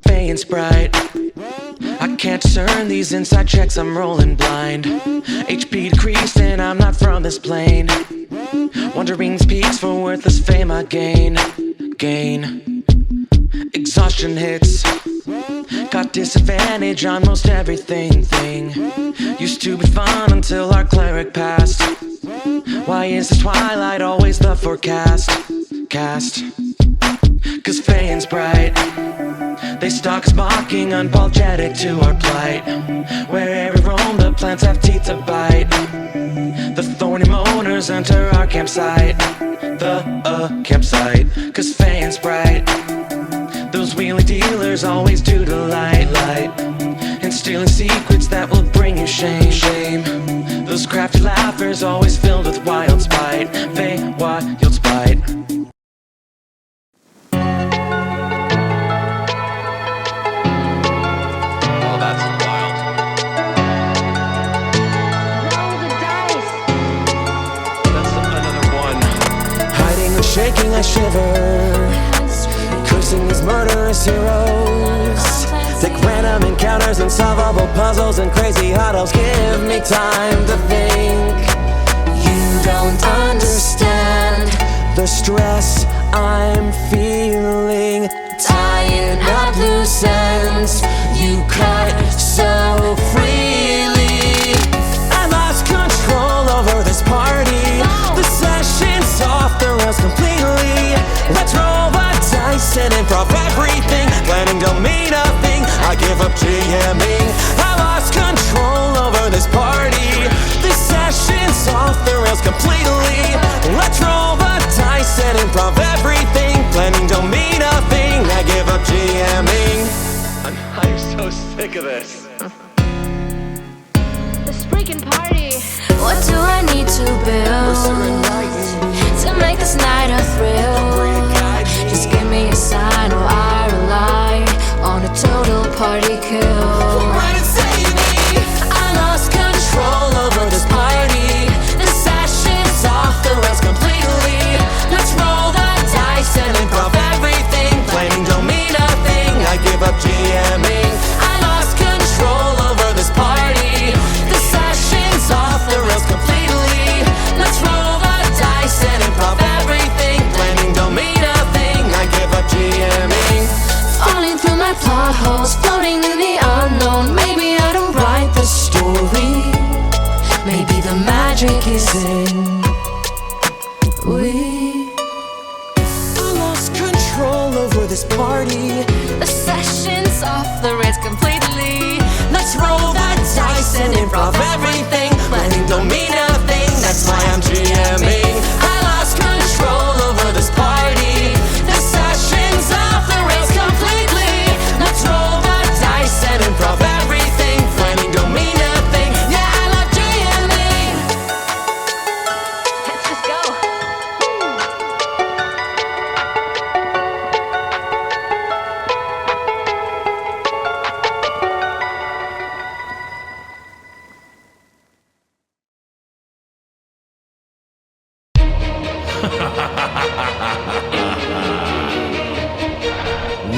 Fey's bright. I can't discern these inside checks, I'm rolling blind. HP decreased and I'm not from this plane. Wandering's peaks for worthless fame I gain. Exhaustion hits. Got disadvantage on most everything. Used to be fun until our cleric passed. Why is this twilight always the forecast? Cause Fey's bright. They stalk us mocking, unapologetic to our plight. Wherever we roam, the plants have teeth to bite. The thorny moaners enter our campsite. Cause Fey's bright. Those wheeling dealers always do delight. And stealing secrets that will bring you shame. Those crafty laughers always filled with wild spite. Wild spite. Shaking, I shiver, cursing these murderous heroes. Thick random encounters, unsolvable puzzles, and crazy huddles. Give me time to think. You don't understand the stress I'm feeling. Tying up loose ends, you cut so freely. I lost control over this party. The session's off the rails completely. Let's roll the dice and improv everything. Planning don't mean nothing, I give up GMing. I lost control over this party. The session's off the rails completely. Let's roll the dice and improv everything. Planning don't mean nothing, I give up GMing. I'm so sick of this. This freaking party. What do I need to build to make this night a thrill? Just give me a sign or I rely on a total party kill. I lost control over this party. The session's off the rails completely. Let's roll the dice and improv everything. Planning don't mean nothing, I give up GMing. I lost control over this party. The session's off the rails completely. Let's roll the dice and improv everything. Planning don't mean nothing, I give up GMing. Falling through my plot holes, floating in the unknown. Maybe I don't write the story. Maybe the magic is in we. I lost control over this party. The session's off the rails completely. Let's roll the dice and improv everything. Planning don't mean nothing, that's why I'm GMing. I lost control over this party. The session's off the rails completely. Let's roll the dice and improv everything. Planning don't mean nothing, yeah, I love GMing. Let's just go.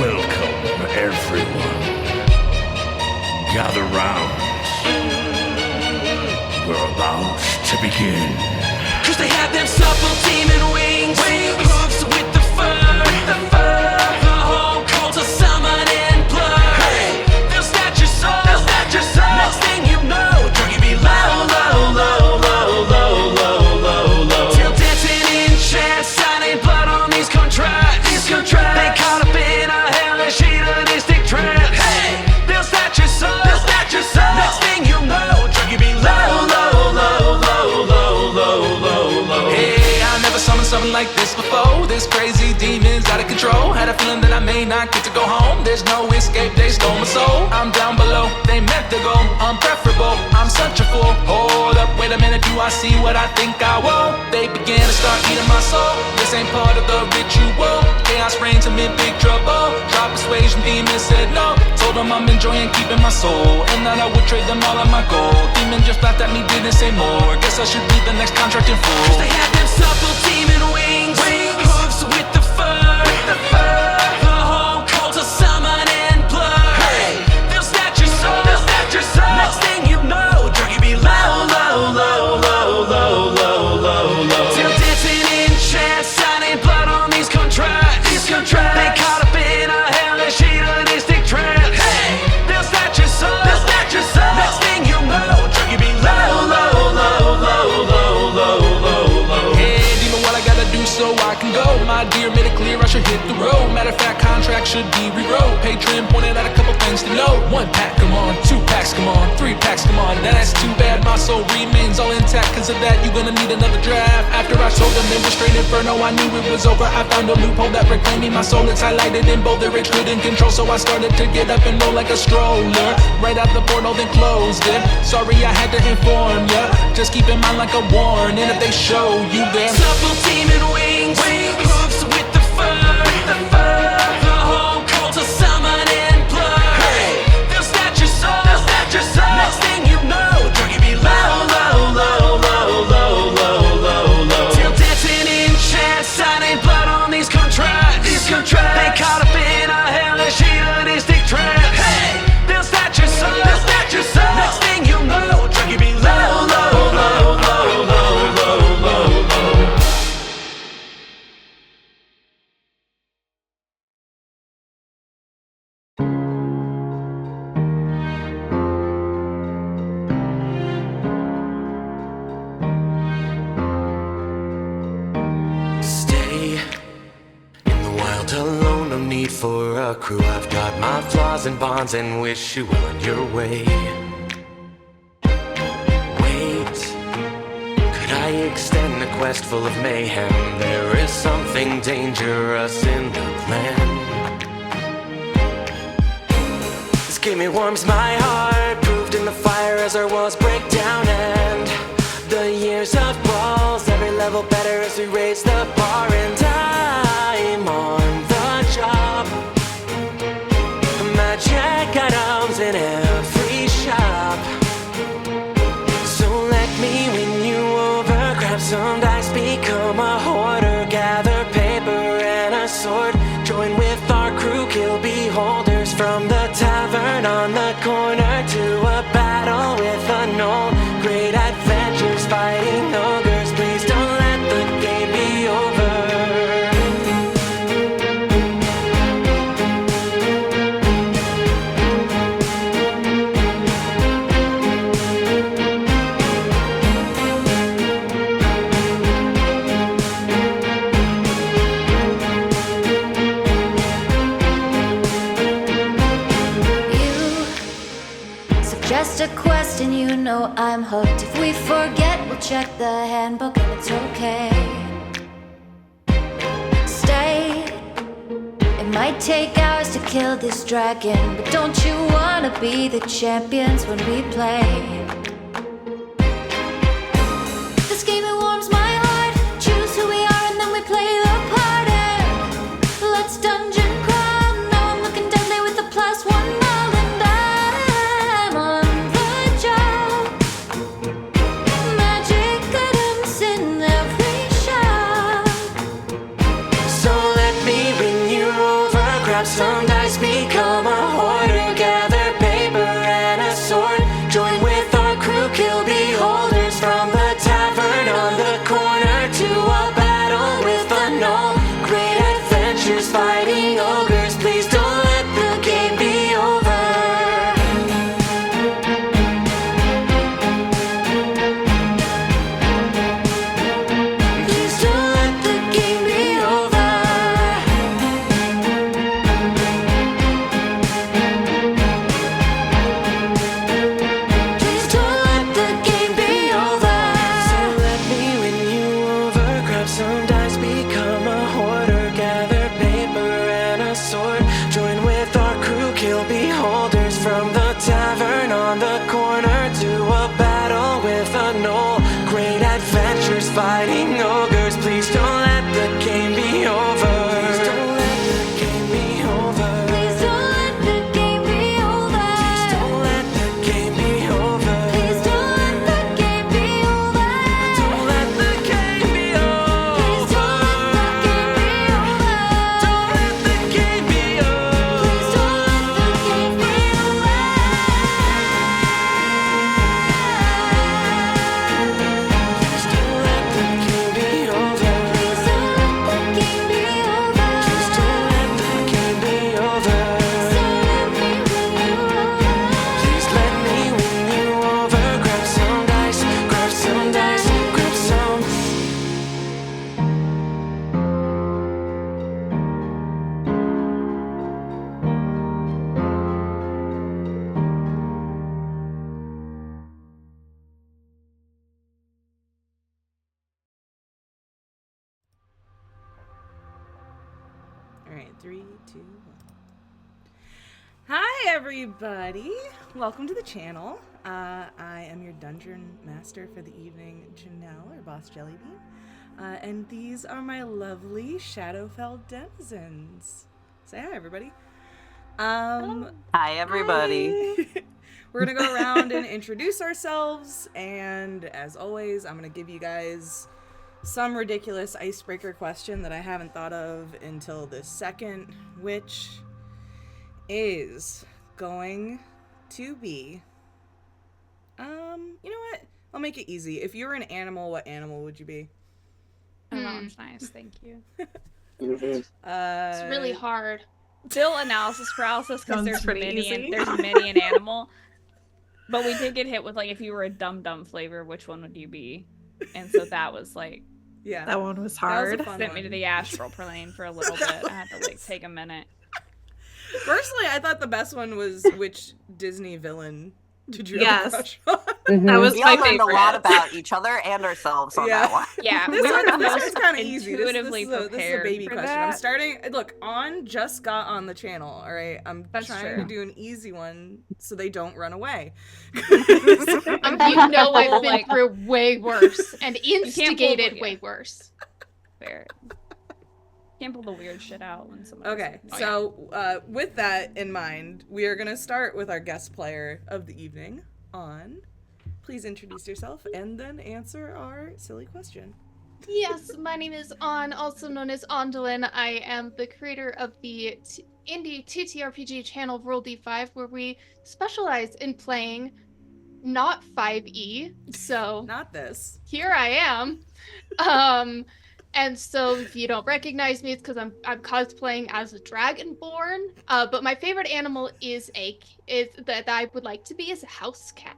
Welcome, everyone. Gather round. We're about to begin. Cause they have them supple demon wings. Hooves with the fur. The whole cult of summon and blood. Hey, they'll snatch your soul. Next thing you know, drug you be low. Till dancing in chance, signing blood on these contracts. They caught up in a hellish hedonistic trance. Hey, they'll snatch your soul. Next thing you know, drug you be low. Hey, I never summoned something like this before. This crazy demon's out of control. Had a feeling that I may not get to go home. There's no escape, they stole my soul. I'm down below, they meant to go unpreferable. I'm such a fool. Hold up, wait a minute, do I see what I think I will? They began to start eating my soul. This ain't part of the ritual. Chaos reigns, I'm in big trouble. Tried persuasion, demons said no. Told them I'm enjoying keeping my soul, and that I would trade them all on my gold. Demon just laughed at me, didn't say more. Guess I should read the next contract in full. Cause they had them supple demon wings. Hooves with the fur. The whole cult of summon and and go. My dear made it clear I should hit the road. Matter of fact, contract should be rewrote. Patron pointed out a couple things to note. 1 pack, come on. 2 packs, come on. 3 packs, come on. Now that's too bad, my soul remains all intact. Cause of that, you're gonna need another draft. After I told them it was straight inferno, I knew it was over. I found a loophole that reclaimed me. My soul is highlighted in bold, lyrics couldn't control. So I started to get up and roll like a stroller. Right out the portal, then closed it. Sorry I had to inform ya. Just keep in mind like a warning if they show you their supple teaming wings, hooves with the fur, the whole cult to summon and plug. Hey, they'll snatch your soul, next thing you know, drug you be low, low, low, low, low, low, low, low. Till dancing in chants, signing blood on these contracts. They caught up in a hellish hedonistic trance. Hey, they'll snatch your soul, next thing you know, drug you be low, low, low, low, low, low, low, low. Stay in the wild alone, no need for a crew. I've got my flaws and bonds and wish you well on your way. Wait, could I extend a quest full of mayhem? There is something dangerous in the plan. This game warms my heart, proved in the fire as our walls break down. And the years of brawls, every level better as we raise the bar. And I'm on the job, magic items in every shop. So let me win you over, grab some dice, become a hoarder, gather paper and a sword, join with our crew, kill beholders from the tavern on the corner to a battle with a gnoll. Great adventures fighting ogres, please don't let the game be over. Suggest a quest and you know I'm hooked. If we forget, we'll check the handbook and it's okay. Stay. It might take hours to kill this dragon, but don't you wanna be the champions when we play? This game, it warms my heart. Choose who we are and then we play the part. And let's dungeon crawl. Now I'm looking deadly with a +1 roll. And I'm on the job. Magic items in every shop. So let me win you over, grab some dice, become a hoarder, gather paper and a sword, join with our crew, kill beholders from the tavern on the corner to a battle with a gnoll. Great adventures fighting ogres, please don't let the game be over. Please don't let the game be over. 3, 2, 1. Hi, everybody. Welcome to the channel. I am your dungeon master for the evening, Janelle, or Boss Jellybean. And these are my lovely Shadowfell denizens. Say hi, everybody. Hi, everybody. Hi. We're going to go around and introduce ourselves. And as always, I'm going to give you guys some ridiculous icebreaker question that I haven't thought of until this second, which is going to be, you know what? I'll make it easy. If you were an animal, what animal would you be? Oh, that one's nice. Thank you. It's really hard. Still analysis paralysis because there's easy. many an animal. But we did get hit with, like, if you were a dum-dum flavor, which one would you be? And so that was, like... Yeah. That one was hard. That was sent me to the astral plane for a little bit. I had to, like, take a minute. Personally, I thought the best one was which Disney villain did you have a crush on? That was We my all learned favorite. a lot about each other and ourselves on that one. Yeah, This we were the one's most kind of easy. intuitively This is a prepared baby for question. that. I'm starting. Look, On just got on the channel. All right, I'm That's trying true. to do an easy one so they don't run away. You know I've been through way worse and instigated yeah. way worse. Fair. Can't pull the weird shit out when somebody. Okay, so with that in mind, we are gonna start with our guest player of the evening, On. Please introduce yourself and then answer our silly question. Yes, my name is On, also known as Ondalin. I am the creator of the indie TTRPG channel Roll D5, where we specialize in playing not 5e. So Not this. here I am. And so if you don't recognize me, it's because I'm cosplaying as a dragonborn. But my favorite animal is that I would like to be is a house cat.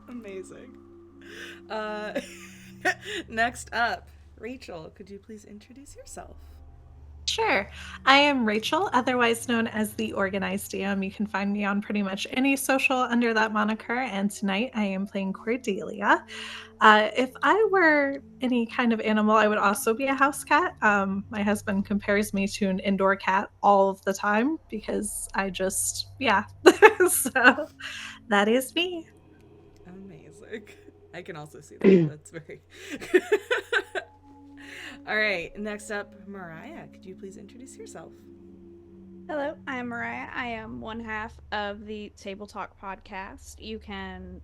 Amazing. Next up, Rachel, could you please introduce yourself? Sure. I am Rachel, otherwise known as the Organized DM. You can find me on pretty much any social under that moniker, and tonight I am playing Cordelia. If I were any kind of animal, I would also be a house cat. My husband compares me to an indoor cat all of the time because I just, so that is me. Amazing. I can also see that. That's very... All right, next up, Mariah. Could you please introduce yourself? Hello, I'm Mariah. I am one half of the Table Talk podcast. You can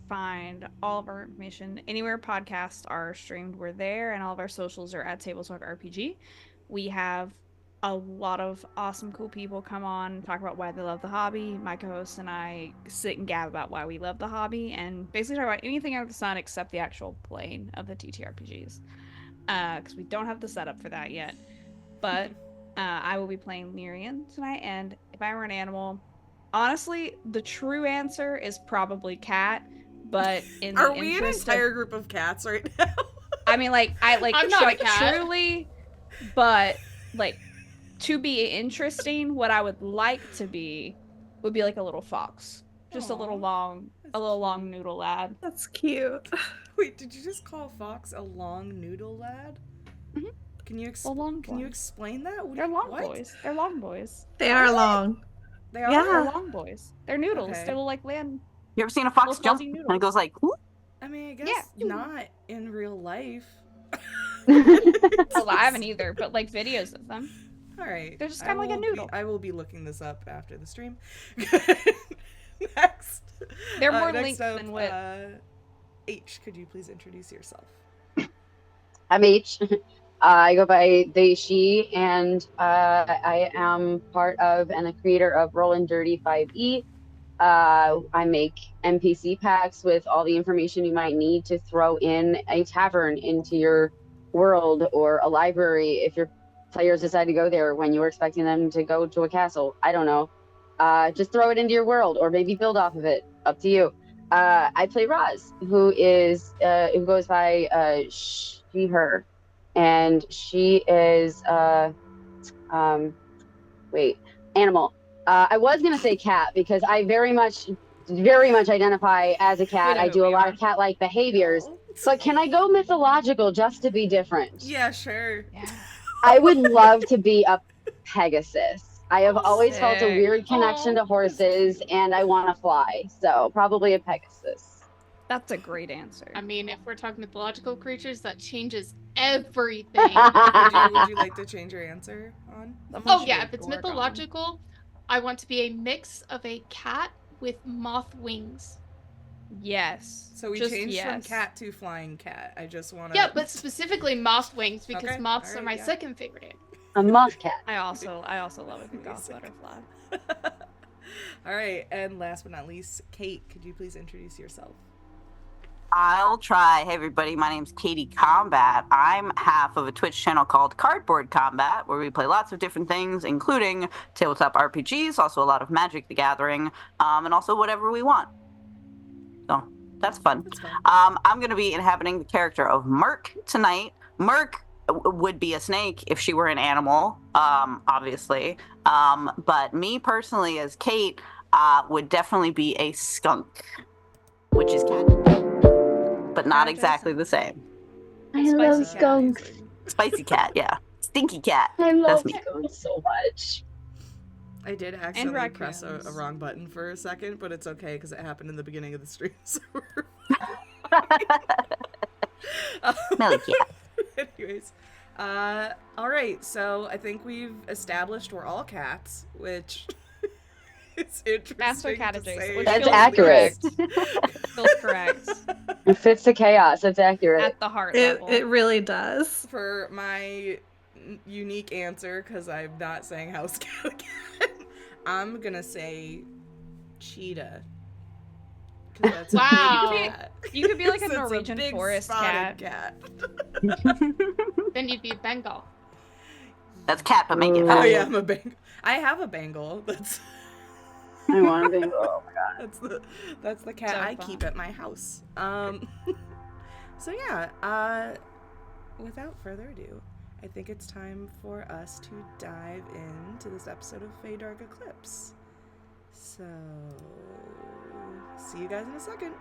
find all of our information anywhere podcasts are streamed. We're there, and all of our socials are at Table Talk RPG. We have a lot of awesome, cool people come on and talk about why they love the hobby. My co-hosts and I sit and gab about why we love the hobby, and basically talk about anything under the sun except the actual playing of the TTRPGs. Because we don't have the setup for that yet. But I will be playing Lyrian tonight, and if I were an animal, honestly, the true answer is probably cat. But in Are the we an interest entire of, group of cats right now? I mean, like, I'm not a cat. truly, but like, to be interesting, what I would like to be would be like a little fox, just Aw. a little long noodle lad. That's cute. Wait, did you just call Fox a long noodle lad? Mhm. Can you long can you ones. explain that? They're long What? boys. They're long boys. They are long. They are. Yeah. They're long boys. They're noodles. Okay. They're like land. You ever seen a fox Little jump fuzzy and noodles. it goes like, whoop? I mean, I guess Yeah. not in real life. Well, I haven't either, but like videos of them. All right. They're just I kinda like a will be- noodle. I will be looking this up after the stream. Next. They're more next length up, than width. H, could you please introduce yourself? I'm H. I go by they, she, and I am part of and a creator of Rollin' Dirty 5e. I make NPC packs with all the information you might need to throw in a tavern into your world, or a library if your players decide to go there when you were expecting them to go to a castle. I don't know. Just throw it into your world, or maybe build off of it. Up to you. I play Rozz, who goes by she, her, and she is animal. I was gonna say cat because I very much identify as a cat. I do a lot of cat-like behaviors, But can I go mythological just to be different? Yeah, sure. Yeah. I would love to be a Pegasus. I have always felt a sick. weird connection to horses, and I want to fly. So probably a Pegasus. That's a great answer. I mean, if we're talking mythological creatures, that changes everything. Would you like to change your answer on? Oh yeah, if it's mythological, I want to be a mix of a cat with moth wings. Yes. So we changed from cat to flying cat. I just want to... Yeah, but specifically moth wings, because Okay. moths Alright, are my yeah. second favorite animal. A moth cat. I also love a good goth butterfly. All right, and last but not least, Kate, could you please introduce yourself? I'll try. Hey, everybody. My name's Katie Combat. I'm half of a Twitch channel called Cardboard Combat, where we play lots of different things, including tabletop RPGs, also a lot of Magic the Gathering, and also whatever we want. So that's fun. I'm going to be inhabiting the character of Merc tonight. Merc would be a snake if she were an animal, obviously. But me personally, as Kate, would definitely be a skunk, which is cat. But not exactly the same. I love skunks. Spicy cat, yeah. Stinky cat. I love That's me. skunks so much. I did accidentally press a wrong button for a second, but it's okay because it happened in the beginning of the stream. So Smelly cat. Anyways, all right. So I think we've established we're all cats, which is interesting. Master cat to adjacent, say. which That's feels accurate. Feels correct. It fits the chaos. It's accurate. At the heart It level. it really does. For my unique answer, because I'm not saying house cat again, I'm gonna say cheetah. 'Cause that's Wow. a big cat. You could be like a It's Norwegian big forest spotted cat. Then you'd be Bengal. That's cat, but make it Oh fast. yeah, I'm a Bengal. I have a Bengal. That's I want a Bengal. Oh my god. that's the cat So I fun. keep at my house. So yeah, without further ado, I think it's time for us to dive into this episode of Feydark Eclipse. So, see you guys in a second.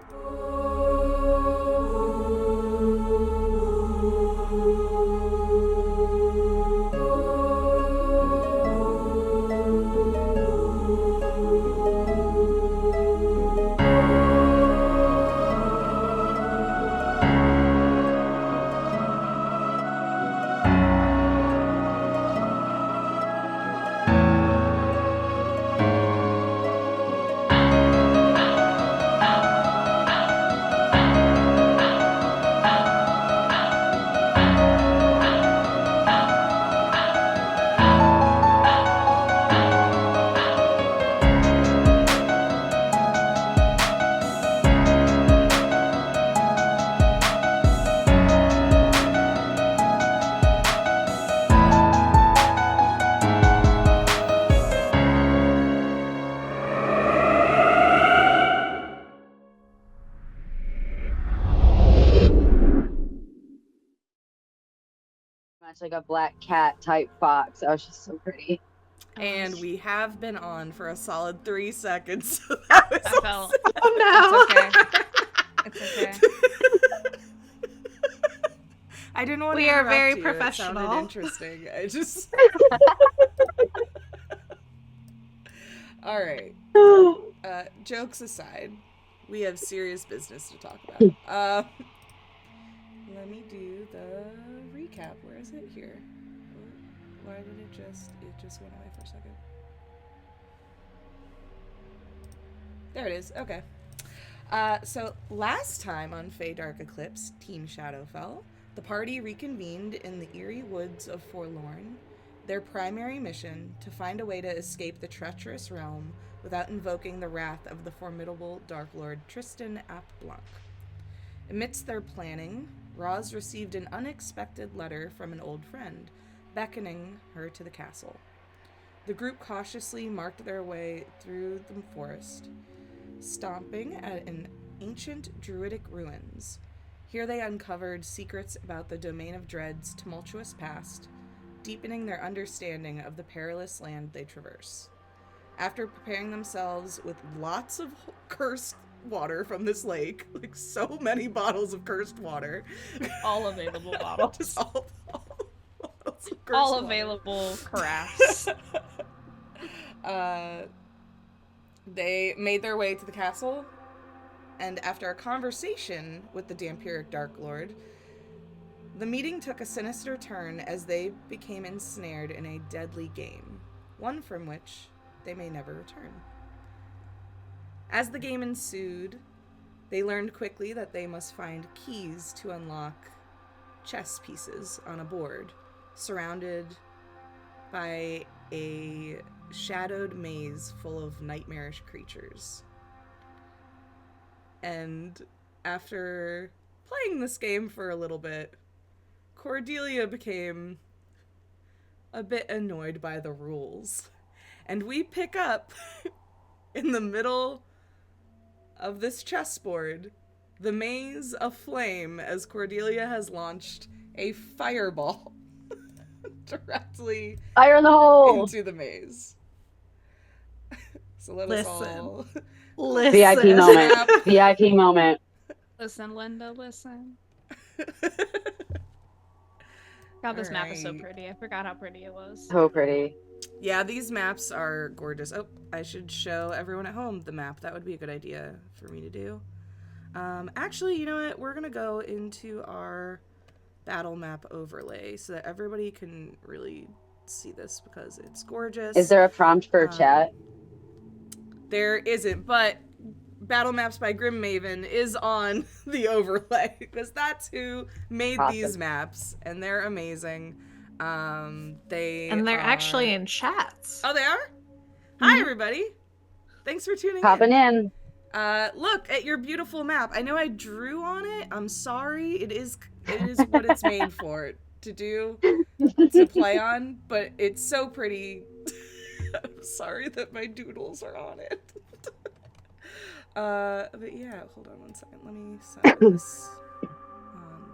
Much like a black cat type fox. Oh, she's so pretty. And we have been on for a solid 3 seconds. So that was That felt. Oh no. It's okay. It's okay. I didn't want to We are interrupt very you. professional. It sounded interesting. I just... All right. Jokes aside, we have serious business to talk about. Let me do the recap. Where is it? Here. Why did it just went away for a second. There it is. Okay. So last time on Feydark Eclipse, Team Shadowfell, the party reconvened in the eerie woods of Forlorn. Their primary mission, to find a way to escape the treacherous realm without invoking the wrath of the formidable Dark Lord Tristen ApBlanc. Amidst their planning, Rozz received an unexpected letter from an old friend, beckoning her to the castle. The group cautiously marked their way through the forest, stopping at an ancient druidic ruins. Here they uncovered secrets about the Domain of Dread's tumultuous past, deepening their understanding of the perilous land they traverse. After preparing themselves with lots of cursed water from this lake. Like, so many bottles of cursed water. All available bottles. Just all bottles of cursed All water. available carafes. They made their way to the castle, and after a conversation with the dhampiric Dark Lord, the meeting took a sinister turn as they became ensnared in a deadly game, one from which they may never return. As the game ensued, they learned quickly that they must find keys to unlock chess pieces on a board, surrounded by a shadowed maze full of nightmarish creatures. And after playing this game for a little bit, Cordelia became a bit annoyed by the rules. And we pick up in the middle of this chessboard the maze aflame as Cordelia has launched a fireball directly Fire in the hole! into the maze. So let us all... Listen. VIP moment. VIP moment. Listen, Linda, listen. God, this map is so Alright. pretty. I forgot how pretty it was. So pretty. Yeah, these maps are gorgeous. Oh, I should show everyone at home the map. That would be a good idea for me to do. Actually, you know what? We're going to go into our battle map overlay so that everybody can really see this because it's gorgeous. Is there a prompt for chat? There isn't, but Battle Maps by Grim Maven is on the overlay because that's who made these maps, and they're amazing. They're actually in chats. Oh, they are? Hi, everybody. Thanks for tuning Popping in. Look at your beautiful map. I know I drew on it. I'm sorry. It is what it's made for to play on, but it's so pretty. I'm sorry that my doodles are on it. But yeah, hold on one second. Let me set this on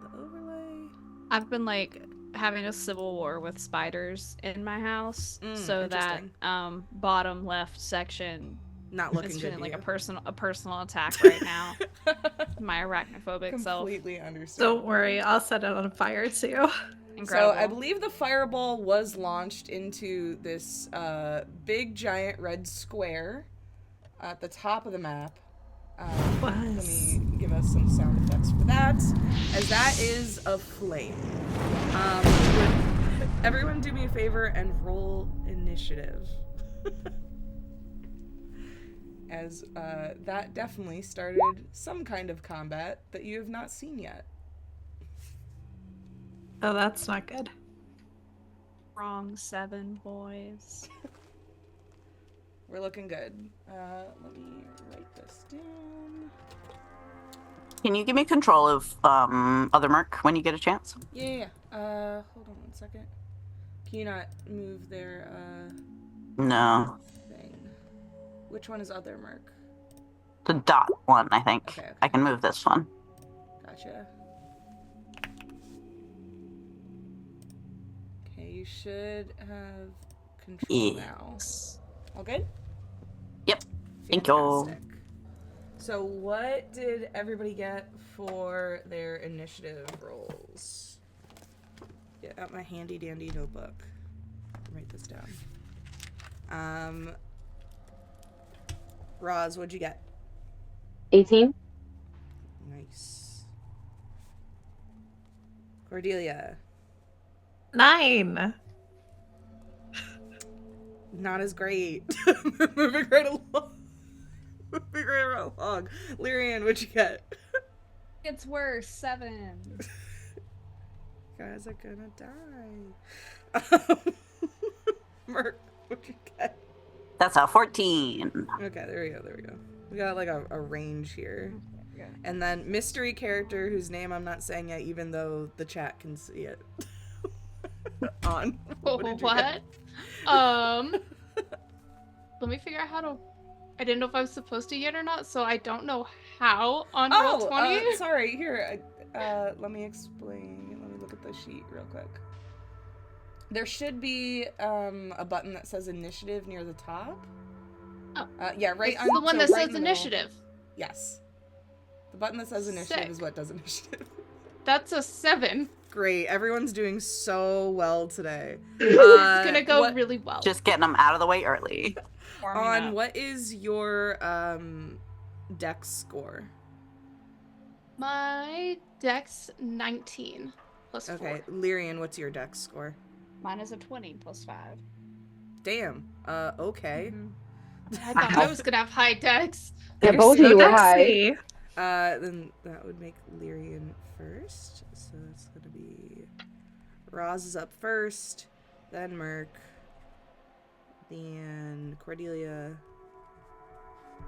the overlay. I've been like having a civil war with spiders in my house, so that bottom left section not looking is good. feeling like a personal attack right now. My arachnophobic self. Completely understand. Don't worry, I'll set it on fire too. Incredible. So I believe the fireball was launched into this big giant red square at the top of the map. Let me give us some sound effects for that, as that is a flame. Would everyone do me a favor and roll initiative? As that definitely started some kind of combat that you have not seen yet. Oh, that's not good. Wrong 7, boys. We're looking good. Let me write this down. Can you give me control of other Merc when you get a chance? Yeah. Hold on one second. Can you not move their No. thing? Which one is other Merc? The dot one, I think. Okay. I can move this one. Gotcha. Okay, you should have control now. All good? Yep. Thank you. Fantastic. So what did everybody get for their initiative rolls? Get out my handy dandy notebook. Write this down. Rozz, what'd you get? 18. Nice. Cordelia. 9. Not as great. Moving right along. Lyrian, what'd you get? It's worse. 7. Guys are gonna die. Merc, what'd you get? That's a 14. Okay, there we go. We got like a range here. Okay. And then mystery character whose name I'm not saying yet, even though the chat can see it. On. What? Let me figure out how to. I didn't know if I was supposed to yet or not, so I don't know how on Roll20. Sorry. Here, let me explain. Let me look at the sheet real quick. There should be a button that says initiative near the top. Oh. Yeah, right. It's the one that says middle. initiative. Yes. The button that says initiative is what does initiative. That's a 7. Great. Everyone's doing so well today. It's gonna go really well. Just getting them out of the way early. What is your dex score? My dex 19 plus 4. Okay, Lyrian, what's your dex score? Mine is a 20 plus 5. Damn. Okay. I thought I was gonna have high dex. Yeah, both of you were high. Then that would make Lyrian first. So that's gonna be Rozz is up first, then Merc, then Cordelia,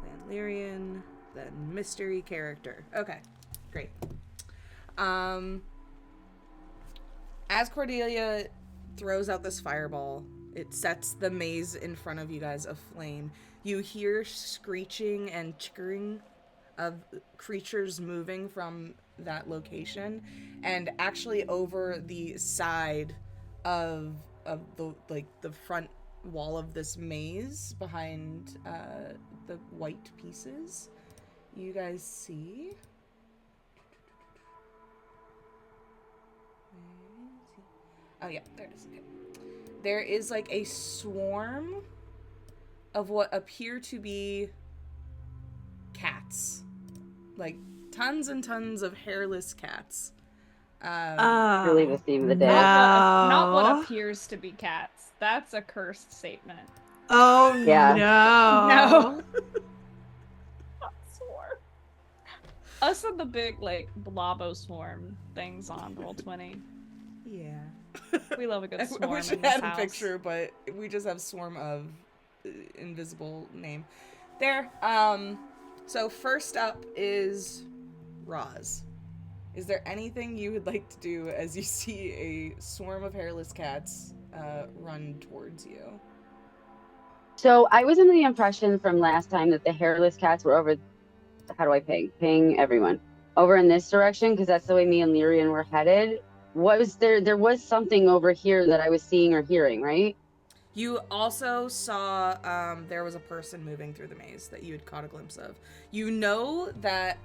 then Lyrian, then mystery character. Okay, great. As Cordelia throws out this fireball, it sets the maze in front of you guys aflame. You hear screeching and chickering of creatures moving from that location, and actually over the side of the front wall of this maze behind the white pieces, you guys see oh yeah, there it is. Okay. There is like a swarm of what appear to be cats, like tons and tons of hairless cats. Really the theme of the day. Not what appears to be cats. That's a cursed statement. Oh, Yeah. No. Swarm. Us and the big, like, blobo swarm things on Roll20. Yeah. We love a good I swarm wish in I this had a house. picture, but we just have swarm of invisible name. There. So first up is Rozz. Is there anything you would like to do as you see a swarm of hairless cats run towards you? So I was under the impression from last time that the hairless cats were over. How do I ping everyone over in this direction? Because that's the way me and Lyrian were headed. Was there was something over here that I was seeing or hearing, right? You also saw there was a person moving through the maze that you had caught a glimpse of. You know that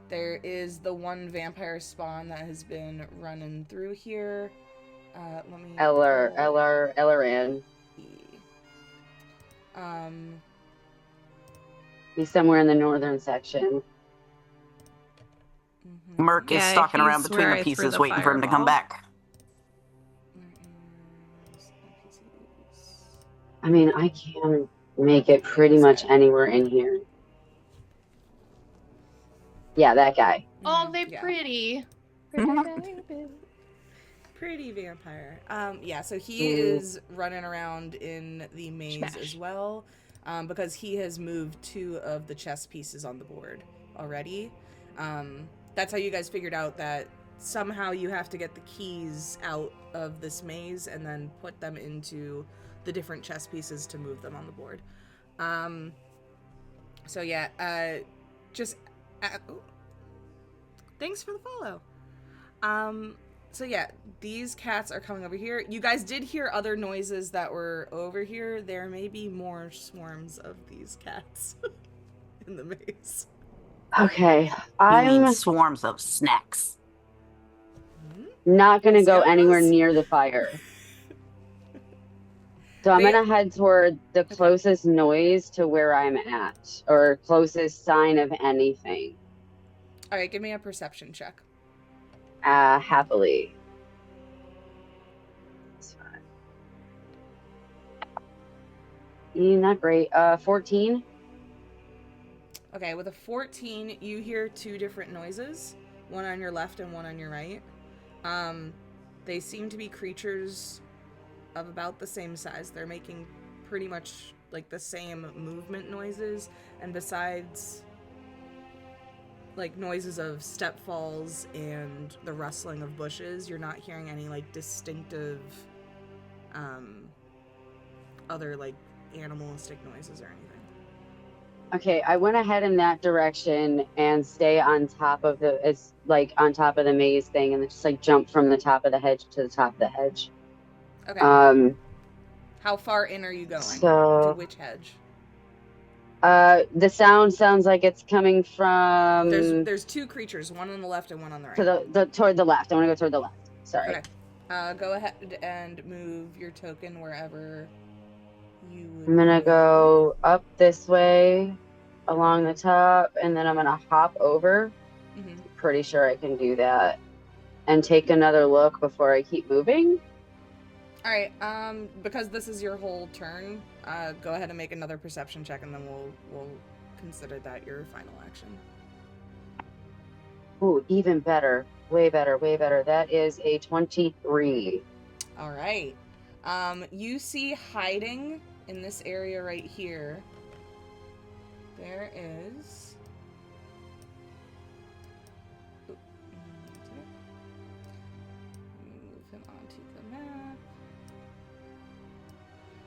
there is the one vampire spawn that has been running through here. Let me Elleran. He's somewhere in the northern section. Merc is stalking around between the pieces, waiting for him to come back. I mean, I can make it pretty much anywhere in here. Yeah, that guy. Oh, they pretty. Pretty vampire. Yeah, so he is running around in the maze as well, because he has moved 2 of the chess pieces on the board already. That's how you guys figured out that somehow you have to get the keys out of this maze and then put them into the different chess pieces to move them on the board. So yeah, thanks for the follow. So yeah, these cats are coming over here. You guys did hear other noises that were over here. There may be more swarms of these cats in the maze. Okay, I mean swarms of snacks. Not gonna go anywhere near the fire. So I'm gonna head toward the closest noise to where I'm at, or closest sign of anything. All right, give me a perception check. Happily. That's fine. Not great. 14. Okay, with a 14, you hear 2 different noises, one on your left and one on your right. They seem to be creatures of about the same size. They're making pretty much like the same movement noises, and besides like noises of step falls and the rustling of bushes, you're not hearing any like distinctive other like animalistic noises or anything. Okay, I went ahead in that direction and stay on top of on top of the maze thing, and just like jump from the top of the hedge to the top of the hedge. Okay. How far in are you going? So to which hedge? The sound sounds like it's coming from There's two creatures, one on the left and one on the right. to toward the left. I want to go toward the left. Sorry. Okay. Go ahead and move your token wherever you would. I'm gonna go up this way along the top, and then I'm gonna hop over. Mm-hmm. Pretty sure I can do that. And take another look before I keep moving. All right. Because this is your whole turn, go ahead and make another perception check, and then we'll consider that your final action. Ooh, even better. Way better, way better. That is a 23. All right. You see hiding in this area right here. There is. Move him onto the map.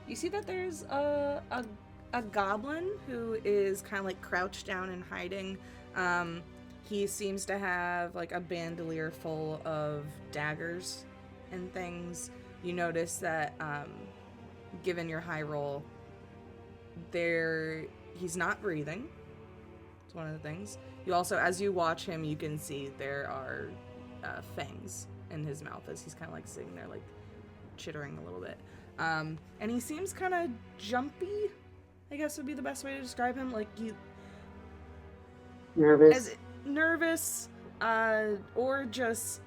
You see that there's a goblin who is kind of like crouched down and hiding. He seems to have like a bandolier full of daggers and things. You notice that, given your high roll, he's not breathing. It's one of the things. You also, as you watch him, you can see there are fangs in his mouth as he's kind of like sitting there, like chittering a little bit. And he seems kind of jumpy, I guess would be the best way to describe him. Like nervous, or just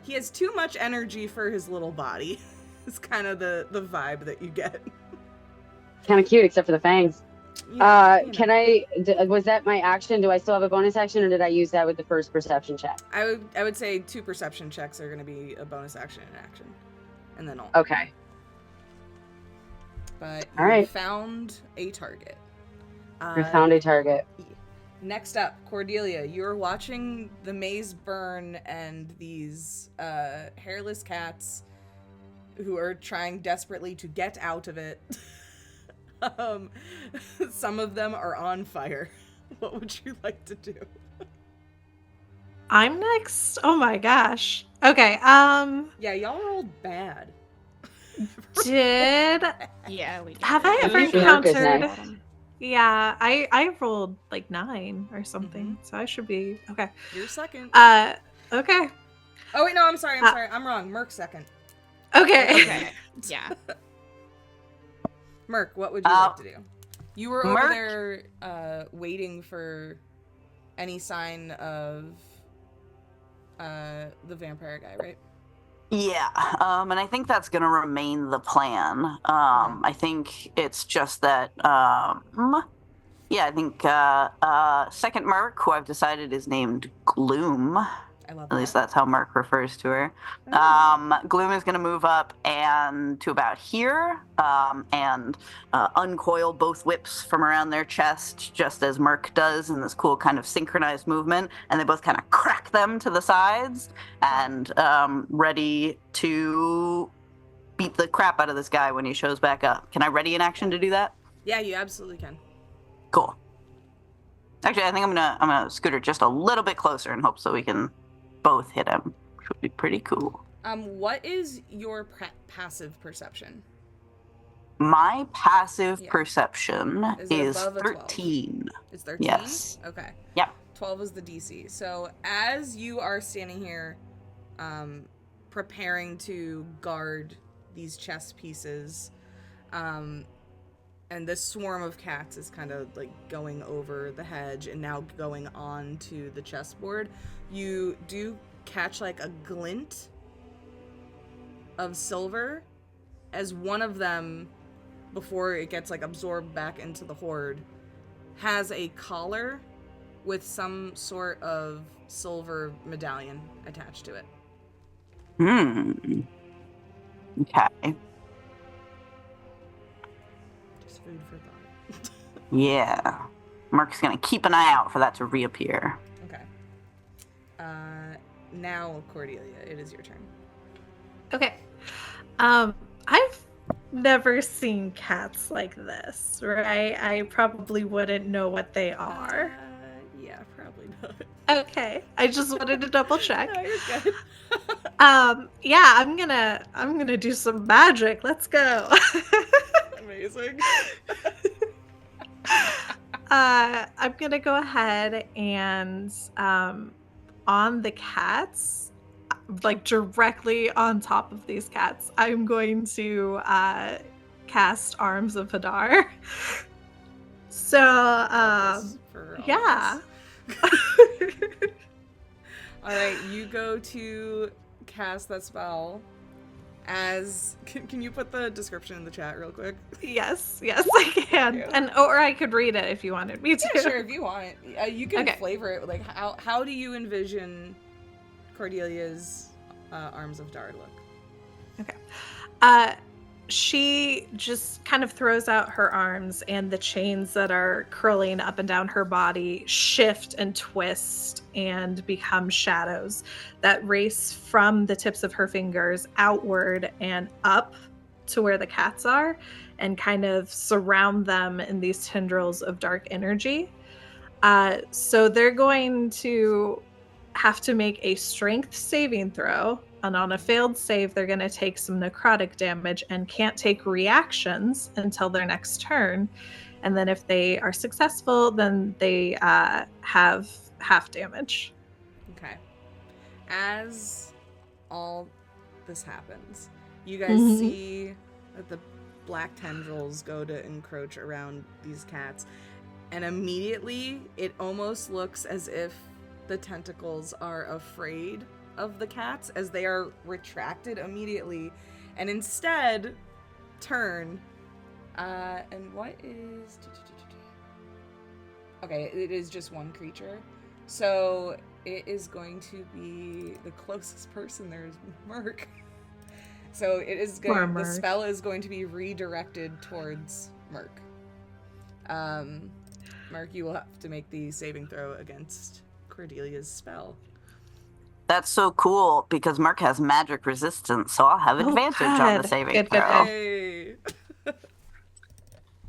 he has too much energy for his little body. It's kind of the vibe that you get. Kind of cute, except for the fangs. Yeah, Can I? Was that my action? Do I still have a bonus action, or did I use that with the first perception check? I would say 2 perception checks are going to be a bonus action and action, and then all. Okay. But all right. Found a target. I found a target. Next up, Cordelia, you're watching the maze burn and these hairless cats who are trying desperately to get out of it. Some of them are on fire. What would you like to do? I'm next? Oh my gosh. Okay, Yeah, y'all rolled bad. Yeah, we did. Have I ever encountered... Yeah, I rolled like 9 or something, so I should be okay. You're second. Okay. Oh wait, no, I'm sorry. I'm wrong. Merc's second. Okay. Yeah. Merc, what would you like to do? You were over there waiting for any sign of the vampire guy, right? Yeah, and I think that's going to remain the plan. I think it's just that, I think second Merc, who I've decided is named Gloom. I love At least that's how Merc refers to her. Gloom is going to move up and to about here and uncoil both whips from around their chest, just as Merc does in this cool kind of synchronized movement. And they both kind of crack them to the sides and ready to beat the crap out of this guy when he shows back up. Can I ready an action to do that? Yeah, you absolutely can. Cool. Actually, I think I'm gonna scooter just a little bit closer in hopes that we can both hit him, which would be pretty cool. What is your passive perception? My passive perception is above a 13. It's 13? Yes. Okay. Yep. 12 is the DC. So as you are standing here, preparing to guard these chess pieces, and this swarm of cats is kind of like going over the hedge and now going on to the chessboard, you do catch like a glint of silver as one of them, before it gets like absorbed back into the horde, has a collar with some sort of silver medallion attached to it. Okay. Just food for thought. Yeah. Mark's gonna keep an eye out for that to reappear. Okay. Now, Cordelia, it is your turn. Okay. I've never seen cats like this, right? I probably wouldn't know what they are. Yeah, probably not. Okay. I just wanted to double check. No, you're good. Yeah, I'm gonna do some magic. Let's go. Amazing. I'm gonna go ahead and on the cats, like directly on top of these cats, I'm going to cast Arms of Hadar. So Focus for all yeah. of us. All right, you go to cast that spell. As can you put the description in the chat real quick? Yes, I can. And or I could read it if you wanted me to. Yeah, sure, if you want. You can Okay. flavor it. Like, how do you envision Cordelia's Arms of Hadar look? Okay. She just kind of throws out her arms, and the chains that are curling up and down her body shift and twist and become shadows that race from the tips of her fingers outward and up to where the cats are and kind of surround them in these tendrils of dark energy. So they're going to have to make a strength saving throw. And on a failed save, they're going to take some necrotic damage and can't take reactions until their next turn. And then if they are successful, then they have half damage. Okay. As all this happens, you guys see that the black tendrils go to encroach around these cats. And immediately, it almost looks as if the tentacles are afraid of the cats as they are retracted immediately and instead turn and what is okay, it is just one creature, so it is going to be the closest person. There's Merc. So it is going, the spell is going to be redirected towards Merc. Merc, you will have to make the saving throw against Cordelia's spell. That's so cool because Merc has magic resistance, so I'll have advantage on the saving throw. Hey.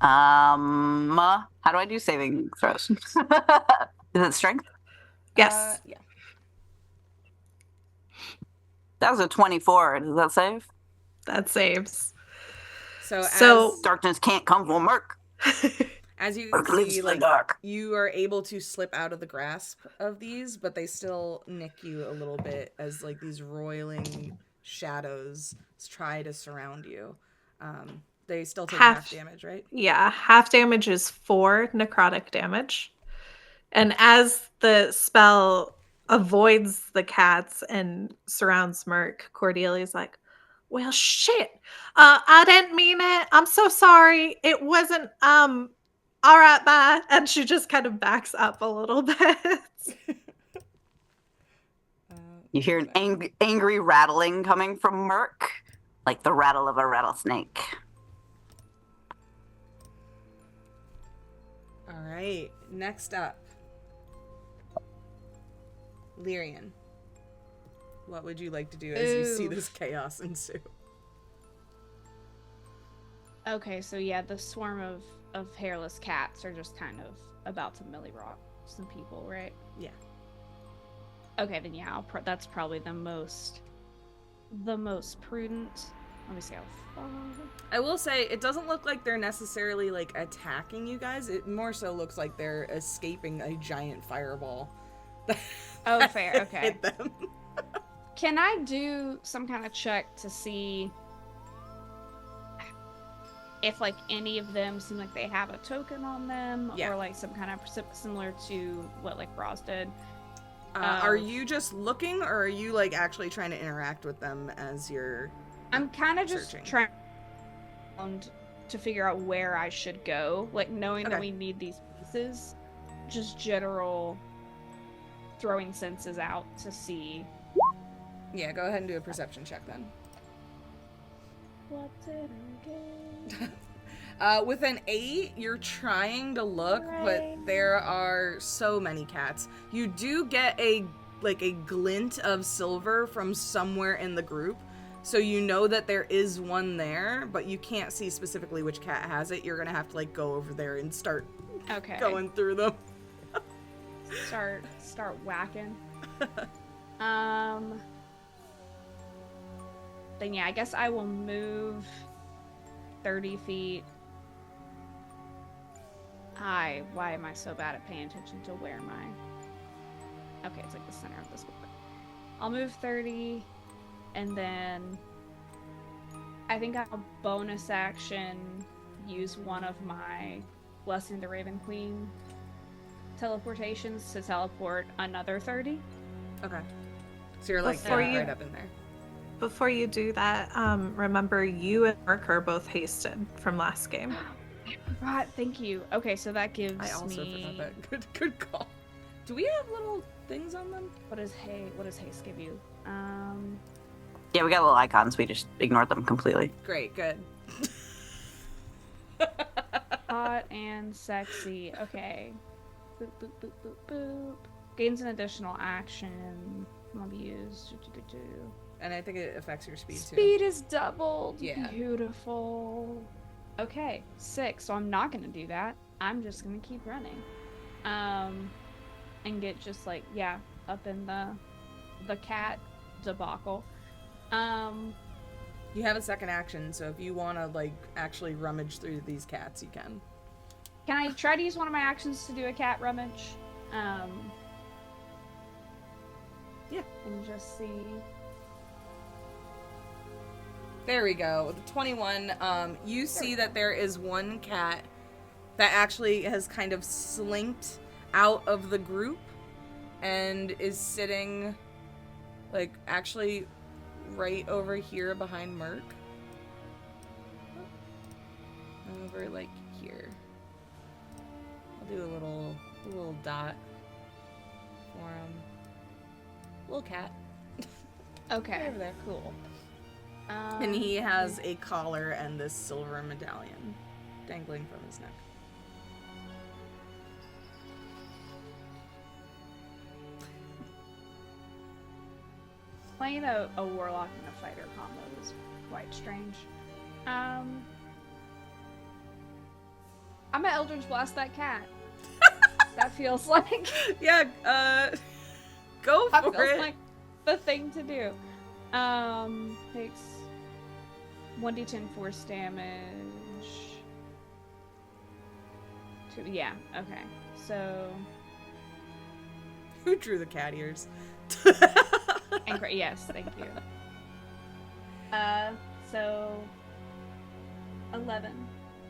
How do I do saving throws? Is it strength? Yes. Yeah. That was a 24. Does that save? That saves. So darkness can't come from Merc. As you see, like, dark. You are able to slip out of the grasp of these, but they still nick you a little bit as like these roiling shadows try to surround you. They still take half damage, right? Yeah, half damage is 4 necrotic damage. And as the spell avoids the cats and surrounds Merc, Cordelia's like, well, shit. I didn't mean it. I'm so sorry. It wasn't, all right, bye. And she just kind of backs up a little bit. You hear an angry rattling coming from Merc, like the rattle of a rattlesnake. All right, next up, Lyrian. What would you like to do as you see this chaos ensue? Okay, so yeah, the swarm of hairless cats are just kind of about to milly rock some people, right? Yeah. Okay, then yeah, that's probably the most prudent. Let me see how far. I will say, it doesn't look like they're necessarily like attacking you guys. It more so looks like they're escaping a giant fireball. Oh, fair. Okay. Hit them. Can I do some kind of check to see if like any of them seem like they have a token on them, or like some kind of similar to what like Rozz did? Are you just looking, or are you like actually trying to interact with them as you're? I'm kind of just trying to figure out where I should go, like knowing that we need these pieces. Just general throwing senses out to see. Yeah, go ahead and do a perception check then. What did I get? With an 8, you're trying to look, but there are so many cats. You do get a glint of silver from somewhere in the group, so you know that there is one there, but you can't see specifically which cat has it. You're gonna have to like go over there and start going through them. Start whacking. Then yeah, I guess I will move 30 feet high. Why am I so bad at paying attention to where my... Okay, it's like the center of this book. I'll move 30, and then I think I'll bonus action use one of my Blessing the Raven Queen teleportations to teleport another 30. Okay. So you're like right up in there. Before you do that, remember you and Mark are both hasted from last game. Right, thank you. Okay, so that gives me... I also forgot that. Good call. Do we have little things on them? What does haste give you? Yeah, we got little icons. We just ignored them completely. Great, good. Hot and sexy. Okay. Boop, boop, boop, boop, boop. Gains an additional action. Will be used. And I think it affects your speed, too. Speed is doubled. Yeah. Beautiful. Okay, 6. So I'm not going to do that. I'm just going to keep running. And get just like, yeah, up in the cat debacle. You have a second action, so if you want to, like, actually rummage through these cats, you can. Can I try to use one of my actions to do a cat rummage? Yeah. And just see. There we go. With the 21, you see that there is one cat that actually has kind of slinked out of the group and is sitting, like, actually right over here behind Merc. Over, like, here. I'll do a little dot for him. Little cat. Okay. Over there. Cool. And he has a collar and this silver medallion dangling from his neck. Playing a warlock and a fighter combo is quite strange. I'm gonna Eldritch Blast that cat. That feels like... Yeah, go that for feels it. like the thing to do. Takes 1d10 force damage. Yeah, okay. So... Who drew the cat ears? Yes, thank you. So 11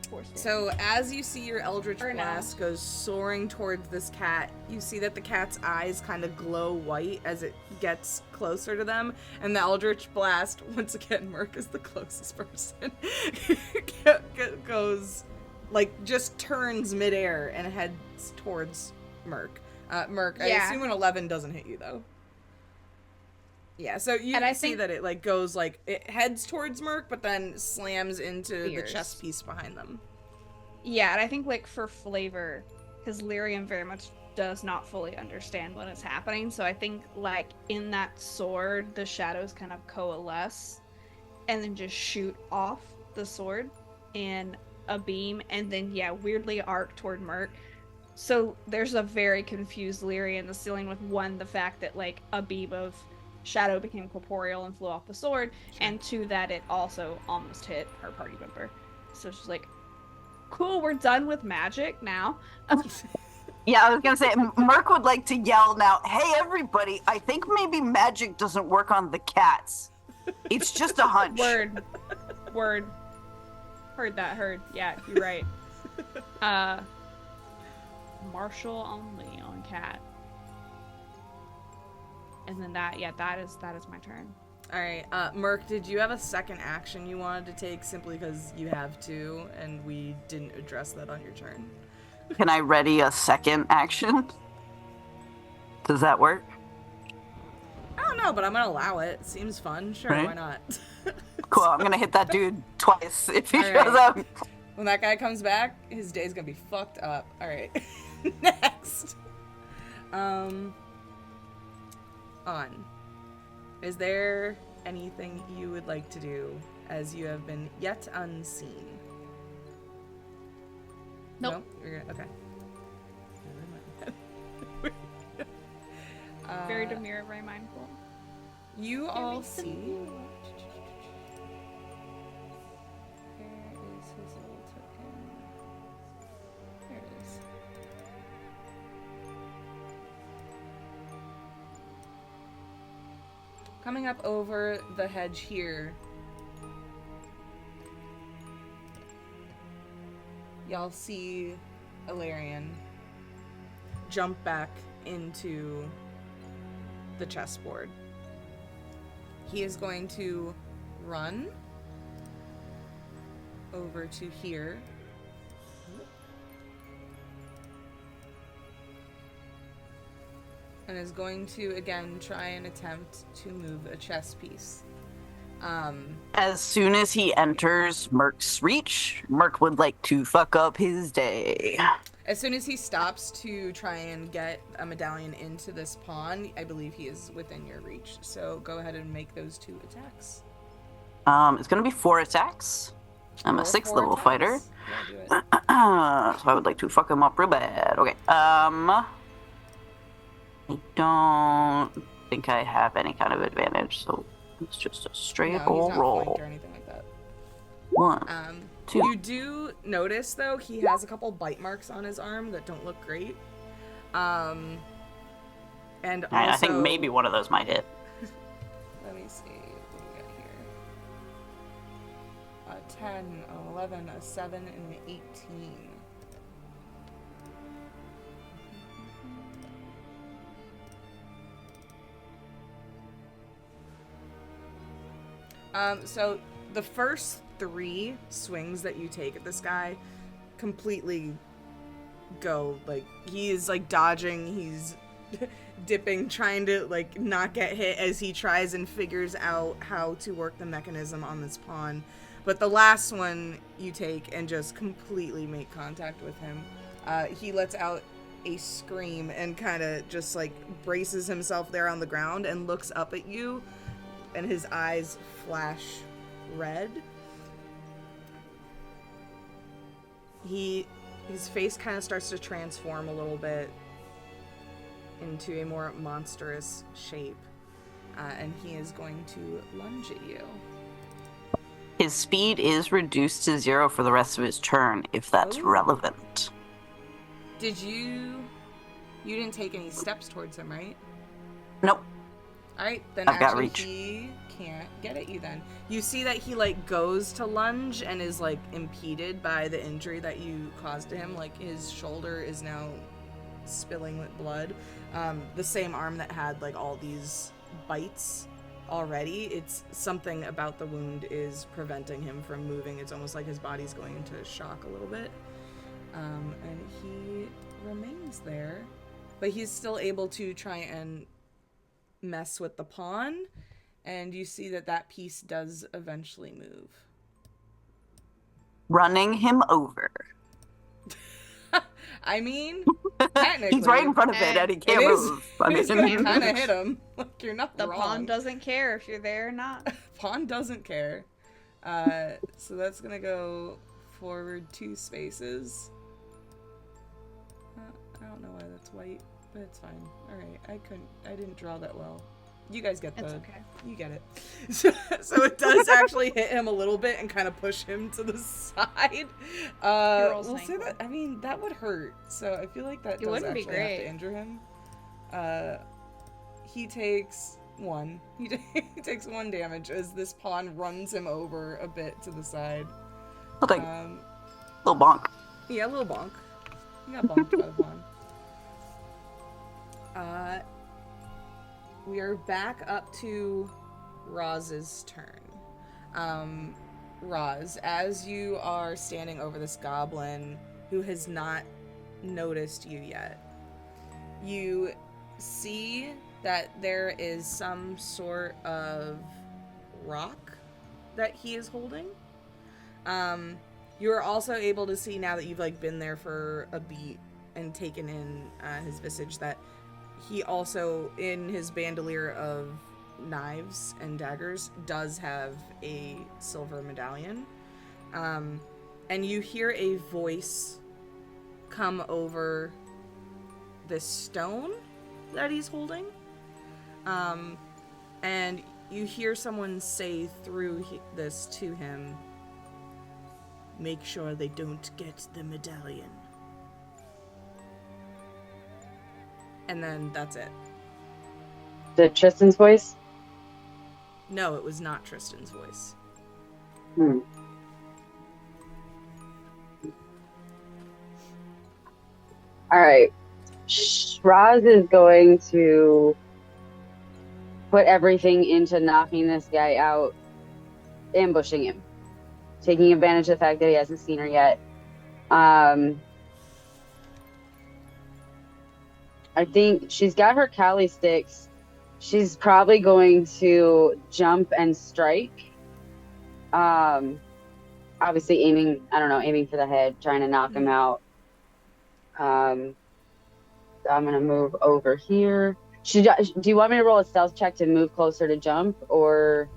force damage. So as you see your Eldritch Blast goes soaring towards this cat, you see that the cat's eyes kind of glow white as it gets closer to them, and the Eldritch Blast, once again, Merc is the closest person, goes, like, just turns midair and heads towards Merc. Merc, I assume an 11 doesn't hit you, though. Yeah, so you see that it, like, goes, like, it heads towards Merc, but then slams into the chest piece behind them. Yeah, and I think, like, for flavor, because Lyrium very much does not fully understand what is happening, so I think, like, in that sword, the shadows kind of coalesce, and then just shoot off the sword in a beam, and then, yeah, weirdly arc toward Merc. So there's a very confused Lyria in the ceiling with, one, the fact that, like, a beam of shadow became corporeal and flew off the sword, and 2, that it also almost hit her party member. So she's like, cool, we're done with magic now. Yeah, I was gonna say, Merc would like to yell now, hey everybody, I think maybe magic doesn't work on the cats. It's just a hunch. Word. Heard. Yeah, you're right. Martial only on cat. And then that is my turn. Alright, Merc, did you have a second action you wanted to take simply because you have to, and we didn't address that on your turn? Can I ready a second action? Does that work? I don't know, but I'm gonna allow it. Seems fun. Sure, Right. Why not? Cool, I'm gonna hit that dude twice if he Alright. shows up. When that guy comes back, his day's gonna be fucked up. Alright. Next. On. Is there anything you would like to do as you have been yet unseen? Nope. No? You're gonna, okay. Very demure, very mindful. You all see. Where is his little token? There it is. coming up over the hedge here, y'all see Ilarion jump back into the chessboard. He is going to run over to here. And is going to, again, try and attempt to move a chess piece. As soon as he enters Merc's reach, Merc would like to fuck up his day. As soon as he stops to try and get a medallion into this pawn, I believe he is within your reach. So go ahead and make those 2 attacks. It's going to be 4 attacks. I'm a 6th level fighter. Yeah, do it. So I would like to fuck him up real bad. Okay. I don't think I have any kind of advantage, so it's just a straight old he's not roll. flanked or anything like that. 1, 2. You do notice, though, he has a couple bite marks on his arm that don't look great. And also, I think maybe one of those might hit. Let me see what we got here. A 10, an 11, a 7, and an 18. So the first 3 swings that you take at this guy completely go, like, he's like dodging, he's dipping, trying to like not get hit as he tries and figures out how to work the mechanism on this pawn. But the last one you take and just completely make contact with him. He lets out a scream and kind of just like braces himself there on the ground and looks up at you, and his eyes flash red. His face kind of starts to transform a little bit into a more monstrous shape, and he is going to lunge at you. His speed is reduced to 0 for the rest of his turn, if that's relevant. Did you didn't take any steps towards him, right? Nope. Alright, then I've got actually reach. he can't get at you then. You see that he like goes to lunge and is like impeded by the injury that you caused to him. Like his shoulder is now spilling with blood. The same arm that had like all these bites already. It's something about the wound is preventing him from moving. It's almost like his body's going into shock a little bit. And he remains there. But he's still able to try and mess with the pawn, and you see that piece does eventually move. Running him over. I mean, technically, he's right in front of it and he can't move. He's gonna kind of hit him. Like, you're not The wrong. pawn doesn't care if you're there or not. Pawn doesn't care. So that's gonna go forward 2 spaces. I don't know why that's white, but it's fine. All right, I didn't draw that well. You guys get It's okay. You get it. So it does actually hit him a little bit and kind of push him to the side. We'll say that. I mean, that would hurt. So I feel like that does wouldn't be actually have great. to injure him. He takes 1. He takes 1 damage as this pawn runs him over a bit to the side. Okay. Little bonk. Yeah, a little bonk. You got bonked by the pawn. We are back up to Rozz's turn. Rozz, as you are standing over this goblin who has not noticed you yet, you see that there is some sort of rock that he is holding. You are also able to see, now that you've like been there for a beat and taken in his visage, that he also, in his bandolier of knives and daggers, does have a silver medallion. And you hear a voice come over this stone that he's holding. And you hear someone say through this to him, "Make sure they don't get the medallion." And then that's it. The Tristan's voice? No, it was not Tristan's voice. All right. Rozz is going to put everything into knocking this guy out, ambushing him, taking advantage of the fact that he hasn't seen her yet. I think she's got her Kali sticks. She's probably going to jump and strike. Obviously aiming for the head, trying to knock him out. So I'm going to move over here. Do you want me to roll a stealth check to move closer to jump, or?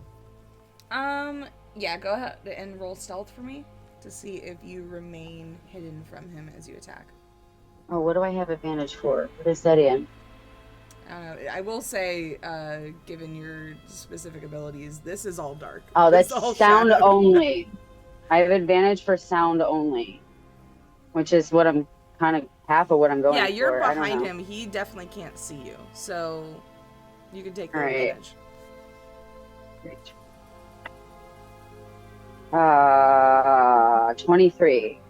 Yeah, go ahead and roll stealth for me to see if you remain hidden from him as you attack. Oh, what do I have advantage for? What is that in? I will say, given your specific abilities, this is all dark. Oh, that's all sound shadow. only. I have advantage for sound only, which is what I'm kind of half of what I'm going for. Yeah, you're I don't behind know. him. He definitely can't see you, so you can take the All right. advantage. Great. 23.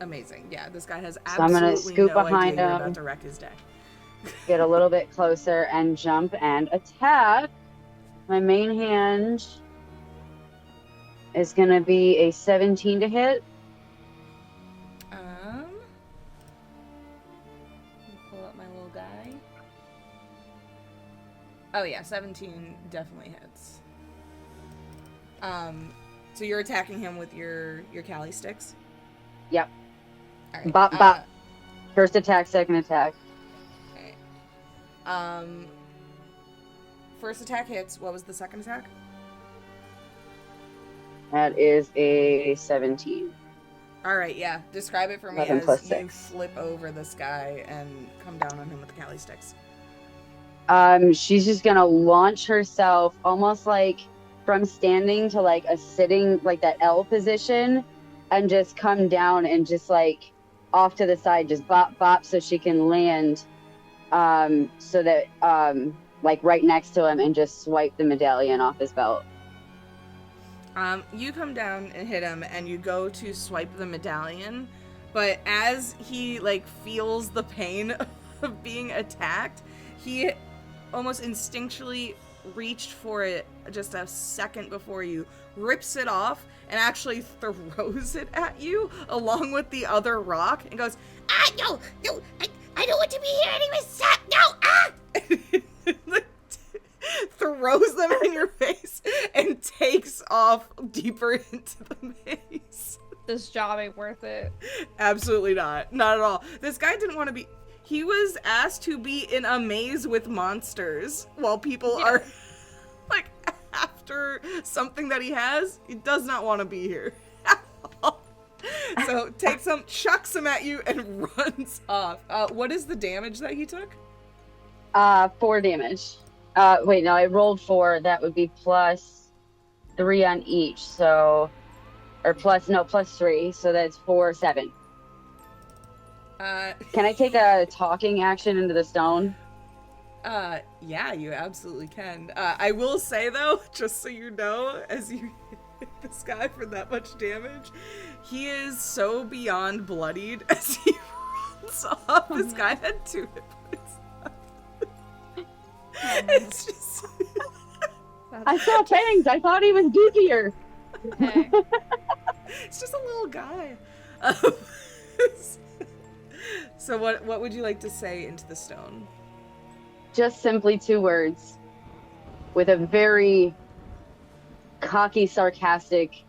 Amazing. Yeah, this guy has So I'm absolutely gonna scoop no behind idea you're him. about to wreck his day. Get a little bit closer and jump and attack. My main hand is going to be a 17 to hit. Let me pull up my little guy. Oh yeah, 17 definitely hits. So you're attacking him with your Kali sticks? Yep. All right. Bop, bop. First attack, second attack. First attack hits. What was the second attack? That is a 17. All right, yeah. Describe it for me 11 as plus you 6. flip over this guy and come down on him with the Kali sticks. She's just gonna launch herself almost like from standing to like a sitting, like that L position, and just come down and just like off to the side, just bop, bop, so she can land, so that, like right next to him, and just swipe the medallion off his belt. You come down and hit him, and you go to swipe the medallion, but as he like feels the pain of being attacked, he almost instinctually reached for it just a second before you, rips it off, and actually throws it at you along with the other rock, and goes, no, I don't want to be here anymore, stop, no, throws them in your face and takes off deeper into the maze. This job ain't worth it. Absolutely not. Not at all. This guy didn't want to be... He was asked to be in a maze with monsters while people are, like, after something that he has. He does not want to be here at all. So takes him, chucks him at you, and runs off. What is the damage that he took? 4 damage. Wait, no, I rolled 4. That would be plus 3 on each. So, or plus 3. So that's 4, 7. Can I take a talking action into the stone? Yeah, you absolutely can. I will say though, just so you know, as you hit this guy for that much damage, he is so beyond bloodied as he runs off. This guy had 2 hit points left. It's just... I saw fangs. I thought he was goofier. Okay. It's just a little guy. So what would you like to say into the stone? Just simply 2 words. With a very cocky, sarcastic,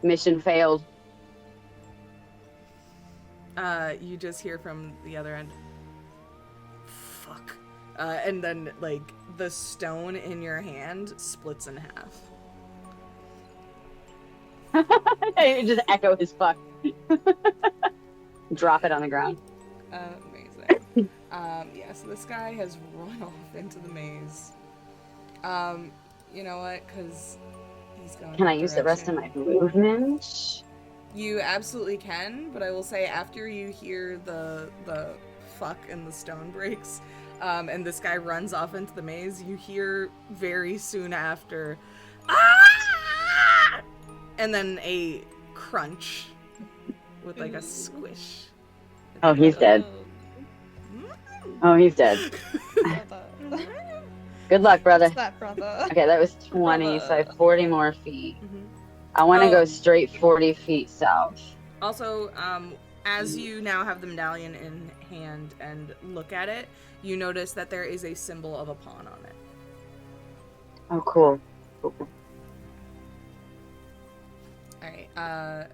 mission failed. You just hear from the other end, fuck. And then, like, the stone in your hand splits in half. I just echo his fuck. Drop it on the ground. Amazing. Yeah, so this guy has run off into the maze. You know what? Because he's going. Can I use the rest of my movement? You absolutely can, but I will say after you hear the fuck and the stone breaks, and this guy runs off into the maze, you hear very soon after, "Ah!" and then a crunch with like a squish. Oh, he's dead. Oh, he's dead. Good luck, brother. What's that, brother? Okay, that was 20, so I have 40 more feet. Mhm. I want to go straight 40 feet south. Also, as you now have the medallion in hand and look at it, you notice that there is a symbol of a pawn on it. Oh, cool. All right.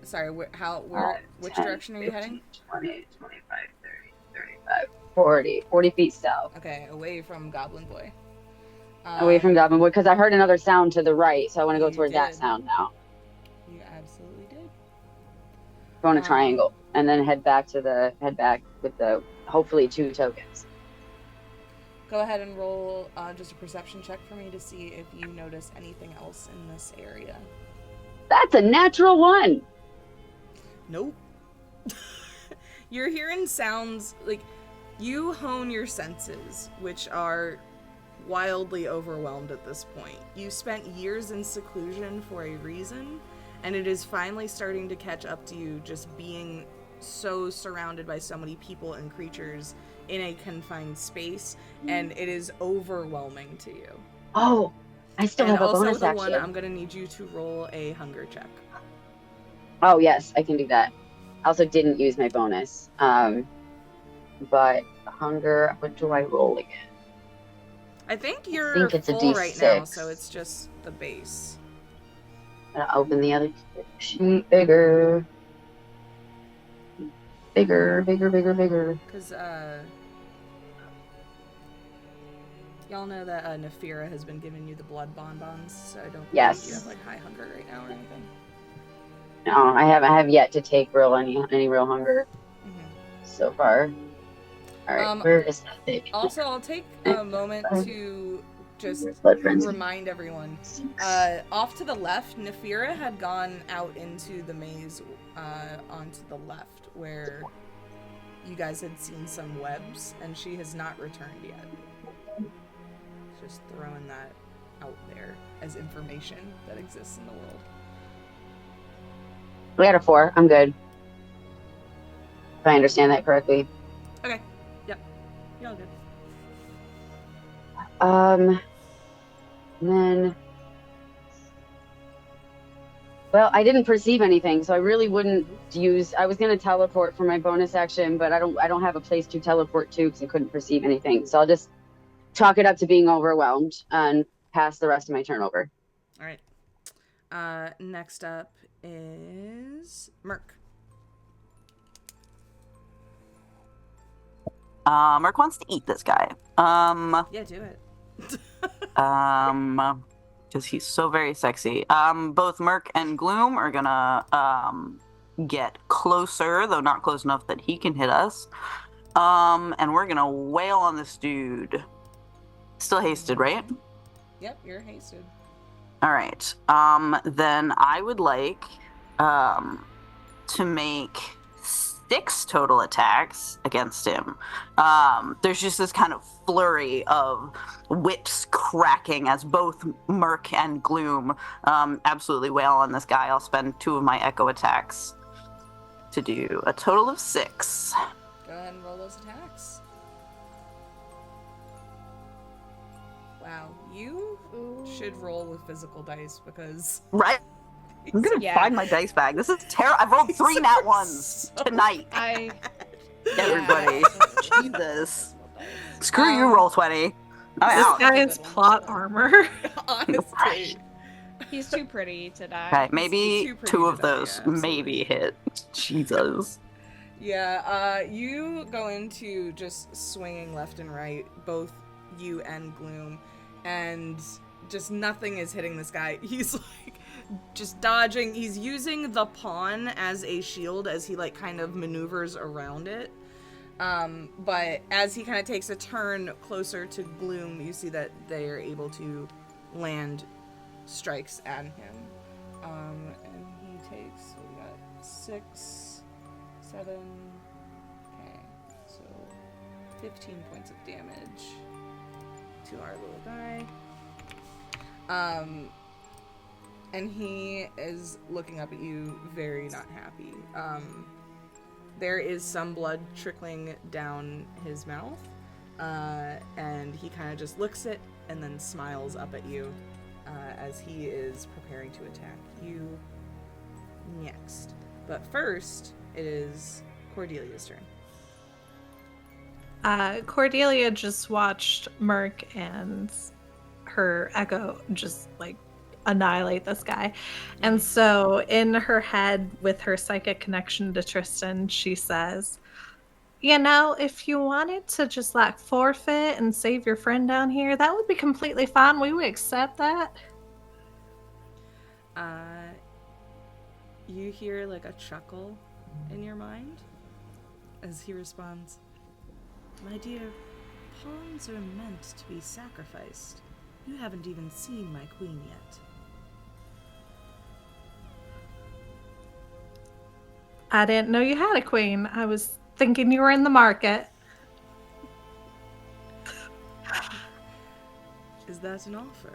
Sorry. Which 10, direction are you 15, heading? 20, 25, 30, 35, 40. 40 feet south. Okay, away from Goblin Boy. Away from Goblin Boy, because I heard another sound to the right, so I want to go You toward that did. sound now. You absolutely did. Go on a triangle, and then head back with the hopefully 2 tokens. Go ahead and roll just a perception check for me to see if you notice anything else in this area. That's a natural 1. Nope. You're hearing sounds like you hone your senses, which are wildly overwhelmed at this point. You spent years in seclusion for a reason, and it is finally starting to catch up to you, just being so surrounded by so many people and creatures in a confined space, and it is overwhelming to you. Oh, I still have a bonus also, the action. one, I'm gonna need you to roll a hunger check. Oh, yes, I can do that. I also didn't use my bonus. But hunger, what do I roll again? I think you're it's a full right now, D6. so it's just the base. I'm gonna open the other sheet bigger. Bigger. Because, y'all know that Nefira has been giving you the blood bonbons, so I don't think you have, like, high hunger right now or anything. No, I have yet to take any real hunger so far. Alright, where is that thing? Also, I'll take a moment to just remind everyone. Off to the left, Nefira had gone out into the maze onto the left, where you guys had seen some webs, and she has not returned yet. Just throwing that out there as information that exists in the world. We got a 4. I'm good. If I understand that correctly. Okay. Yep. You're all good. Then... Well, I didn't perceive anything, so I really wouldn't use... I was going to teleport for my bonus action, but I don't have a place to teleport to because I couldn't perceive anything. So I'll just chalk it up to being overwhelmed and pass the rest of my turn over. All right. Next up is Merc. Merc wants to eat this guy. Yeah, do it. Because he's so very sexy. Both Merc and Gloom are gonna get closer, though not close enough that he can hit us. And we're gonna wail on this dude. Still hasted, right? Yep, you're hasted. All right. Then I would like to make 6 total attacks against him. There's just this kind of flurry of whips cracking as both Merc and Gloom absolutely wail on this guy. I'll spend 2 of my echo attacks to do a total of 6. Go ahead and roll those attacks. Wow, you should roll with physical dice because... Right? I'm gonna find my dice bag. This is terrible. I've rolled 3 nat ones tonight. Everybody. Jesus. Screw you, roll 20. I'm This out. guy's plot armor. Honestly. He's too pretty to die. Okay, maybe too pretty 2 to of die, those yeah, maybe hit. Jesus. Yeah, you go into just swinging left and right, both you and Gloom, and just nothing is hitting this guy. He's like just dodging. He's using the pawn as a shield as he like kind of maneuvers around it. But as he kind of takes a turn closer to Gloom, you see that they are able to land strikes at him. And he takes, what we got, 6, 7, okay, so 15 points of damage to our little guy. And he is looking up at you very not happy. There is some blood trickling down his mouth, and he kind of just looks at and then smiles up at you as he is preparing to attack you next. But first, it is Cordelia's turn. Cordelia just watched Merc and her echo just like annihilate this guy. And so in her head, with her psychic connection to Tristan, she says, you know, if you wanted to just like forfeit and save your friend down here, that would be completely fine. We would accept that. You hear like a chuckle in your mind as he responds, my dear, pawns are meant to be sacrificed. You haven't even seen my queen yet. I didn't know you had a queen. I was thinking you were in the market. Is that an offer?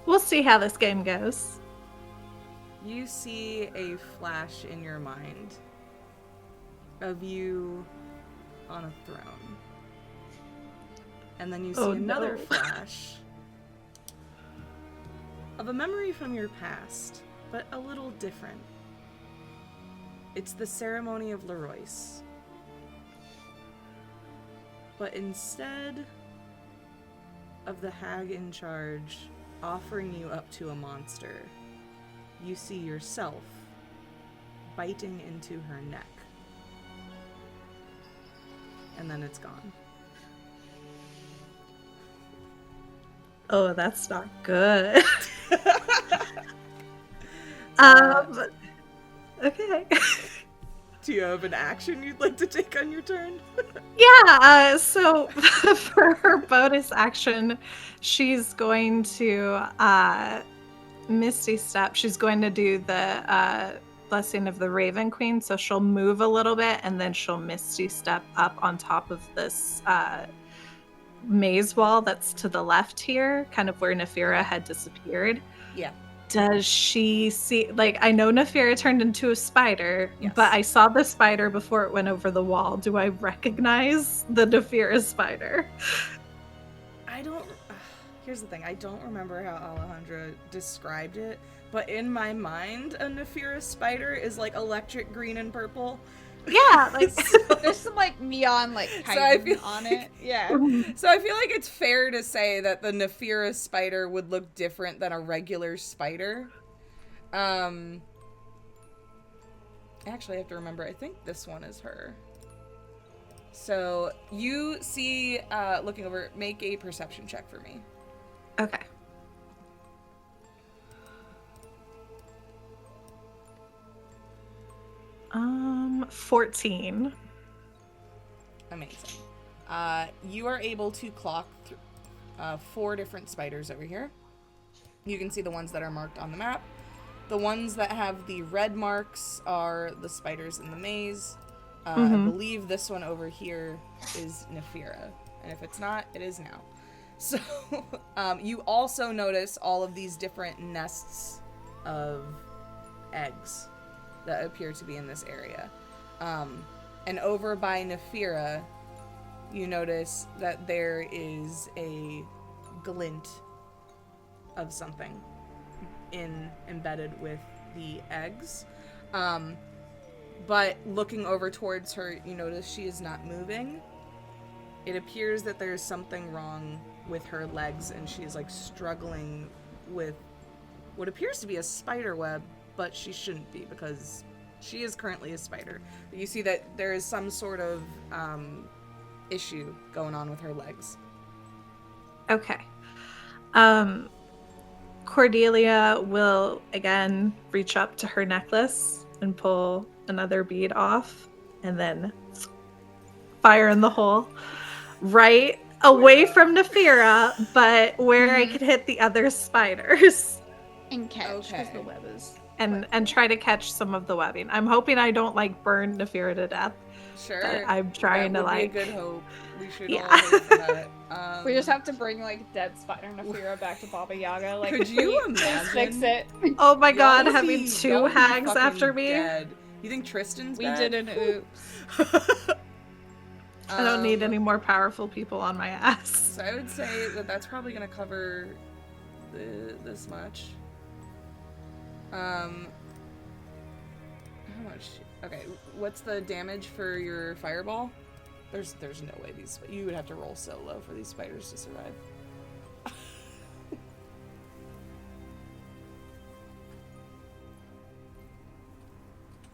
We'll see how this game goes. You see a flash in your mind of you on a throne. And then you see another flash of a memory from your past, but a little different. It's the ceremony of Leroyce. But instead of the hag in charge offering you up to a monster, you see yourself biting into her neck. And then it's gone. Oh, that's not good. Okay. Do you have an action you'd like to take on your turn? Yeah, so for her bonus action, she's going to Misty Step. She's going to do the Blessing of the Raven Queen, so she'll move a little bit and then she'll Misty Step up on top of this maze wall that's to the left here, kind of where Nefira had disappeared. Yeah. Does she see, like, I know Nefira turned into a spider, yes, but I saw the spider before it went over the wall. Do I recognize the Nefira spider? Here's the thing, I don't remember how Alejandra described it, but in my mind, a Nefira spider is like electric green and purple. Yeah, like there's some like neon like titan on it. Yeah. So I feel like it's fair to say that the Nefira spider would look different than a regular spider. Actually, I have to remember, I think this one is her. So you see, looking over, make a perception check for me. Okay. 14. Amazing. You are able to clock 4 different spiders over here. You can see the ones that are marked on the map. The ones that have the red marks are the spiders in the maze. I believe this one over here is Nefira. And if it's not, it is now. So you also notice all of these different nests of eggs that appear to be in this area. And over by Nefira, you notice that there is a glint of something embedded with the eggs. But looking over towards her, you notice she is not moving. It appears that there's something wrong with her legs, and she's like struggling with what appears to be a spider web, but she shouldn't be because she is currently a spider. But you see that there is some sort of issue going on with her legs. Okay. Cordelia will again reach up to her necklace and pull another bead off and then fire in the hole right away from Nefira, but where I could hit the other spiders. And catch, because the web is... And try to catch some of the webbing. I'm hoping I don't, like, burn Nefira to death. Sure. But I'm trying that to would like. be a good hope. We should Yeah. all hope for that. We just have to bring like dead spider Nafira back to Baba Yaga. Like, Could you please fix it. Oh my Y'all god, would having be- y'all two would be hags fucking after me. dead. You think Tristan's We bad? did an oops. I don't need any more powerful people on my ass. So I would say that that's probably gonna cover this much. How much? Okay, what's the damage for your fireball? There's no way you would have to roll so low for these spiders to survive.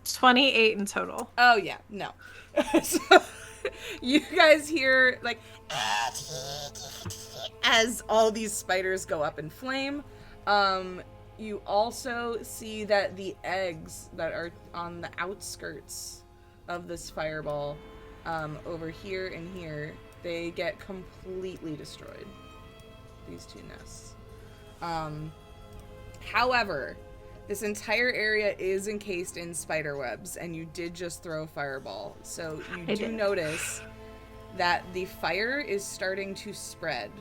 28 in total. Oh yeah, no. So, you guys hear like as all these spiders go up in flame. You also see that the eggs that are on the outskirts of this fireball, over here and here, they get completely destroyed. These two nests. However, this entire area is encased in spider webs, and you did just throw a fireball. So you do notice that the fire is starting to spread.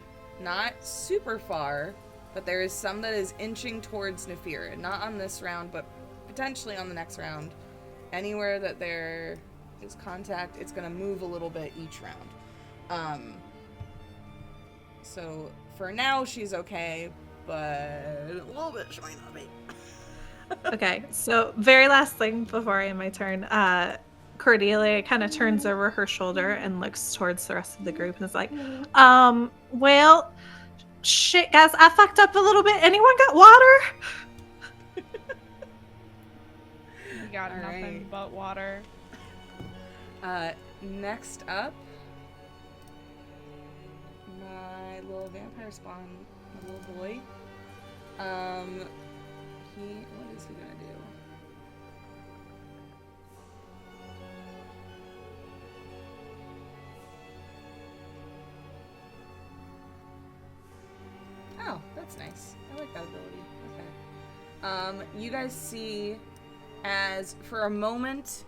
Not super far, but there is some that is inching towards Nafira. Not on this round, but potentially on the next round. Anywhere that there is contact, it's going to move a little bit each round. So for now, she's okay, but a little bit she might not be. Okay, so very last thing before I end my turn, Cordelia kind of turns over her shoulder and looks towards the rest of the group and is like, well, shit, guys, I fucked up a little bit. Anyone got water? We got All nothing right. but water. Next up, my little vampire spawn, my little boy. What is he gonna do? Oh, that's nice. I like that ability. Okay. You guys see as for a moment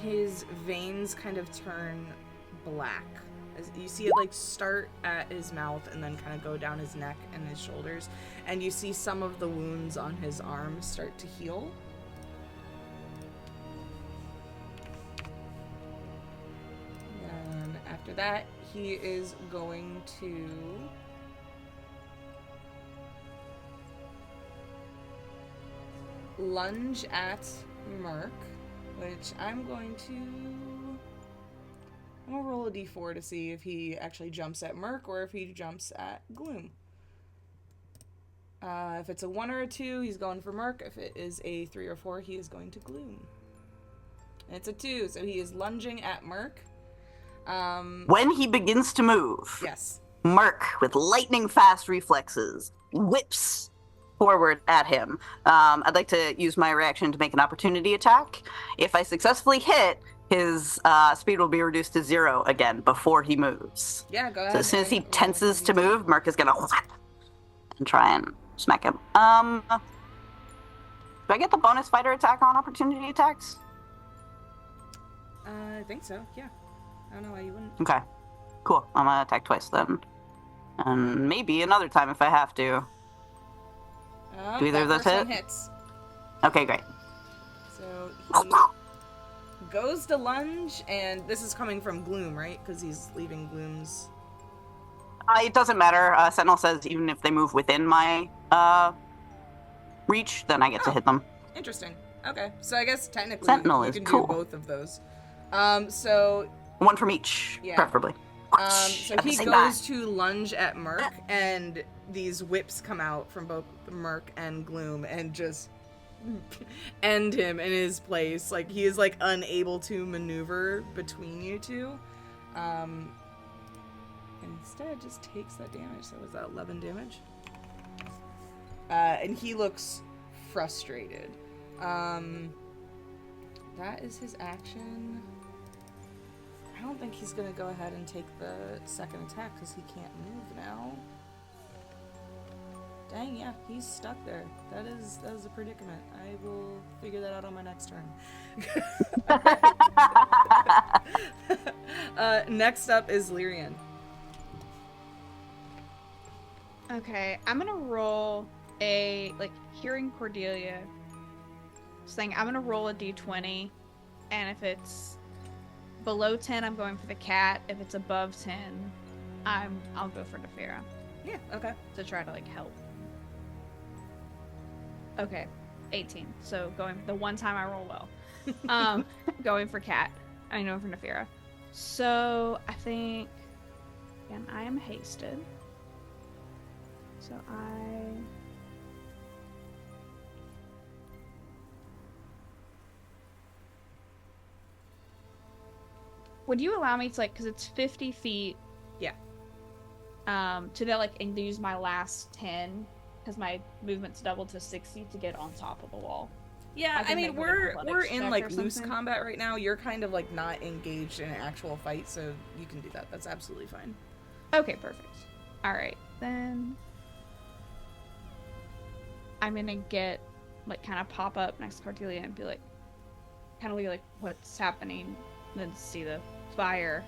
his veins kind of turn black. As you see it like start at his mouth and then kind of go down his neck and his shoulders, and you see some of the wounds on his arms start to heal. And after that, he is going to lunge at Merc, which I'm going to roll a d4 to see if he actually jumps at Merc or if he jumps at Gloom. If it's a 1 or a 2, he's going for Merc. If it is a 3 or 4, he is going to Gloom. And it's a 2, so he is lunging at Merc. When he begins to move, Yes. Merc, with lightning fast reflexes, whips forward at him. I'd like to use my reaction to make an opportunity attack. If I successfully hit, his speed will be reduced to 0 again before he moves. Yeah, go ahead. So as soon as he tenses to move, Merc is gonna whap and try and smack him. Do I get the bonus fighter attack on opportunity attacks? I think so, yeah. I don't know why you wouldn't. Okay, cool. I'm gonna attack twice then. And maybe another time if I have to. Do either of those first one hit? hits. Okay, great. So he goes to lunge, and this is coming from Gloom, right? Because he's leaving Gloom's... It doesn't matter. Sentinel says even if they move within my reach, then I get to hit them. Interesting. Okay, so I guess technically Sentinel you is can cool. do both of those. So One from each, Yeah. preferably. so At the he same goes time. to lunge at Merc, and these whips come out from both Merc and Gloom and just end him in his place. Like, he is, like, unable to maneuver between you two. And instead just takes that damage. So was that 11 damage? And he looks frustrated. That is his action. I don't think he's gonna go ahead and take the second attack because he can't move now. Dang, yeah, he's stuck there. That is a predicament. I will figure that out on my next turn. Next up is Lyrian. Okay, I'm gonna roll a, like, hearing Cordelia saying I'm gonna roll a d20, and if it's below 10, I'm going for the cat. If it's above 10, I'll go for Nefera. Yeah, okay. To try to, like, help. Okay, 18. So going the one time I roll well. Going for cat. I know for Nefera. So I think, again, I am hasted. So would you allow me to, like, because it's 50 feet. Yeah. To then, like, and use my last 10, because my movement's doubled to 60 to get on top of the wall. Yeah, I mean, we're in, like, loose something. combat right now. You're kind of, like, not engaged in an actual fight, so you can do that. That's absolutely fine. Okay, perfect. Alright, then I'm gonna get, like, kind of pop up next to Cordelia and be like, kind of like, what's happening, then see the fire,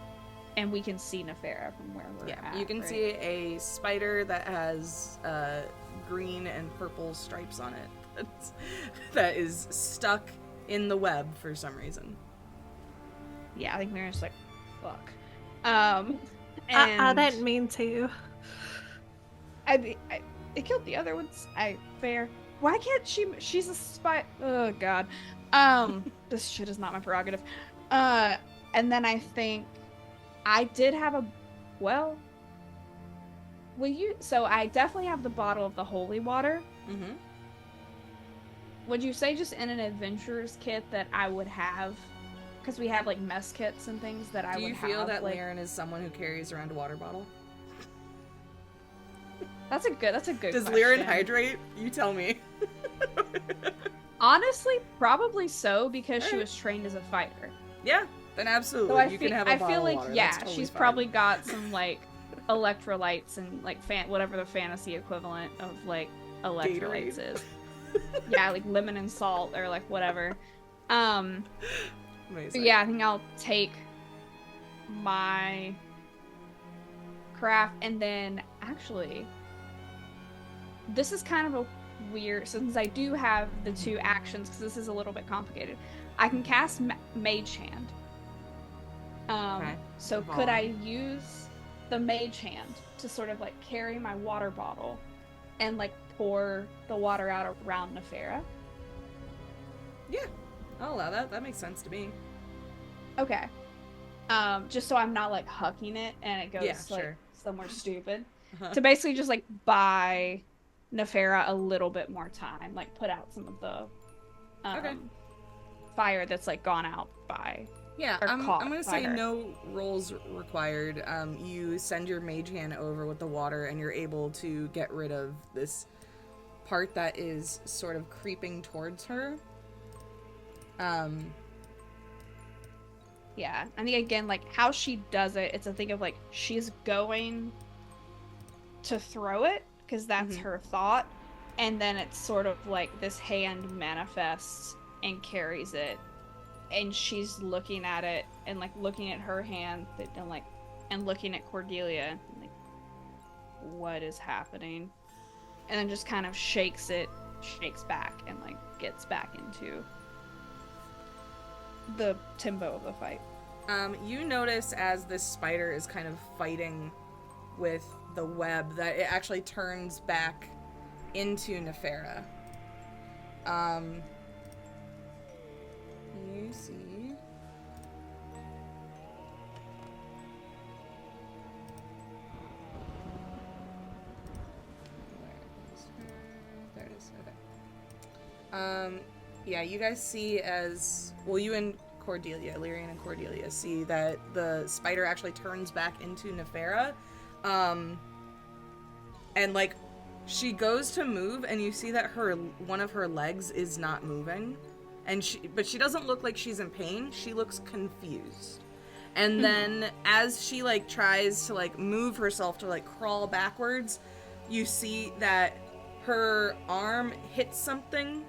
and we can see Nefera from where we're at. You can see a spider that has green and purple stripes on it that is stuck in the web for some reason. Yeah, I think Miriam's like, fuck. And I didn't mean to. It killed the other ones. Fair. Why can't she's a spy? Oh god. This shit is not my prerogative. And then I think I did have so I definitely have the bottle of the holy water. Mm-hmm. Would you say just in an adventurer's kit that I would have, because we have, like, mess kits and things that I would have? Do you feel that Laren is someone who carries around a water bottle? That's a good Does question. Lyran hydrate? You tell me. Honestly, probably so, because she was trained as a fighter. Yeah, then absolutely. So you can have a bottle of water. Yeah, totally she's fine. probably got some, like, electrolytes and, like, whatever the fantasy equivalent of, like, electrolytes Gatorade. is. Yeah, like lemon and salt or, like, whatever. Amazing. Yeah, I think I'll take my craft, and then actually, this is kind of a weird, since I do have the 2 actions, because this is a little bit complicated. I can cast Mage Hand. Okay. So could I use the Mage Hand to sort of, like, carry my water bottle and, like, pour the water out around Nefera? Yeah, I'll allow that. That makes sense to me. Okay. Just so I'm not, like, hucking it and it goes, like, somewhere stupid. To basically just, like, buy Nefera a little bit more time, like, put out some of the fire that's, like, gone out by. Yeah, I'm gonna say no rolls required. You send your mage hand over with the water, and you're able to get rid of this part that is sort of creeping towards her. Yeah, I think, again, like, how she does it, it's a thing of, like, she's going to throw it, because that's her thought, and then it's sort of like this hand manifests and carries it, and she's looking at it, and, like, looking at her hand, and, like, and looking at Cordelia, and, like, what is happening? And then just kind of shakes back, and, like, gets back into the tempo of the fight. You notice as this spider is kind of fighting with the web that it actually turns back into Nefera. You see. There it is. Okay. Yeah, you guys see as well. You and Cordelia, Lyrian and Cordelia, see that the spider actually turns back into Nefera. And, like, she goes to move, and you see that one of her legs is not moving, but she doesn't look like she's in pain. She looks confused. And then as she, like, tries to, like, move herself to, like, crawl backwards, you see that her arm hits something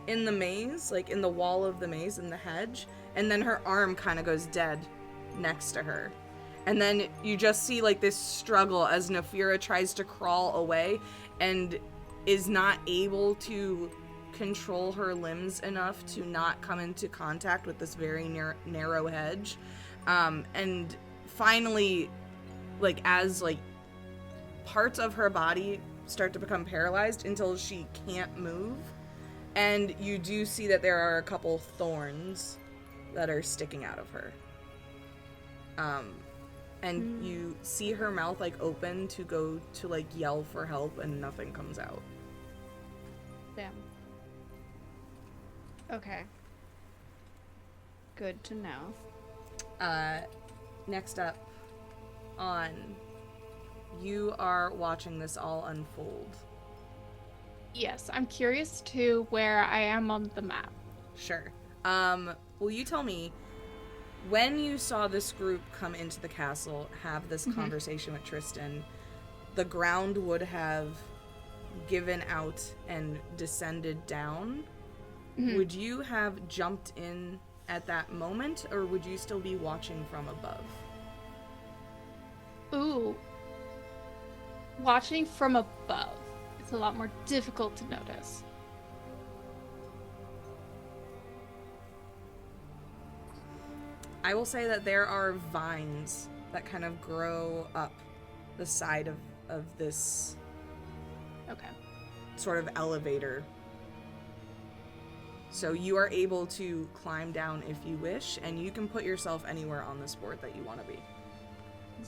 in the maze, like in the wall of the maze, in the hedge, and then her arm kind of goes dead next to her. And then you just see like this struggle as Nafira tries to crawl away and is not able to control her limbs enough to not come into contact with this very narrow hedge. And finally, like as like parts of her body start to become paralyzed until she can't move. And you do see that there are a couple thorns that are sticking out of her. And you see her mouth like open to go to like yell for help, and nothing comes out. Damn. Okay. Good to know. Next up on, you are watching this all unfold. Yes, I'm curious to where I am on the map. Sure. Will you tell me, when you saw this group come into the castle, have this conversation with Tristan, the ground would have given out and descended down. Would you have jumped in at that moment, or would you still be watching from above? Ooh. Watching from above. It's a lot more difficult to notice. I will say that there are vines that kind of grow up the side of this sort of elevator. So you are able to climb down if you wish, and you can put yourself anywhere on this board that you want to be.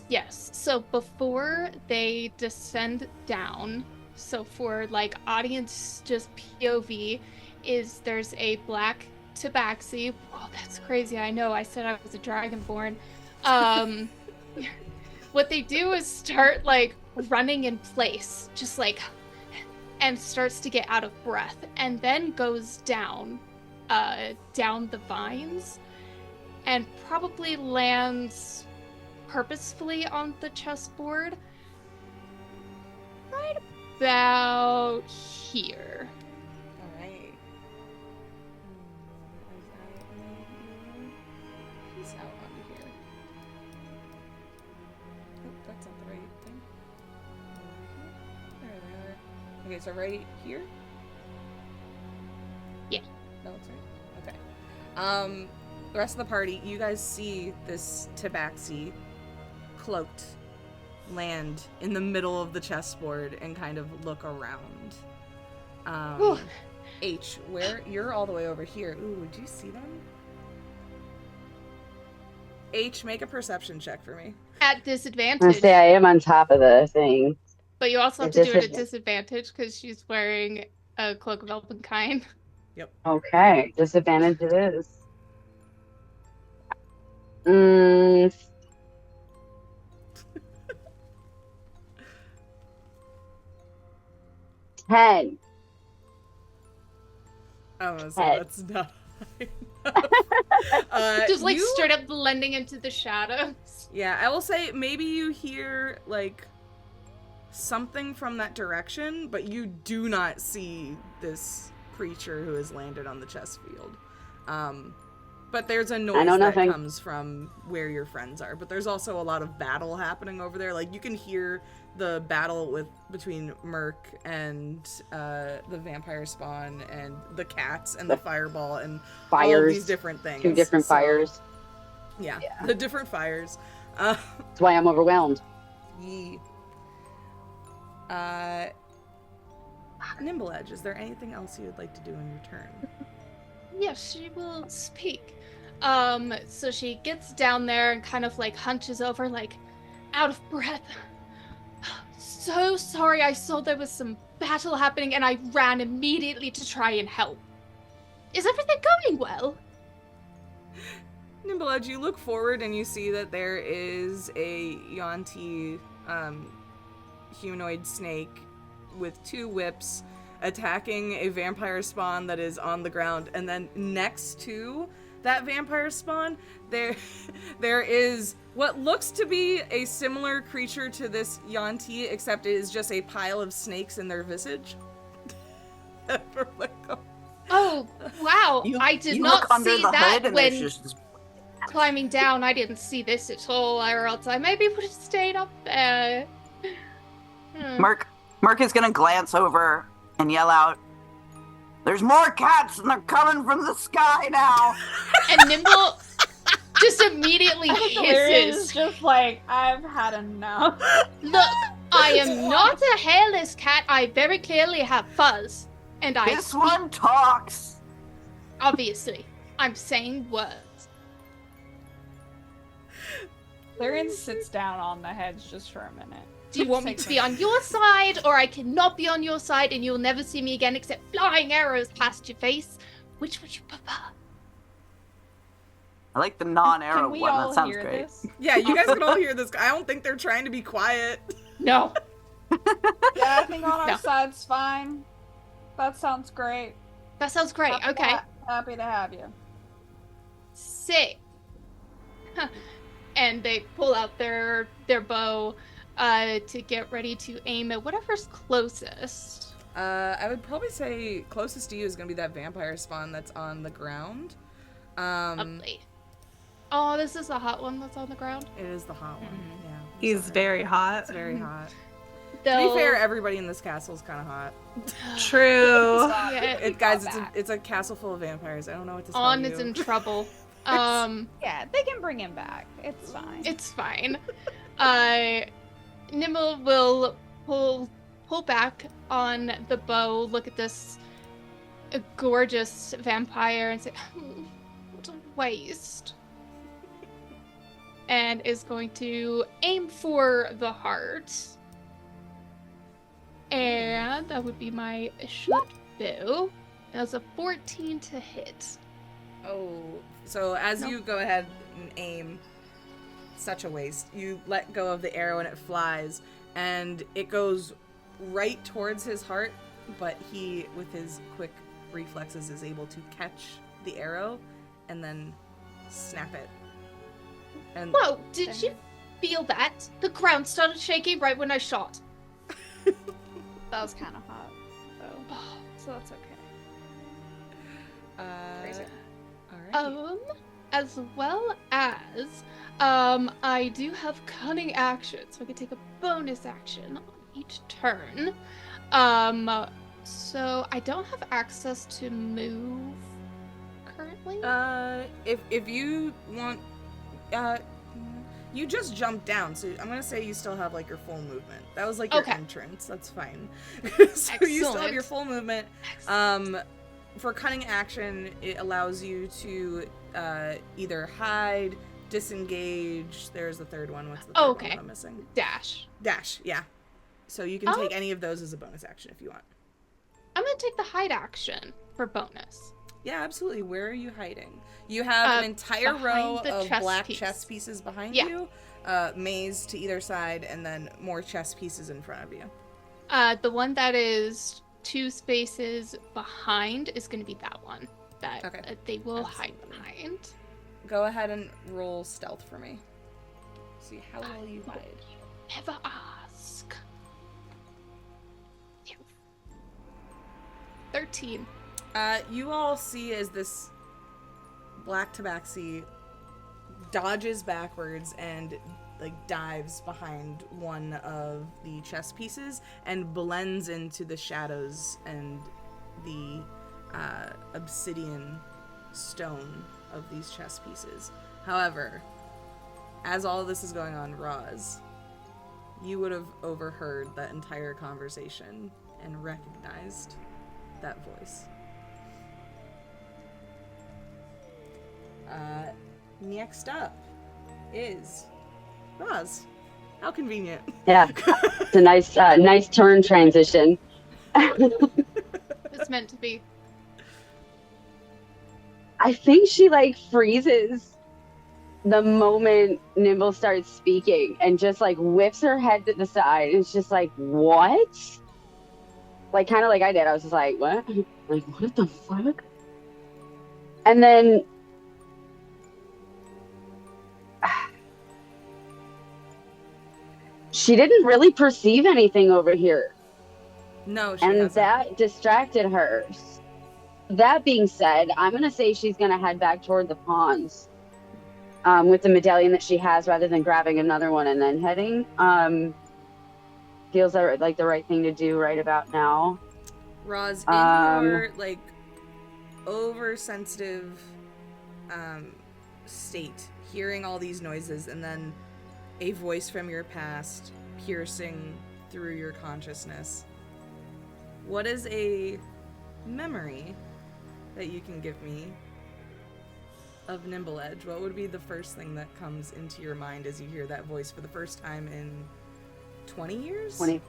Yes, so before they descend down, so for like audience just POV, there's a black tabaxi. Oh, that's crazy. I know, I said I was a dragonborn. What they do is start like running in place, just like, and starts to get out of breath, and then goes down the vines, and probably lands purposefully on the chessboard right about here. All right. He's out onto here. Oh, that's not the right thing. There they are. Okay, so right here? Yeah. No, that's right. Okay. The rest of the party, you guys see this tabaxi cloaked land in the middle of the chessboard and kind of look around. H, where you're all the way over here. Ooh, do you see them? H, make a perception check for me. At I disadvantage. say I am on top of the thing. But you also have to do it at disadvantage because she's wearing a cloak of elvenkind. Yep. Okay, disadvantage it is. 10. Oh, so that's not just like straight up blending into the shadows. Yeah, I will say maybe you hear like something from that direction, but you do not see this creature who has landed on the chess field. But there's a noise that comes from where your friends are. But there's also a lot of battle happening over there. Like, you can hear the battle between Merc and the vampire spawn and the cats and the fireball and fires, all of these different things. 2 different fires. Yeah, the different fires. That's why I'm overwhelmed. Nimble Edge, is there anything else you would like to do in your turn? Yes, she will speak. So she gets down there and kind of like hunches over, like out of breath. So sorry, I saw there was some battle happening and I ran immediately to try and help. Is everything going well? Nimble Edge, you look forward and you see that there is a Yuan-Ti humanoid snake with 2 whips attacking a vampire spawn that is on the ground, and then next to that vampire spawn there is what looks to be a similar creature to this Yuan-Ti, except it is just a pile of snakes in their visage. Oh, wow. I did you not look under see the that hood and when there's just this... climbing down. I didn't see this at all, or else I maybe would have stayed up there. Merc is gonna glance over and yell out, "There's more cats and they're coming from the sky now!" And Nimble just immediately Hilarious, hisses. just like, I've had enough. Look, I am not a hairless cat. I very clearly have fuzz. And I This one talks! Obviously, I'm saying words. Lyrian sits down on the hedge just for a minute. Do you want me to be on your side, or I cannot be on your side and you'll never see me again except flying arrows past your face? Which would you prefer? I like the non-arrow Can we one. all That sounds hear great. this? Yeah, you guys can all hear this. I don't think they're trying to be quiet. No. Yeah, I think on our No. side's fine. That sounds great. That sounds great. Okay. Happy to have you. Sick. And they pull out their bow to get ready to aim at whatever's closest. I would probably say closest to you is going to be that vampire spawn that's on the ground. Lovely. Oh, this is the hot one that's on the ground? It is the hot one, yeah. He's very hot. It's very hot. To Though- be fair, everybody in this castle is kind of hot. True. Yeah, Guys, it's a castle full of vampires. I don't know what to tell On you. is in trouble. Yeah, they can bring him back. It's fine. It's fine. Nimble will pull back on the bow, look at this gorgeous vampire, and say, "What a waste." And is going to aim for the heart. And that would be my short bow. That's a 14 to hit. Oh, so as you go ahead and aim, such a waste. You let go of the arrow and it flies, and it goes right towards his heart, but he, with his quick reflexes, is able to catch the arrow and then snap it. And Whoa, did you feel that? The ground started shaking right when I shot. That was kind of hot, though. So that's okay. Crazy. Alright. As well as, I do have cunning action, so I can take a bonus action on each turn. So I don't have access to move currently. If you want, you just jumped down, so I'm gonna say you still have like your full movement. That was like your entrance. That's fine. So you still have your full movement. For cunning action, it allows you to either hide, disengage. There's the third one. What's the third one I'm missing? Dash. Dash, yeah. So you can take any of those as a bonus action if you want. I'm gonna take the hide action for bonus. Yeah, absolutely. Where are you hiding? You have an entire row the of chess black piece. chess pieces behind Yeah. you, maze to either side, and then more chess pieces in front of you. The one that is 2 spaces behind is gonna be that one that they will hide behind. Go ahead and roll stealth for me. See how well you hide. Never ask. 13. You all see as this black tabaxi dodges backwards and like dives behind one of the chess pieces and blends into the shadows and the obsidian stone of these chess pieces. However, as all of this is going on, Rozz, you would have overheard that entire conversation and recognized that voice. Next up is Rozz. How convenient. Yeah, it's a nice turn transition. It's meant to be. I think she like freezes the moment Nimble starts speaking and just like whips her head to the side. And it's just like, what? Like kind of like I did. I was just like, what? Like, what the fuck? And then she didn't really perceive anything over here. No, she and hasn't. that distracted her. That being said, I'm going to say she's going to head back toward the ponds with the medallion that she has rather than grabbing another one and then heading. Feels like the right thing to do right about now. Rozz, in your like oversensitive state, hearing all these noises and then a voice from your past piercing through your consciousness, what is a memory that you can give me of Nimble Edge? What would be the first thing that comes into your mind as you hear that voice for the first time in 20 years? 8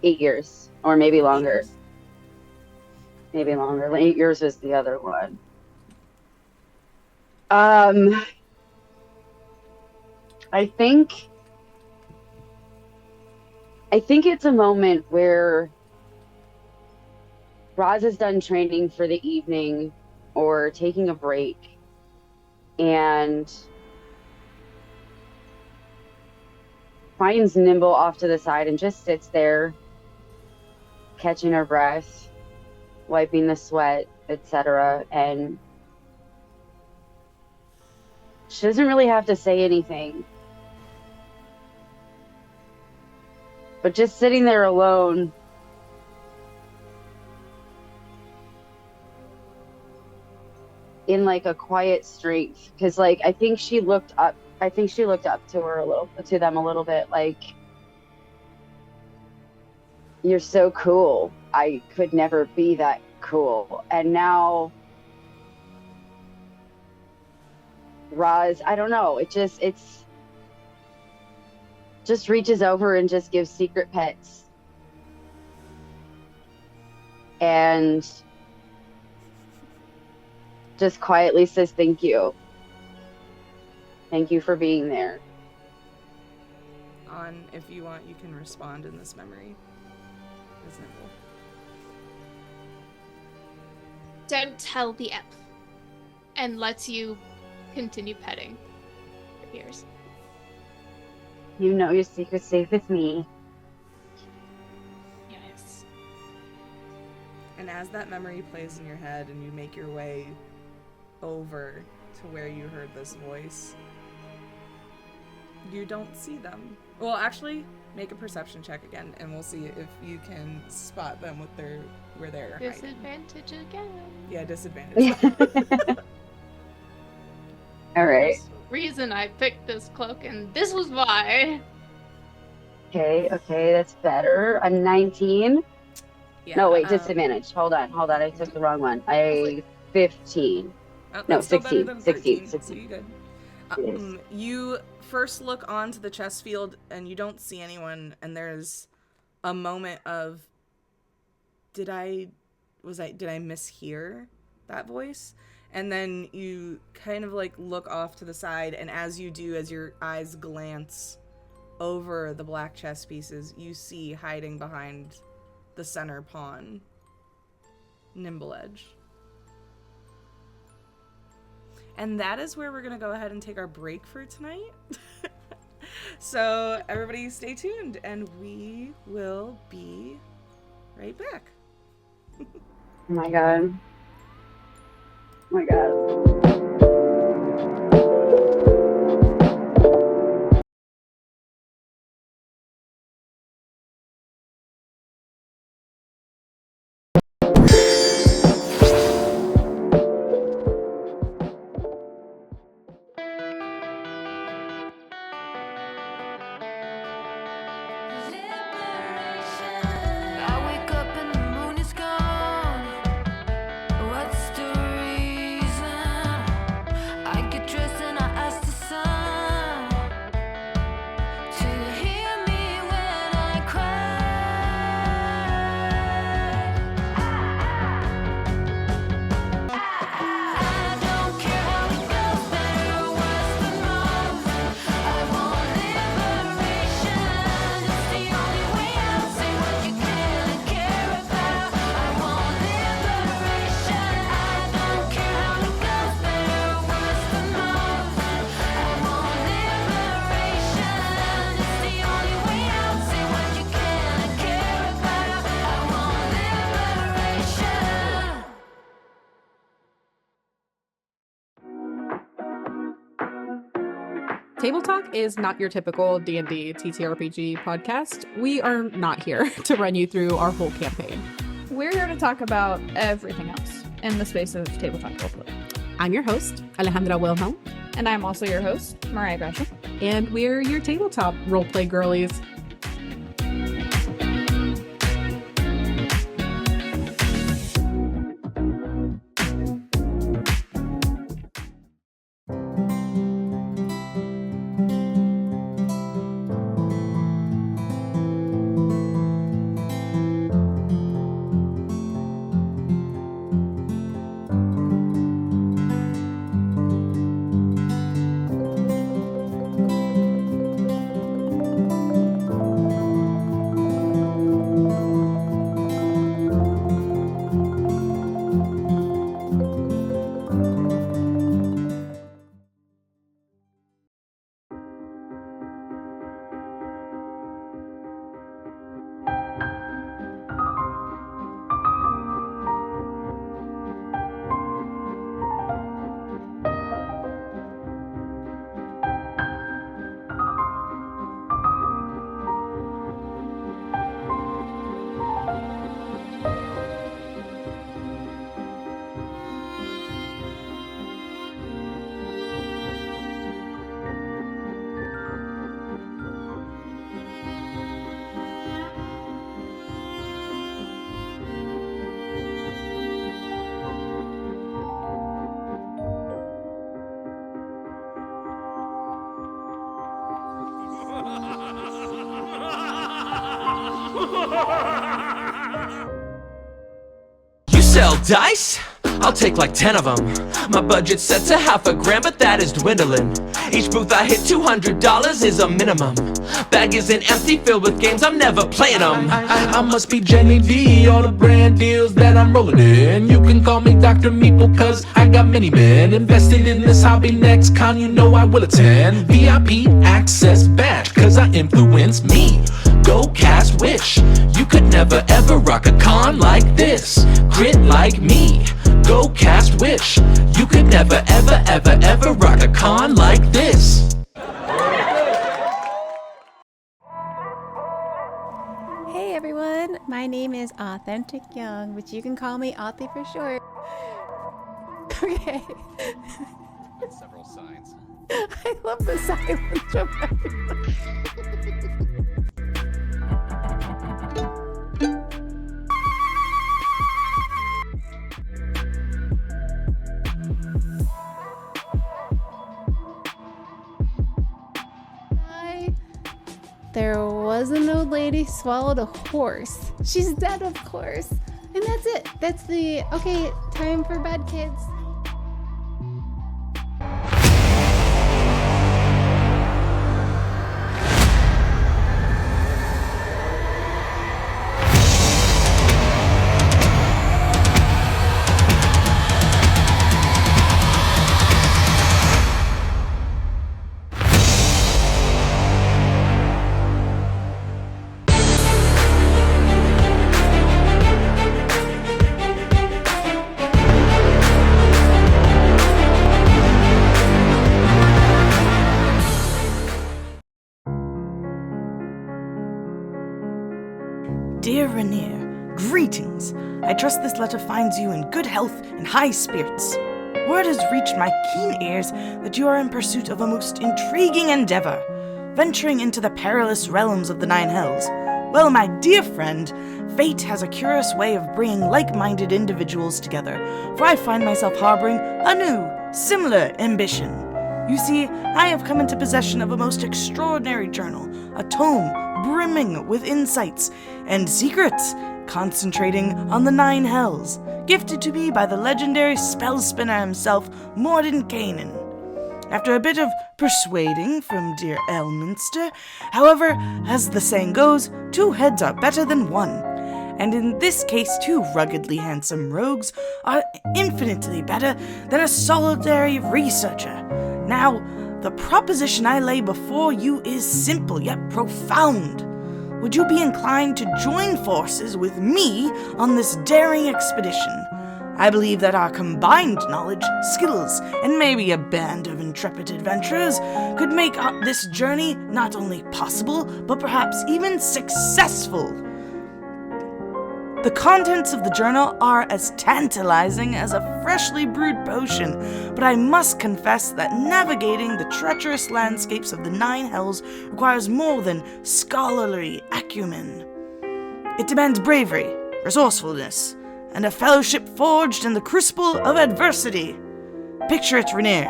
years, or maybe longer. Maybe longer. 8 years was the other one. I think it's a moment where Rozz is done training for the evening or taking a break and finds Nimble off to the side and just sits there catching her breath, wiping the sweat, etc. And she doesn't really have to say anything. But just sitting there alone, in like a quiet strength, because like I think she looked up to them a little bit, like, you're so cool, I could never be that cool. And now Rozz, I don't know, it just reaches over and just gives secret pets and just quietly says thank you. Thank you for being there. If you want, you can respond in this memory. As Nimble. Don't tell the Ep. And lets you continue petting your ears. You know your secret's safe with me. Yes. And as that memory plays in your head and you make your way over to where you heard this voice, you don't see them. Well, actually, make a perception check again, and we'll see if you can spot them where they're hiding. Disadvantage again. Yeah, disadvantage. All right. There's a reason I picked this cloak, and this was why. Okay, that's better. I'm 19. Yeah, No, wait, disadvantage. Hold on. I took the wrong one. 15. Oh, No, that's still 16. better than 16. 13, 16. so you good. You first look onto the chess field and you don't see anyone, and there's a moment of, did I mishear that voice? And then you kind of like look off to the side, and as you do, as your eyes glance over the black chess pieces, you see hiding behind the center pawn, Nimble Edge. And that is where we're going to go ahead and take our break for tonight. So everybody stay tuned, and we will be right back. Oh my god. Oh my god. I wake up and the moon is gone. What's the reason Table Talk is not your typical D&D TTRPG podcast. We are not here to run you through our whole campaign. We're here to talk about everything else in the space of tabletop roleplay. I'm your host, Alejandra Wilhelm. And I'm also your host, Mariah Gresham. And we're your tabletop roleplay girlies. You sell dice? I'll take like 10 of them. My budget's set to $50,000, but that is dwindling. Each booth I hit $200 is a minimum. Bag isn't empty, filled with games, I'm never playing them. I must be Jenny D, all the brand deals that I'm rolling in. You can call me Dr. Meeple, cause I got many men invested in this hobby. Next con, you know I will attend. VIP access badge, cause I influence me. Go cast wish. You could never ever rock a con like this. Grit like me. Go cast wish. You could never ever ever ever rock a con like this. Hey everyone, my name is Authentic Young, but you can call me Authy for short. Okay. Several signs. I love the silence from everyone. There was an old lady swallowed a horse. She's dead, of course. And that's it. That's the, okay, time for bed, kids. Dear Rainier, greetings. I trust this letter finds you in good health and high spirits. Word has reached my keen ears that you are in pursuit of a most intriguing endeavor, venturing into the perilous realms of the Nine Hells. Well, my dear friend, fate has a curious way of bringing like-minded individuals together, for I find myself harboring a new, similar ambition. You see, I have come into possession of a most extraordinary journal, a tome brimming with insights and secrets, concentrating on the Nine Hells, gifted to me by the legendary spell spinner himself, Mordenkainen. After a bit of persuading from dear Elminster, however, as the saying goes, 2 heads are better than 1. And in this case, 2 ruggedly handsome rogues are infinitely better than a solitary researcher. Now, the proposition I lay before you is simple yet profound. Would you be inclined to join forces with me on this daring expedition? I believe that our combined knowledge, skills, and maybe a band of intrepid adventurers could make this journey not only possible, but perhaps even successful. The contents of the journal are as tantalizing as a freshly brewed potion, but I must confess that navigating the treacherous landscapes of the Nine Hells requires more than scholarly acumen. It demands bravery, resourcefulness, and a fellowship forged in the crucible of adversity. Picture it, Rainier.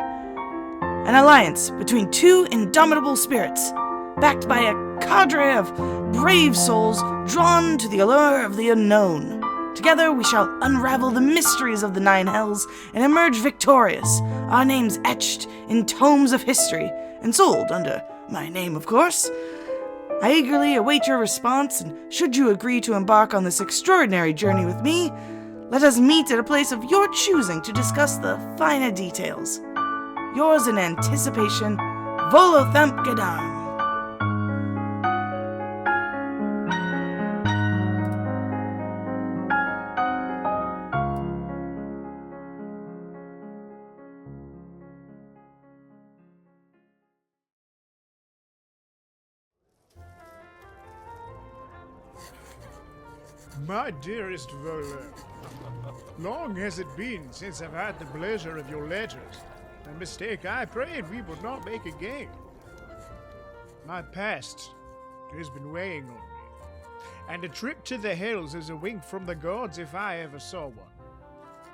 An alliance between two indomitable spirits, backed by a cadre of brave souls drawn to the allure of the unknown. Together we shall unravel the mysteries of the Nine Hells and emerge victorious, our names etched in tomes of history, and sold under my name, of course. I eagerly await your response, and should you agree to embark on this extraordinary journey with me, let us meet at a place of your choosing to discuss the finer details. Yours in anticipation, Volothamp Gadam. My dearest Volo, long has it been since I've had the pleasure of your letters. A mistake I prayed we would not make again. My past has been weighing on me, and a trip to the hills is a wink from the gods if I ever saw one.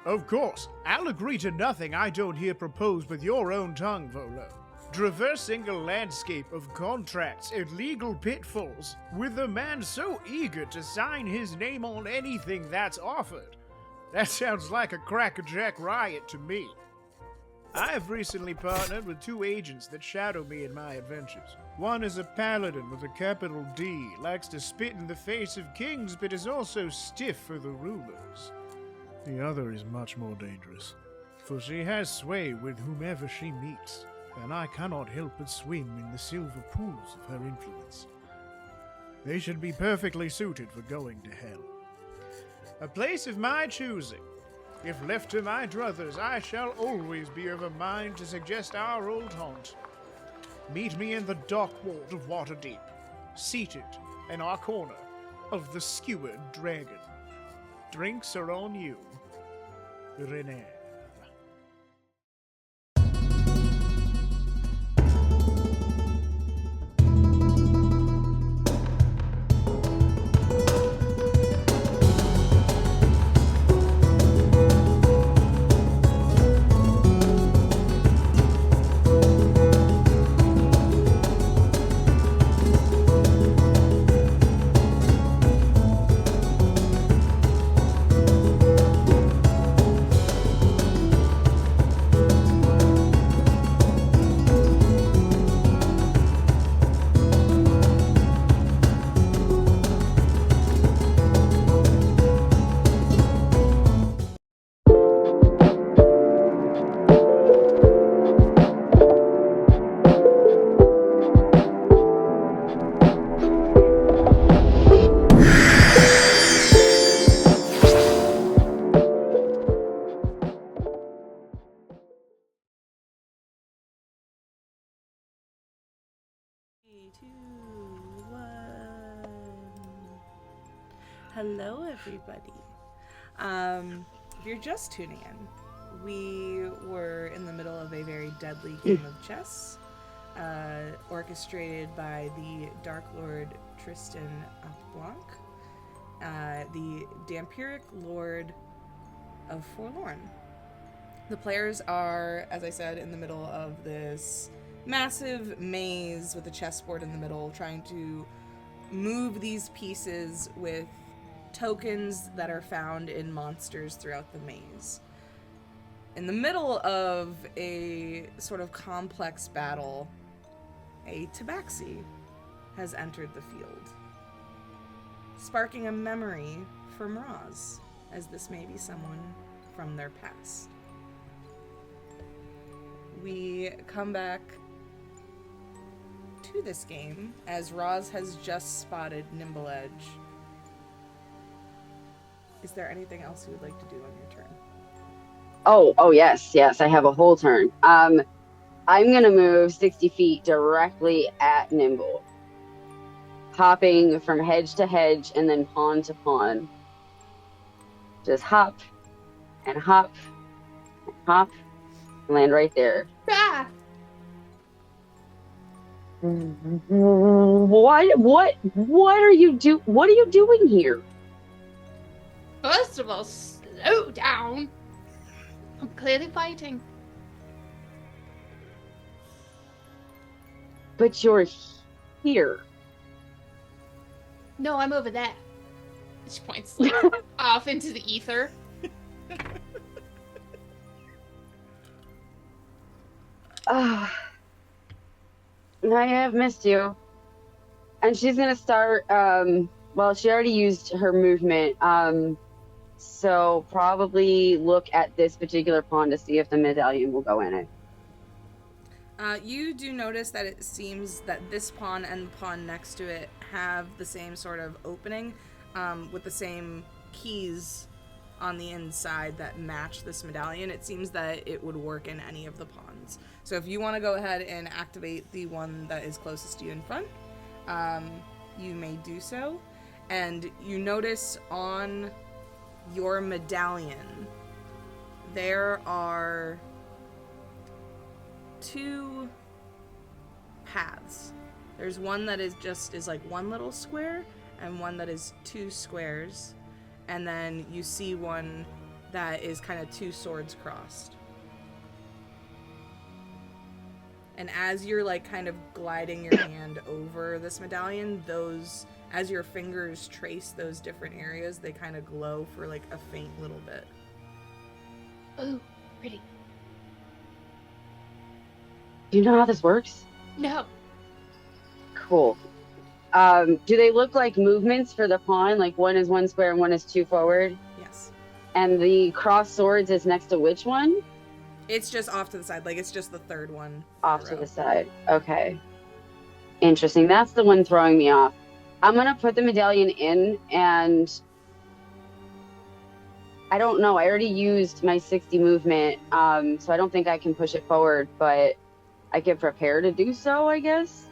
Of course, I'll agree to nothing I don't hear proposed with your own tongue, Volo. Traversing a landscape of contracts and legal pitfalls with a man so eager to sign his name on anything that's offered. That sounds like a crackerjack riot to me. I have recently partnered with two agents that shadow me in my adventures. One is a paladin with a capital D, likes to spit in the face of kings but is also stiff for the rulers. The other is much more dangerous, for she has sway with whomever she meets, and I cannot help but swim in the silver pools of her influence. They should be perfectly suited for going to hell. A place of my choosing. If left to my druthers, I shall always be of a mind to suggest our old haunt. Meet me in the dark ward of Waterdeep, seated in our corner of the skewered dragon. Drinks are on you, Renee. Hello, everybody. If you're just tuning in, we were in the middle of a very deadly game of chess, orchestrated by the Dark Lord Tristen ApBlanc, the dhampiric Lord of Forlorn. The players are, as I said, in the middle of this massive maze with a chessboard in the middle, trying to move these pieces with tokens that are found in monsters throughout the maze. In the middle of a sort of complex battle, a tabaxi has entered the field, sparking a memory from Rozz, as this may be someone from their past. We come back to this game as Rozz has just spotted Nimble Edge. Is there anything else you would like to do on your turn? Oh, yes, I have a whole turn. I'm gonna move 60 feet directly at Nimble, hopping from hedge to hedge and then pawn to pawn. Just hop and hop and hop, and land right there. Ah! What are you doing here? First of all, slow down. I'm clearly fighting. But you're here. No, I'm over there. She points like off into the ether. I have missed you. And she's gonna start. Well, she already used her movement. So probably look at this particular pawn to see if the medallion will go in it. You do notice that it seems that this pawn and the pawn next to it have the same sort of opening, with the same keys on the inside that match this medallion. It seems that it would work in any of the pawns. So if you want to go ahead and activate the one that is closest to you in front, you may do so. And you notice on your medallion, there are 2 paths. There's one that is like one little square and one that is 2 squares. And then you see one that is kind of 2 swords crossed. And as you're like kind of gliding your hand over this medallion, as your fingers trace those different areas, they kind of glow for like a faint little bit. Ooh, pretty. Do you know how this works? No. Cool. Do they look like movements for the pawn? Like one is 1 square and one is 2 forward? Yes. And the cross swords is next to which one? It's just off to the side. Like, it's just the third one. Off to the side. Okay. Interesting. That's the one throwing me off. I'm going to put the medallion in, and I don't know. I already used my 60 movement, so I don't think I can push it forward, but I can prepare to do so, I guess.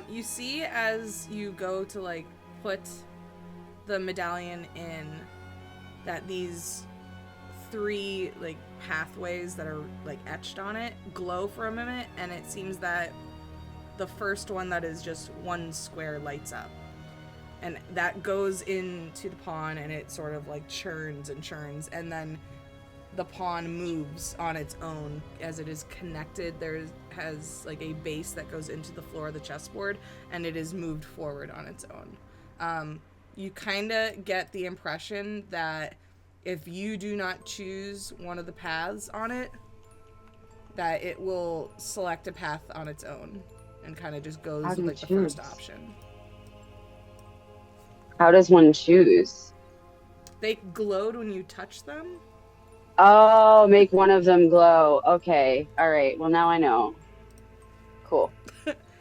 You see as you go to, like, put the medallion in, that these 3, like, pathways that are, like, etched on it glow for a minute, and it seems that the first one that is just 1 square lights up. And that goes into the pawn, and it sort of, like, churns and churns, and then the pawn moves on its own as it is connected. Has like a base that goes into the floor of the chessboard, and it is moved forward on its own. You kind of get the impression that if you do not choose one of the paths on it, that it will select a path on its own and kind of just goes with like the first option. How does one choose? They glowed when you touch them. Oh, make one of them glow. Okay. All right. Well, now I know. Cool.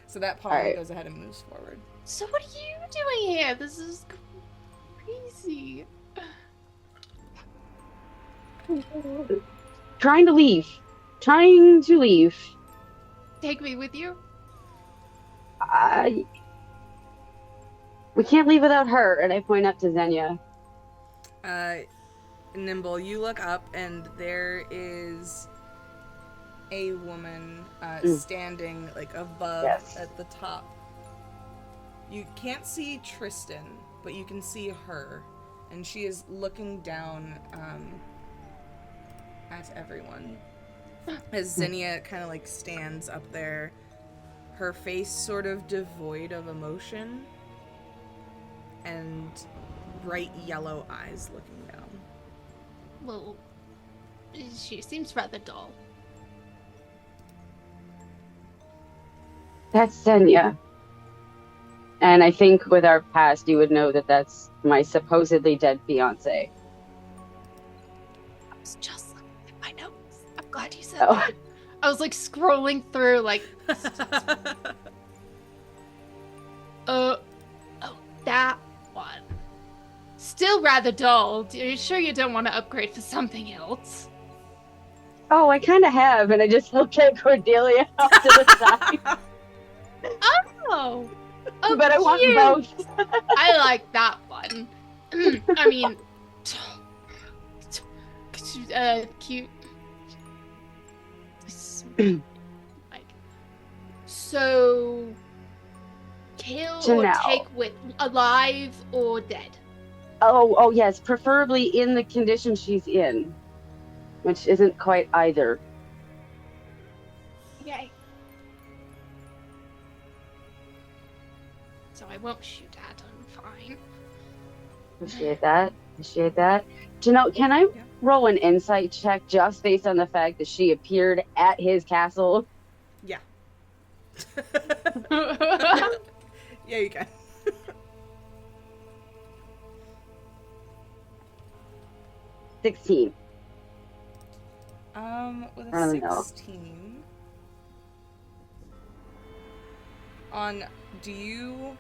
So that pawn goes ahead and moves forward. So what are you doing here? This is crazy. Trying to leave. Take me with you? We can't leave without her. And I point up to Xenia. Nimble, you look up, and there is a woman standing like above at the top. You can't see Tristan, but you can see her, and she is looking down at everyone. As Xenia kind of like stands up there, her face sort of devoid of emotion, and bright yellow eyes looking down. Well, she seems rather dull. That's Xenia. And I think with our past, you would know that that's my supposedly dead fiance. I was just looking at my notes. I'm glad you said that. I was like scrolling through, like. Oh, that one. Still rather dull. Are you sure you don't want to upgrade for something else? Oh, I kind of have, and I just look at Cordelia off to the side. Oh, But I want cute. both. I like that one. I mean, cute. Like, so, kill or Janelle. take with alive or dead? Oh, yes, preferably in the condition she's in, which isn't quite either. Okay. So I won't shoot at him, fine. Appreciate that. Janelle, can I roll an insight check just based on the fact that she appeared at his castle? Yeah. Yeah, you can. 16. With I a don't know. 16. Do you...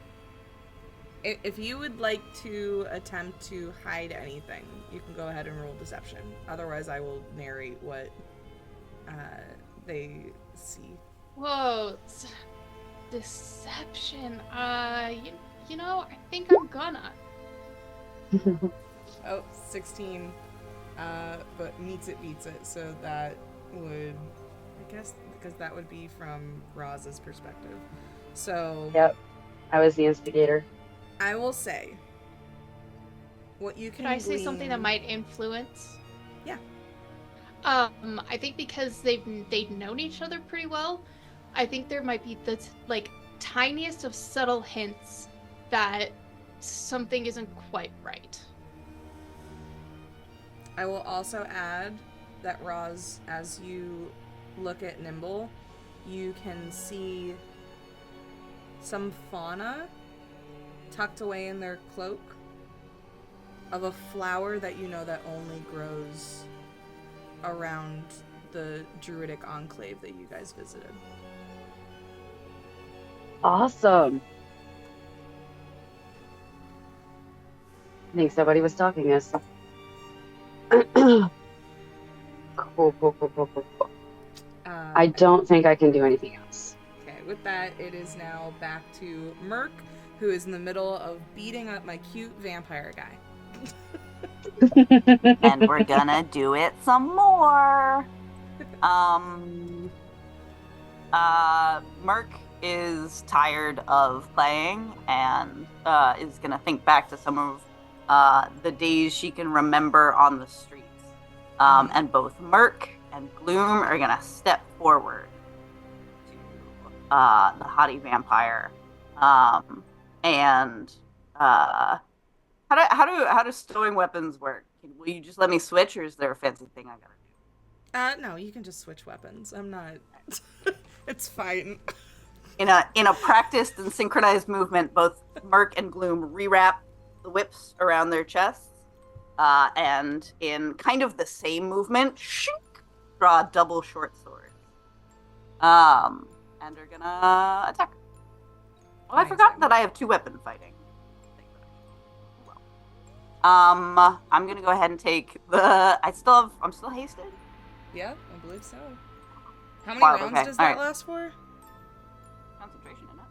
If you would like to attempt to hide anything, you can go ahead and roll deception. Otherwise, I will narrate what they see. Whoa, deception. You know, I think I'm gonna. Oh, 16. But meets it, beats it. So that would, I guess, because that would be from Rozz's perspective. So. Yep. I was the instigator. I will say, what you can Could I say something that glean- might influence? Yeah. I think because they've known each other pretty well, I think there might be the tiniest of subtle hints that something isn't quite right. I will also add that Rozz, as you look at Nimble, you can see some fauna tucked away in their cloak of a flower that you know that only grows around the druidic enclave that you guys visited. Awesome. I think somebody was stalking us. Cool. I don't think I can do anything else. Okay, with that, it is now back to Merc, who is in the middle of beating up my cute vampire guy. And we're gonna do it some more. Merc is tired of playing and is gonna think back to some of the days she can remember on the streets. And both Merc and Gloom are gonna step forward to the haughty vampire. How do stowing weapons work? Will you just let me switch, or is there a fancy thing I gotta do? No, you can just switch weapons. I'm not. It's fine. In a practiced and synchronized movement, both Merc and Gloom rewrap the whips around their chests, and in kind of the same movement, draw a double short sword. And are gonna attack. Oh, I forgot that I have 2-weapon fighting. I'm gonna go ahead and take the. I'm still hasted. Yeah, I believe so. How many Wild, rounds okay. does All that right. last for? Concentration in it.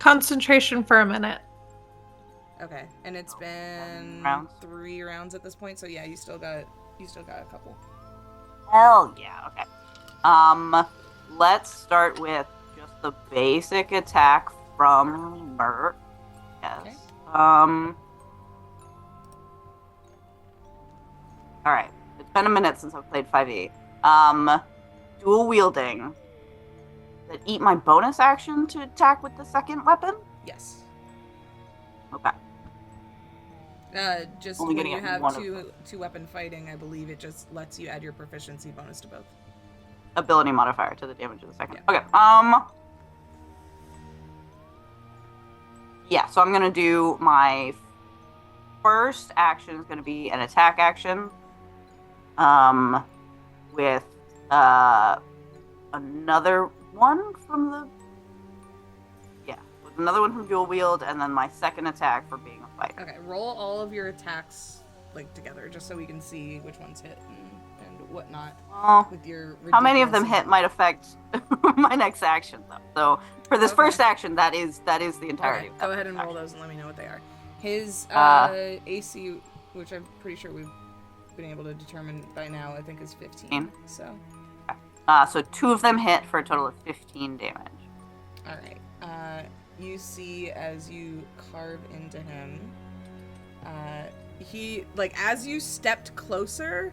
Concentration for a minute. Okay, and it's been rounds? 3 rounds at this point. So yeah, you still got a couple. Hell yeah. Okay. Let's start with just the basic attack from Merc. Yes. Okay. All right. It's been a minute since I've played 5e. Dual wielding. That eat my bonus action to attack with the second weapon? Yes. Okay. Just Only when gonna you get have one of two weapon fighting, I believe it just lets you add your proficiency bonus to both. Ability modifier to the damage of the second. Yeah. Okay. Yeah, so I'm gonna do my first action is gonna be an attack action. With another one from the another one from dual wield, and then my second attack for being a fighter. Okay, roll all of your attacks like together, just so we can see which ones hit and whatnot. Well, with your how many of them ridiculous- hit might affect my next action, though. So for this first action, that is the entirety. Okay, of that go ahead first and roll action. those and let me know what they are. His AC, which I'm pretty sure we've been able to determine by now, I think is 15. So. So 2 of them hit for a total of 15 damage. All right. You see as you carve into him, he, like, as you stepped closer,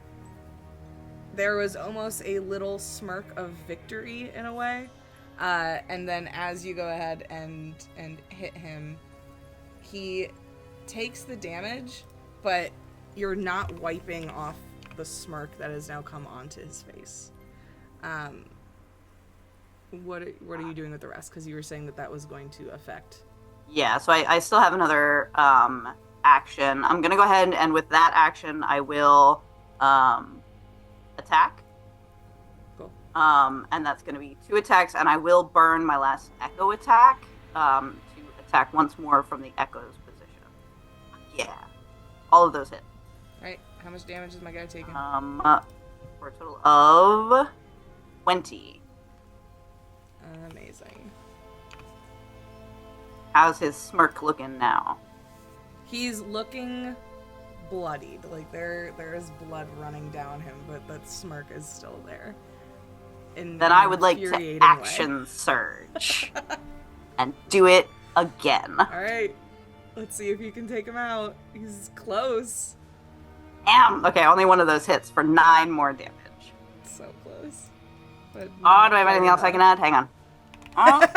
there was almost a little smirk of victory in a way. And then as you go ahead and hit him, he takes the damage, but you're not wiping off the smirk that has now come onto his face. What are you doing with the rest? Because you were saying that was going to affect. Yeah, so I still have another action. I'm going to go ahead and with that action, I will attack. Cool. And that's going to be 2 attacks, and I will burn my last echo attack to attack once more from the echo's position. Yeah. All of those hit. Alright, how much damage is my guy taking? For a total of 20. Amazing. How's his smirk looking now? He's looking bloodied. Like, there is blood running down him, but that smirk is still there. Then I would like to action surge. And do it again. Alright. Let's see if you can take him out. He's close. Damn! Okay, only one of those hits for 9 more damage. So close. But do I have anything else I can add? Hang on. Oh.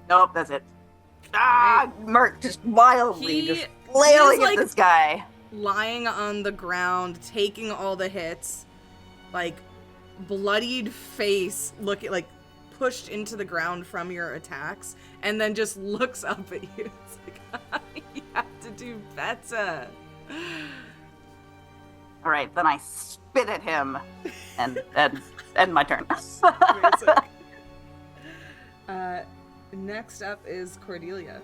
Nope, that's it. Merc just wildly just flailing at this guy. Lying on the ground, taking all the hits, like, bloodied face, looking like pushed into the ground from your attacks, and then just looks up at you. It's like, you have to do better. All right, then I spit at him and end my turn. Next up is Cordelia.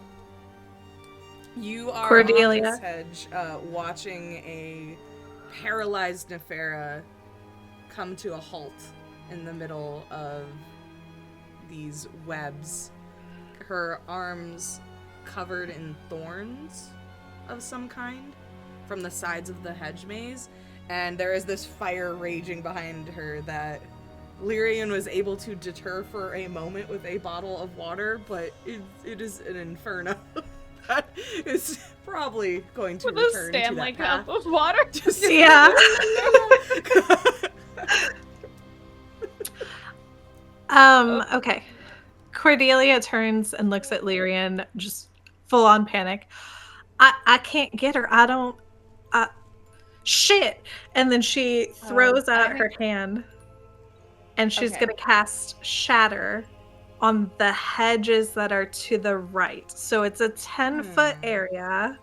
You are Cordelia. on this hedge, watching a paralyzed Nefera come to a halt in the middle of these webs. Her arms covered in thorns of some kind from the sides of the hedge maze, and there is this fire raging behind her that Lyrian was able to deter for a moment with a bottle of water, but it is an inferno that is probably going to return to that Stanley path. cup of water. Just Yeah. Okay. Cordelia turns and looks at Lyrian, just full on panic. I can't get her. I don't. Shit. And then she throws out her hand, and she's Okay. going to cast Shatter on the hedges that are to the right. So it's a 10-foot area,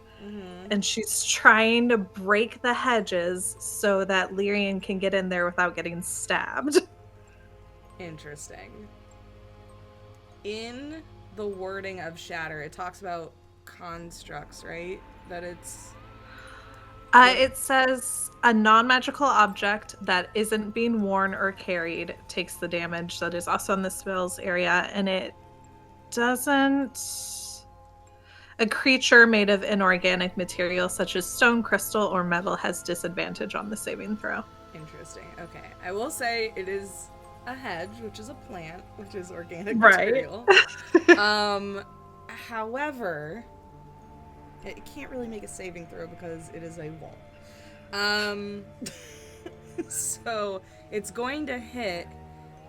and she's trying to break the hedges so that Lyrian can get in there without getting stabbed. Interesting. In the wording of Shatter, it talks about constructs, right? That it's... It says a non-magical object that isn't being worn or carried takes the damage that is also in the spell's area, and it doesn't... A creature made of inorganic material such as stone, crystal, or metal has disadvantage on the saving throw. Interesting. Okay. I will say it is a hedge, which is a plant, which is organic Right. material. However, it can't really make a saving throw because it is a wall. So it's going to hit,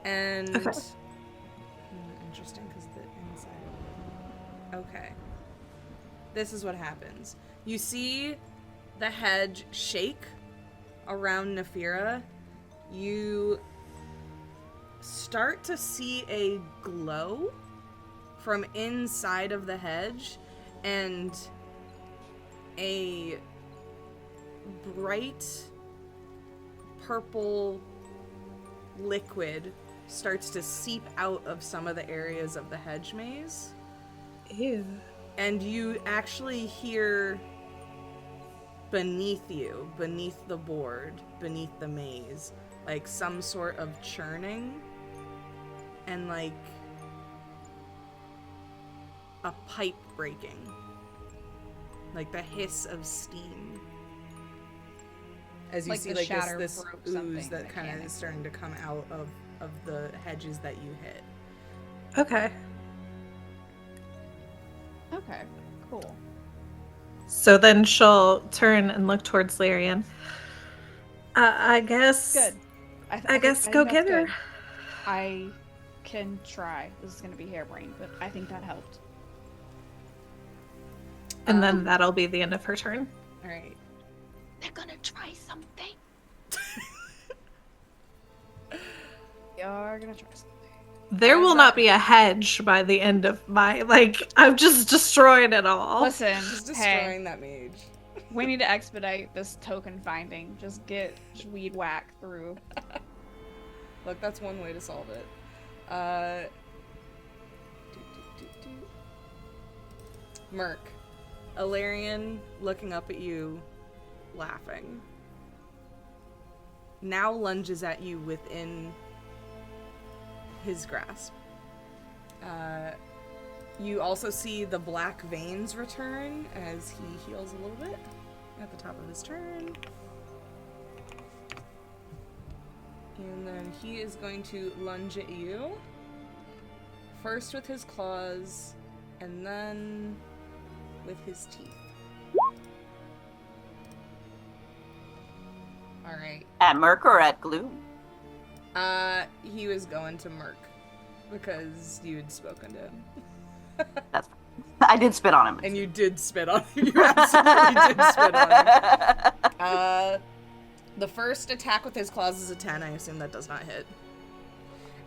and interesting because the inside. Okay. This is what happens. You see the hedge shake around Nefera. You start to see a glow from inside of the hedge, and a bright purple liquid starts to seep out of some of the areas of the hedge maze. Ew. And you actually hear beneath you, beneath the board, beneath the maze, like some sort of churning and like a pipe breaking, like the hiss of steam. As you see, like this ooze that kind of is starting to come out of the hedges that you hit. Okay. Okay, cool. So then she'll turn and look towards Lyrian. I guess. Good. I guess go get her. Good. I can try. This is going to be harebrained, but I think that helped. And then that'll be the end of her turn. All right. They're gonna try something. You're gonna try something. There will not be a hedge by the end of my, I'm just destroying it all. Listen, Just destroying that mage. We need to expedite this token finding. Just get weed whack through. Look, that's one way to solve it. Merc. Ilarion looking up at you, laughing. Now lunges at you within his grasp. You also see the black veins return as he heals a little bit at the top of his turn. And then he is going to lunge at you. First with his claws, and then with his teeth. Alright. At Merc or at Gloom? He was going to Merc because you had spoken to him. That's I did spit on him. And you did spit on him. You absolutely did spit on him. The first attack with his claws is a 10. I assume that does not hit.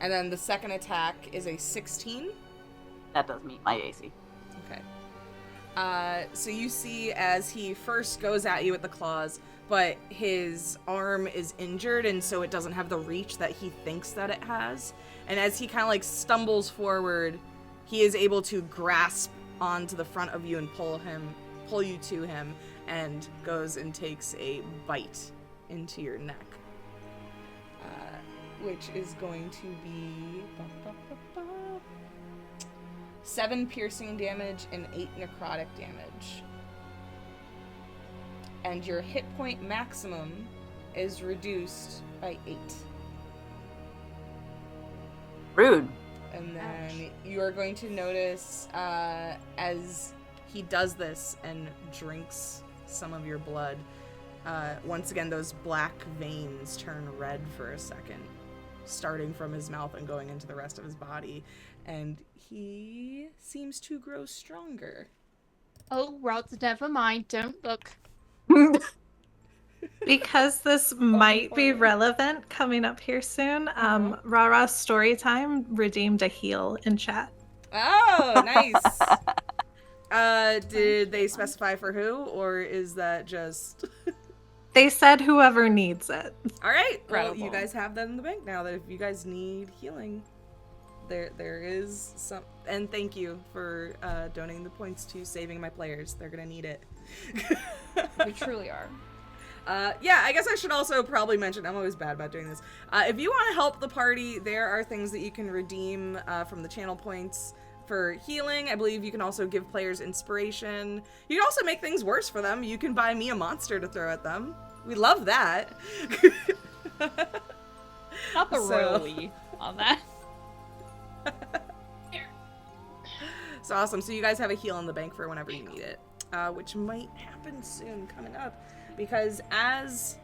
And then the second attack is a 16. That does meet my AC. Okay. So you see as he first goes at you with the claws, but his arm is injured, and so it doesn't have the reach that he thinks that it has. And as he kind of like stumbles forward, he is able to grasp onto the front of you and pull you to him, and goes and takes a bite into your neck, which is going to be 7 piercing damage and 8 necrotic damage. And your hit point maximum is reduced by 8. Rude. And then you are going to notice as he does this and drinks some of your blood, once again those black veins turn red for a second, starting from his mouth and going into the rest of his body, and he seems to grow stronger. Oh, Rozz, never mind. Don't look. Because this might be relevant coming up here soon, Rara's Storytime redeemed a heal in chat. Oh, nice. Did they specify for who, or is that just... They said whoever needs it. All right. Well, Incredible. you guys have that in the bank now, that if you guys need healing, there is some... And thank you for donating the points to saving my players. They're going to need it. We truly are. Yeah, I guess I should also probably mention, I'm always bad about doing this. If you want to help the party, there are things that you can redeem from the channel points for healing. I believe you can also give players inspiration. You can also make things worse for them. You can buy me a monster to throw at them. We love that. Not the royal we on that. It's awesome. So you guys have a heal in the bank for whenever you need it, which might happen soon coming up. Because as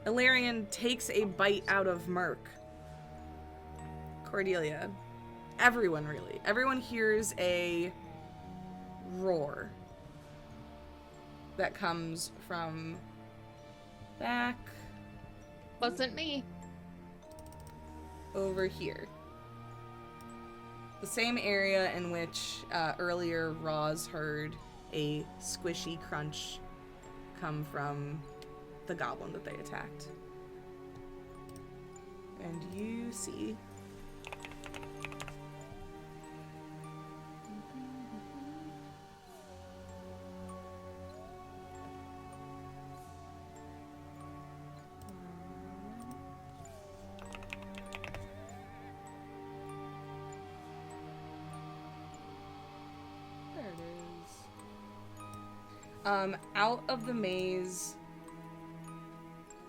Ilarion takes a bite out of Merc, Cordelia, everyone hears a roar that comes from back Wasn't me. over here. The same area in which earlier Rozz heard a squishy crunch come from the goblin that they attacked. And you see Out of the maze,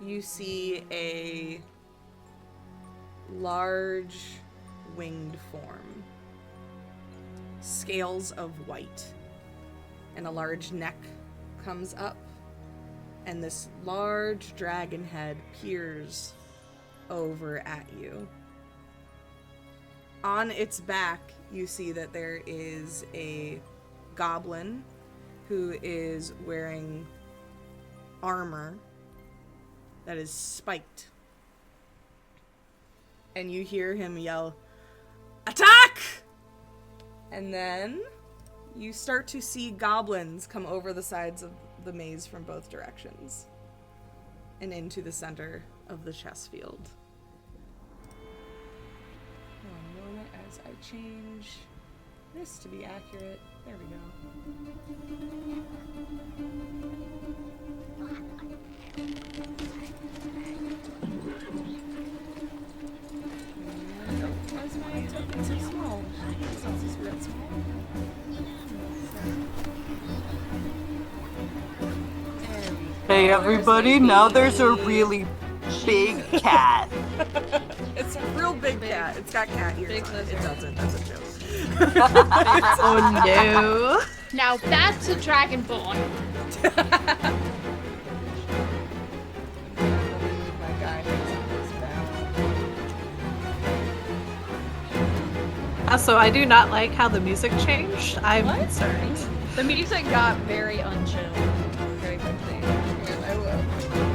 you see a large winged form. Scales of white. And a large neck comes up. And this large dragon head peers over at you. On its back, you see that there is a goblin who is wearing armor that is spiked. And you hear him yell, "Attack!" And then you start to see goblins come over the sides of the maze from both directions and into the center of the chess field. One moment as I change this to be accurate. There we go. Why is my token so small? It's not supposed to be that small. Hey everybody, now there's a really big cat. It's a real big cat. It's got cat ears on it. It doesn't. That's a joke. Oh no. Now that's a dragonborn. Also, I do not like how the music changed. I'm concerned. The music got very unchill very quickly. I will.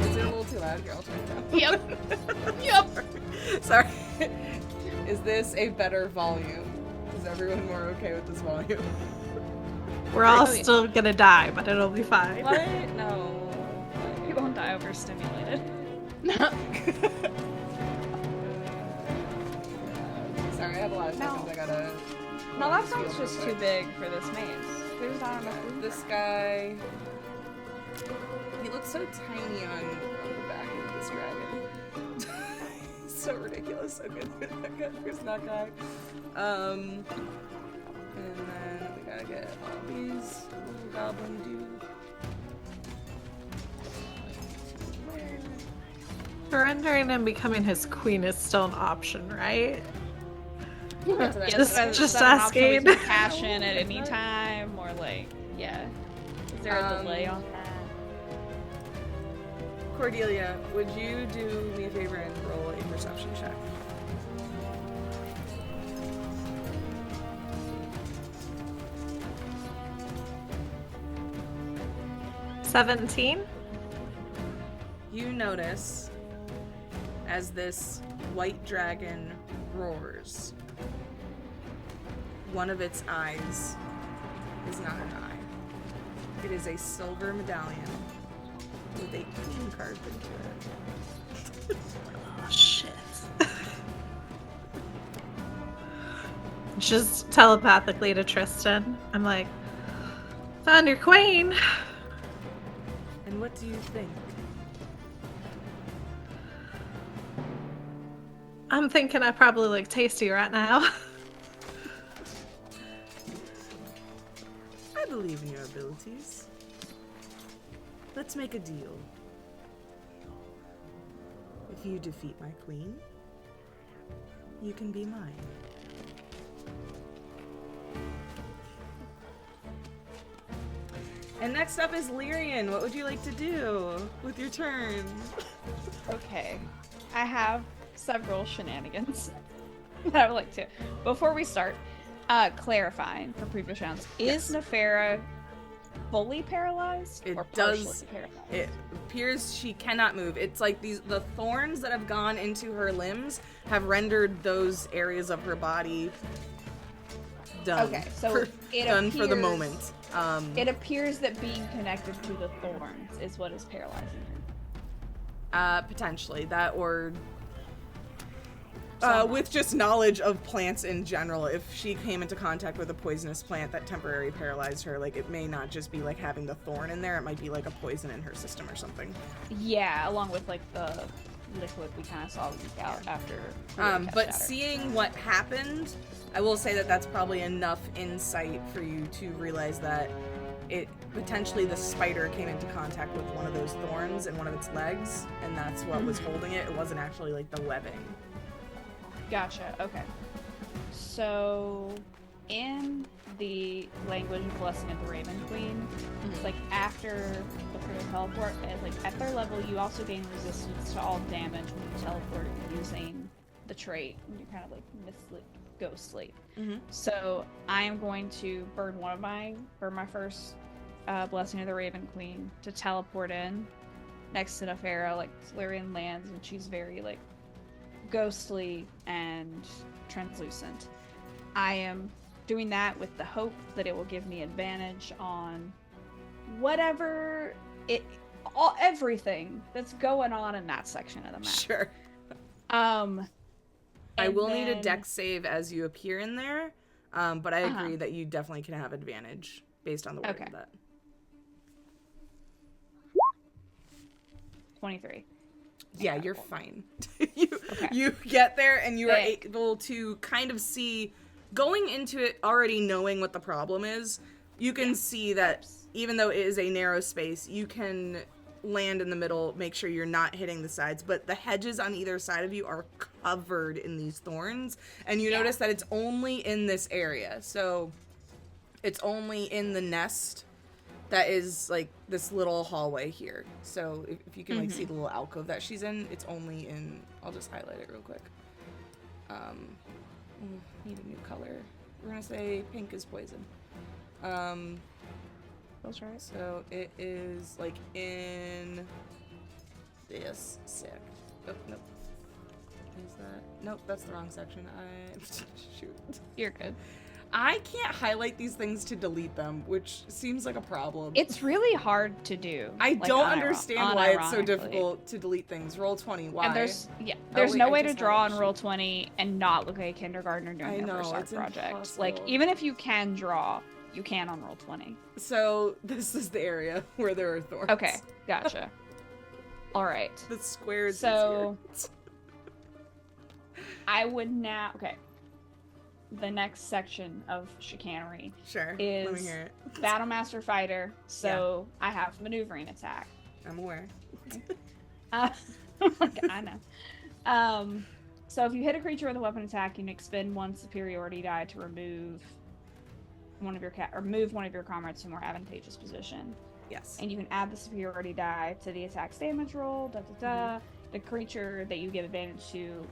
Is it a little too loud? Here, I'll turn it down. Yep. Sorry. Is this a better volume? Is everyone more okay with this volume? We're all still gonna die, but it'll be fine. What? No. You won't die overstimulated. Sorry, I have a lot of seconds. I gotta. No, that sounds just too big for this maze. There's not enough room. This guy. He looks so tiny on the back of this dragon. So ridiculous. So good. Who's that guy? And then we gotta get all these little goblin dude. Surrendering and becoming his queen is still an option, right? Just asking. We can cash in at any time, or like, yeah. Is there a delay on that? Cordelia, would you do me a favor and roll a perception check? $17. You notice as this white dragon roars, one of its eyes is not an eye. It is a silver medallion with a queen carved into it. Oh, shit. Just telepathically to Tristan. I'm like, found your queen. And what do you think? I'm thinking I probably look tasty right now. I believe in your abilities. Let's make a deal. If you defeat my queen, you can be mine. And next up is Lyrian. What would you like to do with your turn? Okay. I have several shenanigans that I would like to. Before we start, clarifying for previous rounds, is Nefera fully paralyzed or partially paralyzed? It appears she cannot move. It's like the thorns that have gone into her limbs have rendered those areas of her body done. Okay, so done for the moment. It appears that being connected to the thorns is what is paralyzing her. Potentially that, or with just knowledge of plants in general. If she came into contact with a poisonous plant that temporarily paralyzed her, like it may not just be like having the thorn in there. It might be like a poison in her system or something. Yeah, along with like the liquid we kind of saw leak out after. But seeing what happened, I will say that that's probably enough insight for you to realize that it potentially the spider came into contact with one of those thorns in one of its legs, and that's what was holding it. It wasn't actually like the webbing. Gotcha. Okay. So, in the language of Blessing of the Raven Queen, it's like after the prayer teleport, it's like at their level, you also gain resistance to all damage when you teleport using the trait, and you're kind of like ghostly. So I am going to burn my first Blessing of the Raven Queen to teleport in next to Nefera. Like Solarian lands, and she's very like ghostly and translucent. I am doing that with the hope that it will give me advantage on whatever everything that's going on in that section of the map. Sure. I will need a dex save as you appear in there, but I agree that you definitely can have advantage based on the wording of that. 23. Yeah, you're fine. You get there and you are able to kind of see, going into it already knowing what the problem is, you can see that even though it is a narrow space, you can land in the middle, make sure you're not hitting the sides, but the hedges on either side of you are covered in these thorns, and you notice that it's only in this area. So it's only in the nest that is like this little hallway here. So if you can like see the little alcove that she's in, it's only in, I'll just highlight it real quick. Need a new color. We're gonna say pink is poison. That's right. So it is like in this sec. Oh, nope. Is that? Nope, that's the wrong section. Shoot. You're good. I can't highlight these things to delete them, which seems like a problem. It's really hard to do. I don't understand why it's so difficult to delete things. Roll 20, why? And there's no way to draw on Roll 20 and not look like a kindergartner doing their first art project. Impossible. Like, even if you can draw, you can on Roll 20. So this is the area where there are thorns. Okay, gotcha. All right. The squares. So I would now. Okay. The next section of chicanery is Let me hear it. Battlemaster Fighter. So I have maneuvering attack. I'm aware. I know. So if you hit a creature with a weapon attack, you can expend one superiority die to remove one of your move one of your comrades to a more advantageous position. Yes. And you can add the superiority die to the attack's damage roll. The creature that you give advantage to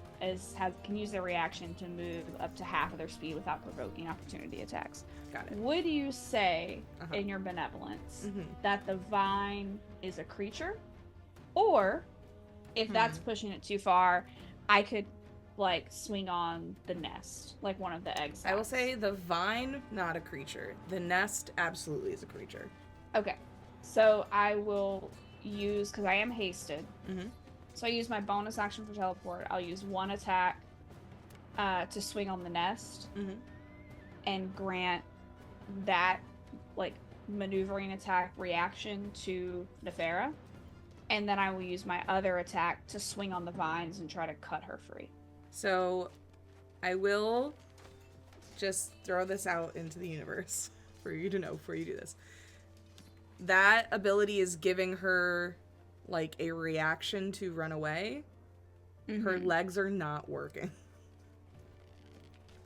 can use their reaction to move up to half of their speed without provoking opportunity attacks. Got it. Would you say in your benevolence that the vine is a creature? Or if that's pushing it too far, I could like swing on the nest, like one of the eggs. I will say the vine, not a creature. The nest absolutely is a creature. Okay. So I will use, because I am hasted. So I use my bonus action for teleport. I'll use one attack to swing on the nest and grant that like maneuvering attack reaction to Nefera. And then I will use my other attack to swing on the vines and try to cut her free. So I will just throw this out into the universe for you to know before you do this. That ability is giving her like a reaction to run away. Her legs are not working.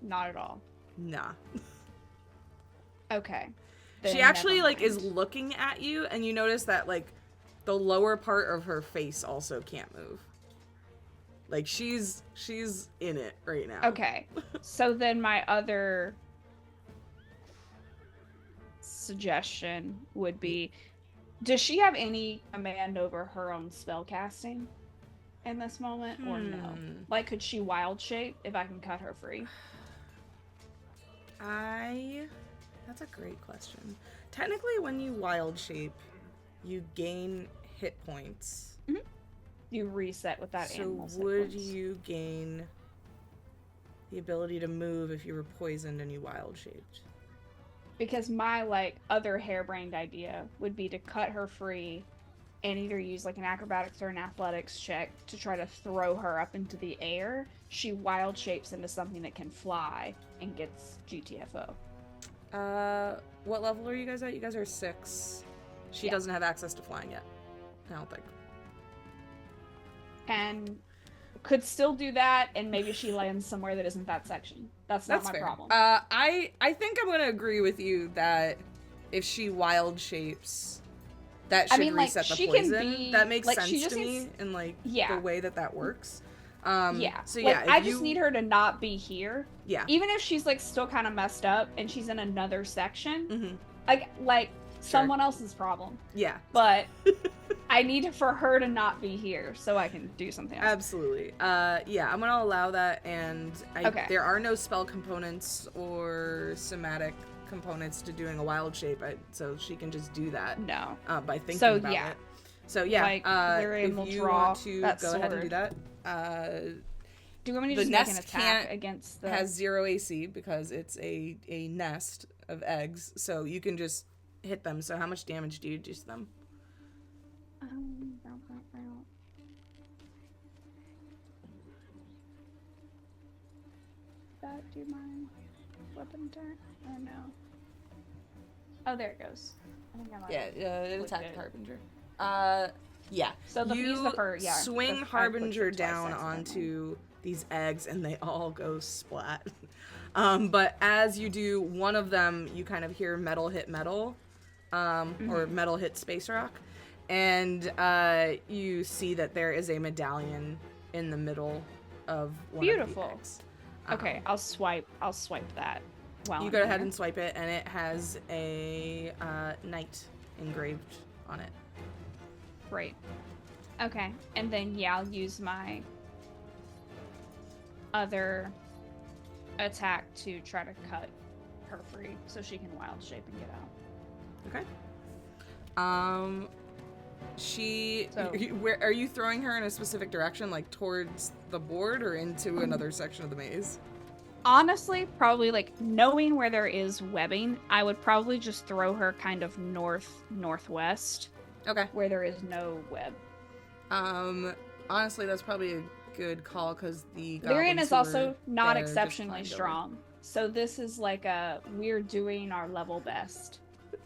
Not at all. Nah. Okay. She actually like is looking at you, and you notice that like the lower part of her face also can't move. Like she's in it right now. Okay. So then my other suggestion would be, does she have any command over her own spell casting in this moment or no? Like, could she wild shape if I can cut her free? That's a great question. Technically, when you wild shape, you gain hit points. You reset with that animal's hit would points. you gain the ability to move if you were poisoned and you wild shaped? Because my like other harebrained idea would be to cut her free and either use like an acrobatics or an athletics check to try to throw her up into the air. She wild shapes into something that can fly and gets GTFO. What level are you guys at? You guys are 6. She doesn't have access to flying yet. I don't think. And could still do that, and maybe she lands somewhere that isn't that section. That's not my fair. problem. I think I'm gonna agree with you that if she wild shapes, that should reset the poison. That makes sense to me in like the way that works. So yeah, I just need her to not be here. Yeah. Even if she's like still kind of messed up and she's in another section, like someone else's problem. Yeah. But I need for her to not be here so I can do something else. Absolutely. Yeah, I'm gonna allow that, and there are no spell components or somatic components to doing a wild shape, so she can just do that. No. By thinking about it. So yeah, like, if you want to go ahead and do that. Do you want me to just make an attack against the... has 0 AC because it's a nest of eggs, so you can just hit them. So how much damage do you do to them? That do my weapon turn? Oh no. Oh, there it goes. I think I might it attacked Harbinger. Yeah. So you swing Harbinger down onto these eggs, and they all go splat. But as you do one of them, you kind of hear metal hit metal, or metal hit space rock, and you see that there is a medallion in the middle of one of the eggs. Okay, I'll swipe that. You go ahead and swipe it, and it has a knight engraved on it. Great. Okay, and then I'll use my other attack to try to cut her free so she can wild shape and get out. Okay. Where are you throwing her in a specific direction, like towards the board or into another section of the maze? Honestly, probably like knowing where there is webbing, I would probably just throw her kind of northwest. Okay. Where there is no web. Honestly, that's probably a good call because the Lyrian is also not exceptionally strong. So this is like we're doing our level best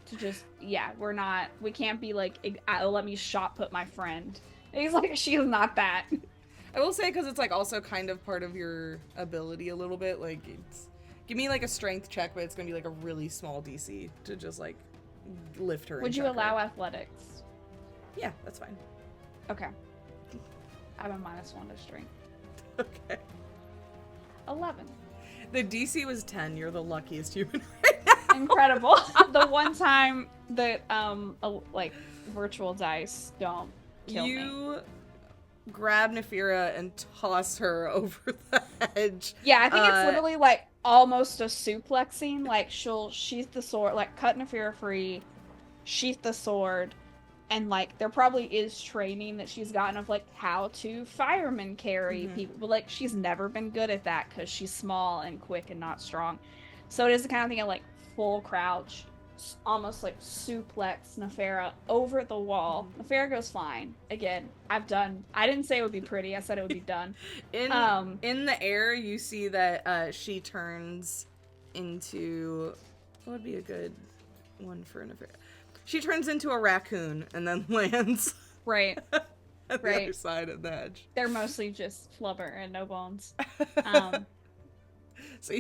to just, we can't be like, let me shot put my friend. He's like, she is not that. I will say, because it's like also kind of part of your ability a little bit, like give me like a strength check, but it's going to be like a really small DC to just like lift her. Would you allow athletics? Yeah, that's fine. Okay. I have a -1 to strength. Okay. 11. The DC was 10. You're the luckiest human Incredible. The one time that like virtual dice don't kill me. You grab Nefira and toss her over the edge. Yeah, I think it's literally like almost a suplexing. Like she'll sheath the sword, like cut Nefira free, sheath the sword, and like there probably is training that she's gotten of like how to fireman carry people, but like she's never been good at that because she's small and quick and not strong. So it is the kind of thing of like full crouch, almost like suplex Nefera over the wall. Nefera goes flying. Again, I didn't say it would be pretty, I said it would be done. In the air, you see that she turns into, what would be a good one for Nefera? She turns into a raccoon and then lands right at the other side of the edge. They're mostly just flubber and no bones. So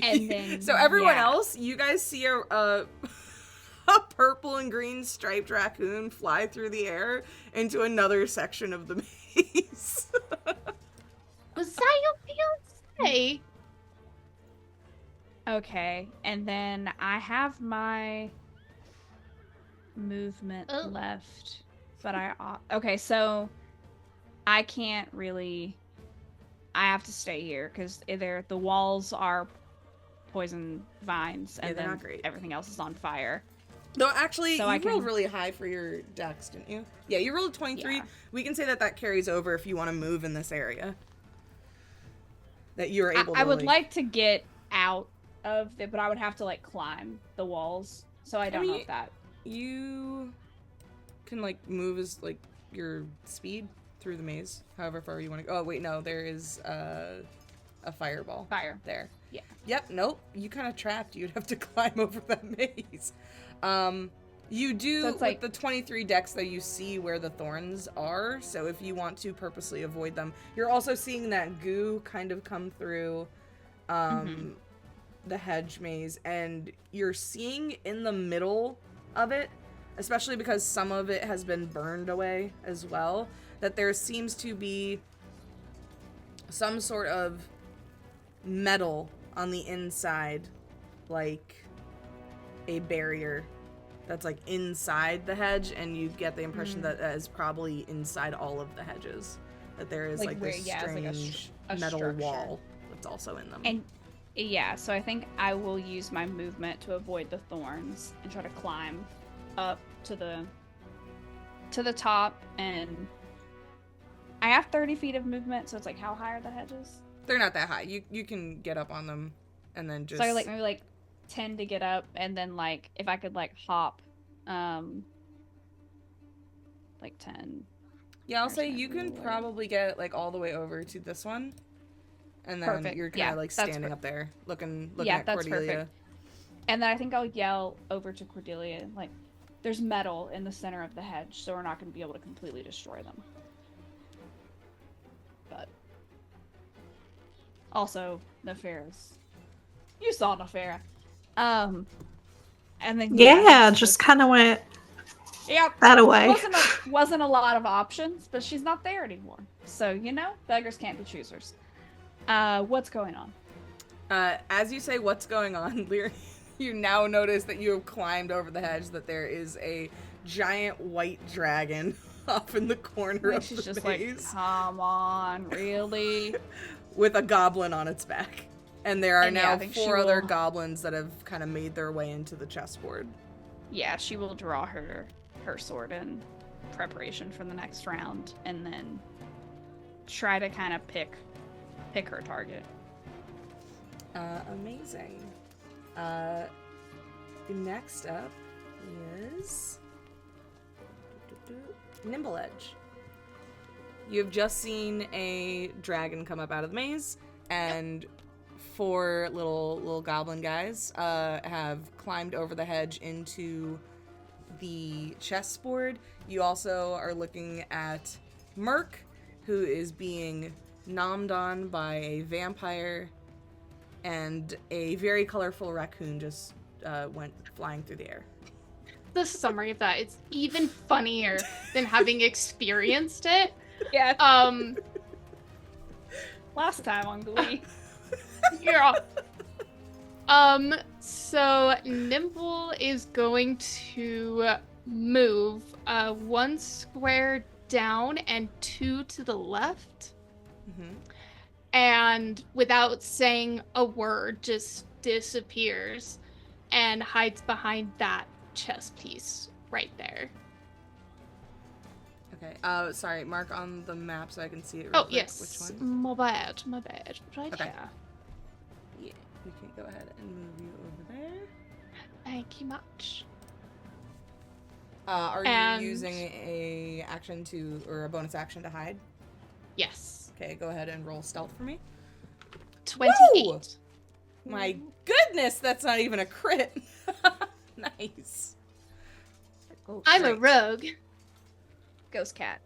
everyone else, you guys see a purple and green striped raccoon fly through the air into another section of the maze. Was that your fiance? Okay, and then I have my movement left, but okay, so I can't really. I have to stay here because the walls are poison vines, and then everything else is on fire. No, actually, you rolled really high for your dex, didn't you? Yeah, you rolled 23. Yeah. We can say that carries over if you want to move in this area. That you're able to. I would like to get out of it, but I would have to like climb the walls. So I don't know if that. You can like move as like your speed through the maze, however far you want to go. Oh wait, no, there is a fireball. Fire there. Yeah. Yep, nope. You kind of trapped. You'd have to climb over that maze. You do, So with the 23 decks, though, you see where the thorns are, so if you want to purposely avoid them. You're also seeing that goo kind of come through the hedge maze, and you're seeing in the middle of it, especially because some of it has been burned away as well, that there seems to be some sort of metal on the inside, like a barrier that's like inside the hedge, and you get the impression that is probably inside all of the hedges, that there is like this strange metal structure. wall that's also in them. And yeah, so I think I will use my movement to avoid the thorns and try to climb up to the top. And I have 30 feet of movement, so it's like, how high are the hedges? They're not that high. You can get up on them and then just... So I like maybe like 10 to get up, and then like if I could like hop like 10. Yeah, I'll say you can probably get like all the way over to this one. And then you're kind of like standing up there looking at Cordelia. Perfect. And then I think I'll yell over to Cordelia, like, there's metal in the center of the hedge, so we're not going to be able to completely destroy them. But also, Nefera's. You saw Nefera. And then just kind of went yep, that away. Wasn't a lot of options, but she's not there anymore. So, beggars can't be choosers. What's going on? As you say what's going on, Lyra, you now notice that you have climbed over the hedge, that there is a giant white dragon off in the corner of She's the just maze. like, come on, really? With a goblin on its back. And there are now I think 4 other goblins that have kind of made their way into the chessboard. Yeah, she will draw her sword in preparation for the next round, and then try to kind of pick her target. Amazing. Next up is Nimble Edge. You've just seen a dragon come up out of the maze, and 4 little goblin guys have climbed over the hedge into the chessboard. You also are looking at Merc, who is being nommed on by a vampire, and a very colorful raccoon just went flying through the air. The summary of that is even funnier than having experienced it. Yeah. Last time on Glee. Yeah. So Nimble is going to move 1 square down and 2 to the left. Mm-hmm. And without saying a word, just disappears and hides behind that chess piece right there. Okay. Sorry. Mark on the map so I can see it. Oh, quick. yes. Which one? My bad. Right Okay. here. Yeah. We can go ahead and move you over there. Thank you much. Are you using a action or a bonus action to hide? Yes. Okay, go ahead and roll stealth for me. 28. Woo! My goodness, that's not even a crit. Nice. I'm a rogue. Ghost cat.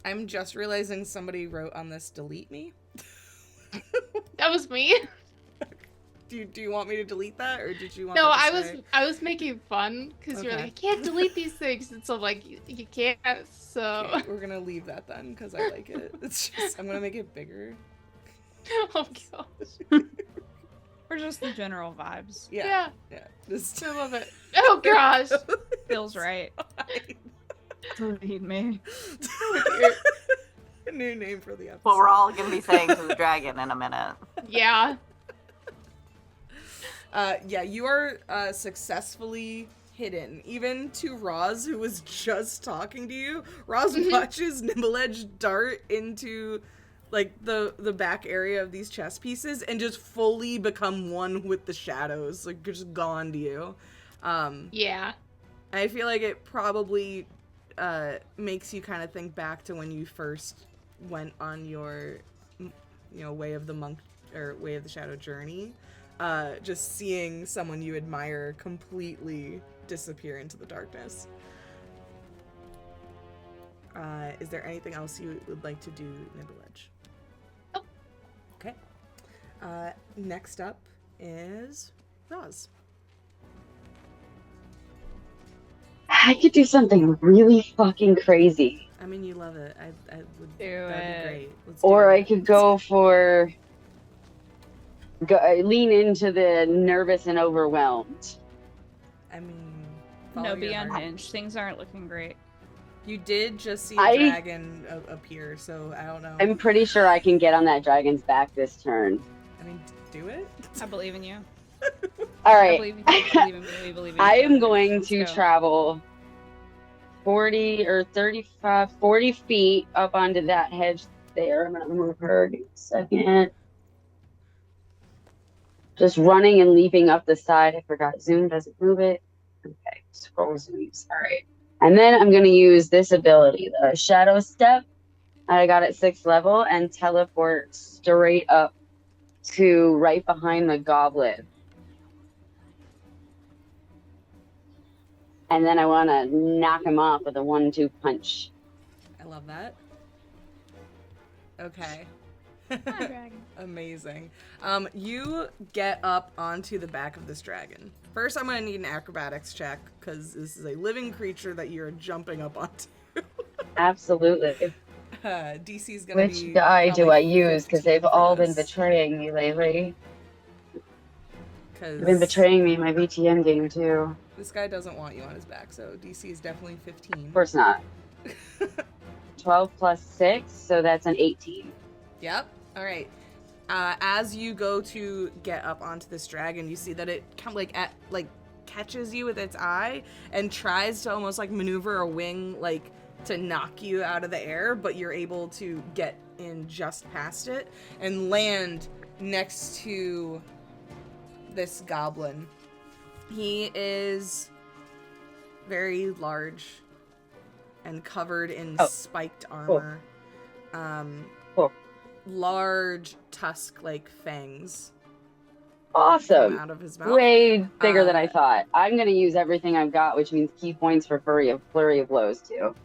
I'm just realizing somebody wrote on this, delete me. That was me. Do you want me to delete that, or did you want? No, that to stay? I was making fun because you're like, I can't delete these things, and so I'm like, you can't. So Okay, we're gonna leave that then because I like it. It's just I'm gonna make it bigger. Oh gosh. Or just the general vibes. Yeah. Just I love it. Oh gosh. Feels right. Delete me. A new name for the episode. What we're all gonna be saying to the dragon in a minute. Yeah. You are successfully hidden. Even to Rozz, who was just talking to you, Rozz watches Nimble Edge dart into like the back area of these chess pieces and just fully become one with the shadows, like just gone to you. Yeah. I feel like it probably makes you kind of think back to when you first went on your way of the monk or Way of the Shadow journey, just seeing someone you admire completely disappear into the darkness. Is there anything else you would like to do, Nibbledge? Oh. Okay. Next up is Rozz. I could do something really fucking crazy. I mean, you love it. I would. Do that'd it. be great. Let's do Or it. I could go for lean into the nervous and overwhelmed. I mean, No, follow be your heart. unhinged. Things aren't looking great. You did just see a dragon appear, so I don't know. I'm pretty sure I can get on that dragon's back this turn. I mean, do it. I believe in you. All I right. believe in you. Believe in me. We believe in you. I am going Let's to go. travel 40 or 35, 40 feet up onto that hedge there. I'm going to move her. Give me a second. Just running and leaping up the side. I forgot Zoom doesn't move it. Okay, scroll zooms. All right. And then I'm going to use this ability, the Shadow Step. I got at 6th level and teleport straight up to right behind the goblin. And then I want to knock him off with a 1-2 punch. I love that. Okay. Hi, dragon. Amazing. You get up onto the back of this dragon. First, I'm going to need an acrobatics check, because this is a living creature that you're jumping up onto. Absolutely. DC's going to be... Which die do I use? Because 15 they've for all been this. betraying me lately. 'Cause They've been betraying me in my VTM game, too. this guy doesn't want you on his back, so DC is definitely 15. Of course not. 12 plus 6, so that's an 18. Yep. All right. As you go to get up onto this dragon, you see that it kind of catches you with its eye and tries to almost like maneuver a wing to knock you out of the air, but you're able to get in just past it and land next to this goblin. He is very large and covered in spiked armor. Cool. Large tusk-like fangs. Awesome. Come out of his mouth. Way bigger than I thought. I'm going to use everything I've got, which means key points for flurry of blows, too.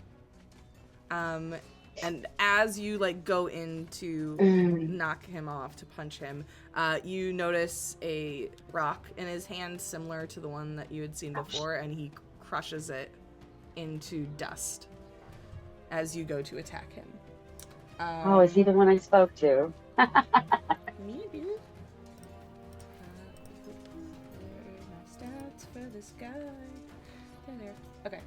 And as you go in to knock him off, to punch him, you notice a rock in his hand similar to the one that you had seen before, and he crushes it into dust as you go to attack him. Oh, is he the one I spoke to? Maybe. Stats for this guy. There. Okay.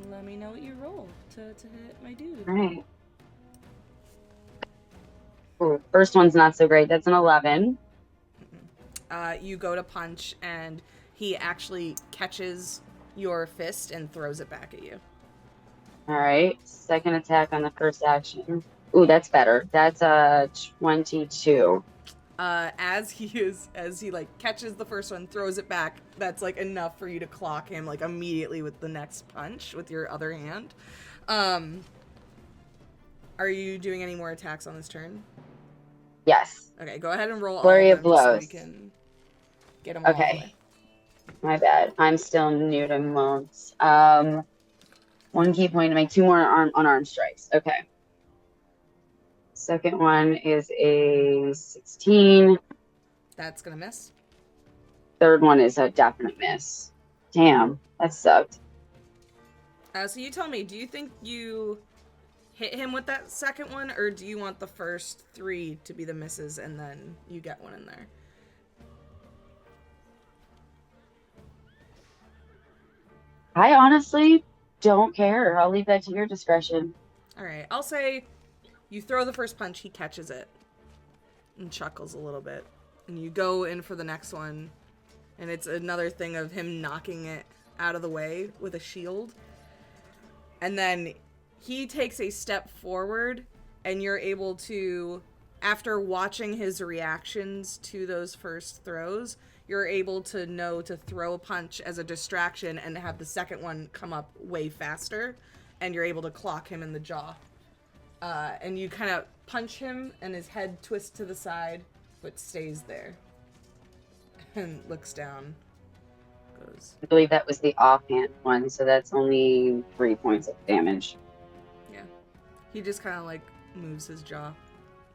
Let me know what you roll to hit my dude. All right. Ooh, first one's not so great. That's an 11. You go to punch, and he actually catches your fist and throws it back at you. All right. Second attack on the first action. Ooh, that's better. That's a 22. As he catches the first one, throws it back, that's enough for you to clock him immediately with the next punch with your other hand. Are you doing any more attacks on this turn? Yes. Okay, go ahead and roll Flurry all of of them so we blows. can get them all the Okay. way. My bad. I'm still new to modes. 1 key point to make 2 more unarmed strikes. Okay. Second one is a 16. That's gonna miss. Third one is a definite miss. Damn, that sucked. So you tell me, do you think you hit him with that second one, or do you want the first 3 to be the misses and then you get one in there? I honestly don't care. I'll leave that to your discretion. Alright, I'll say you throw the first punch, he catches it and chuckles a little bit. And you go in for the next one, and it's another thing of him knocking it out of the way with a shield. And then he takes a step forward, and you're able to, after watching his reactions to those first throws, you're able to know to throw a punch as a distraction and have the second one come up way faster, and you're able to clock him in the jaw. And you kind of punch him, and his head twists to the side, but stays there. And looks down. Goes. I believe that was the offhand one, so that's only 3 points of damage. Yeah. He just kind of like moves his jaw,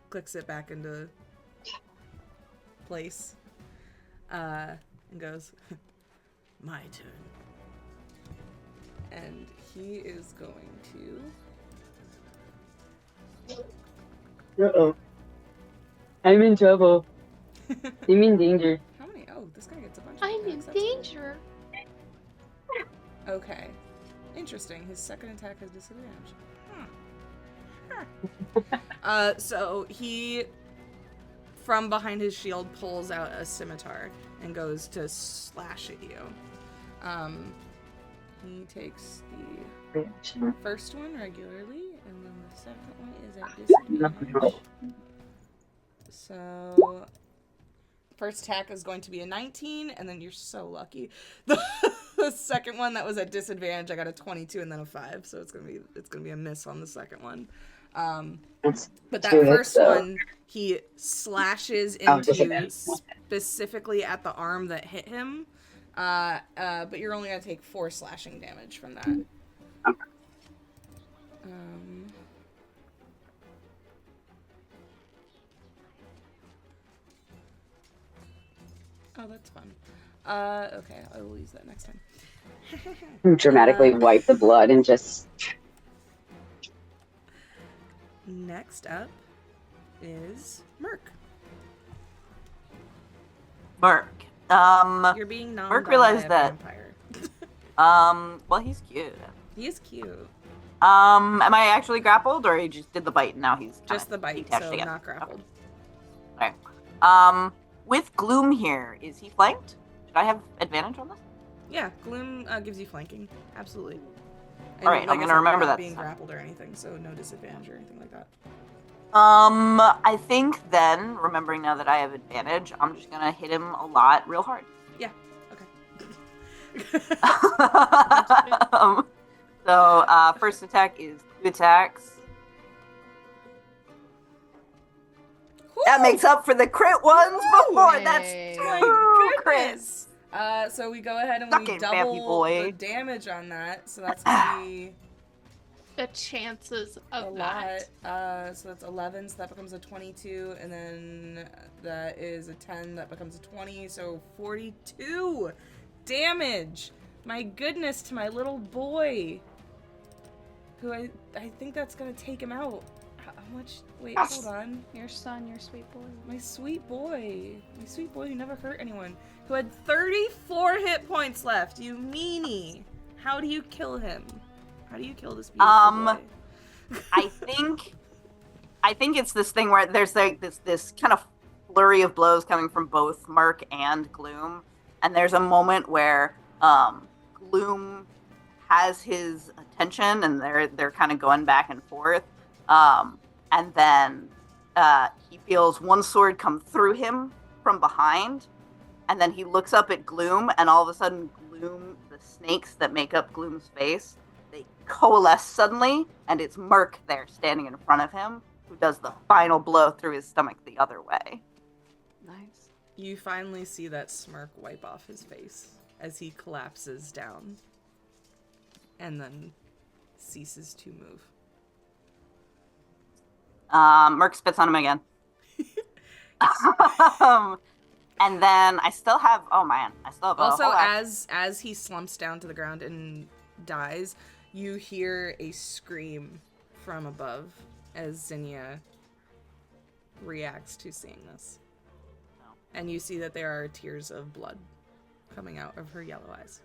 clicks it back into place, and goes, my turn. And he is going to... Uh-oh. I'm in trouble. I'm in danger. How many? Oh, this guy gets a bunch of I'm in attacks. That's cool. danger. Okay. Interesting. His second attack has disadvantage. So he, from behind his shield, pulls out a scimitar and goes to slash at you. He takes the first one regularly, and then the second one is at disadvantage. So, first attack is going to be a 19, and then you're so lucky. The second one that was at disadvantage, I got a 22 and then a 5, so it's gonna be a miss on the second one. But that first one, he slashes into specifically at the arm that hit him. But you're only gonna take 4 slashing damage from that. Oh, that's fun. Okay, I will use that next time. Dramatically wipe the blood and just... Next up is Merc. Merc. You're being Merc realized that. Well, he's cute. He is cute. Am I actually grappled, or he just did the bite and now he's just the bite, so again? Not grappled. Okay. With Gloom here, is he flanked? Should I have advantage on this? Yeah, Gloom gives you flanking. Absolutely. And all right, I'm gonna remember that. Being grappled or anything, so no disadvantage or anything like that. I think then, remembering now that I have advantage, I'm just gonna hit him a lot, real hard. Yeah. Okay. So first attack is 2 attacks. Woo! That makes up for the crit ones before. That's 2 crits. So we go ahead and we double the damage on that. So that's gonna be the chances of a that. Lot. So that's 11. So that becomes a 22, and then that is a 10. That becomes a 20. So 42 damage. My goodness, to my little boy. Who I think that's gonna take him out. How much? Wait, hold on. Your son, your sweet boy. My sweet boy. My sweet boy who never hurt anyone. Who had 34 hit points left. You meanie. How do you kill him? How do you kill this beautiful boy? I think it's this thing where there's like this kind of flurry of blows coming from both Merc and Gloom, and there's a moment where Gloom has his attention and they're kind of going back and forth, and then he feels one sword come through him from behind, and then he looks up at Gloom, and all of a sudden Gloom, the snakes that make up Gloom's face, they coalesce suddenly, and it's Merc there standing in front of him who does the final blow through his stomach the other way. Nice. You finally see that smirk wipe off his face as he collapses down and then ceases to move. Merc spits on him again. And then I still have, also as he slumps down to the ground and dies, you hear a scream from above as Zinnia reacts to seeing this. And you see that there are tears of blood coming out of her yellow eyes.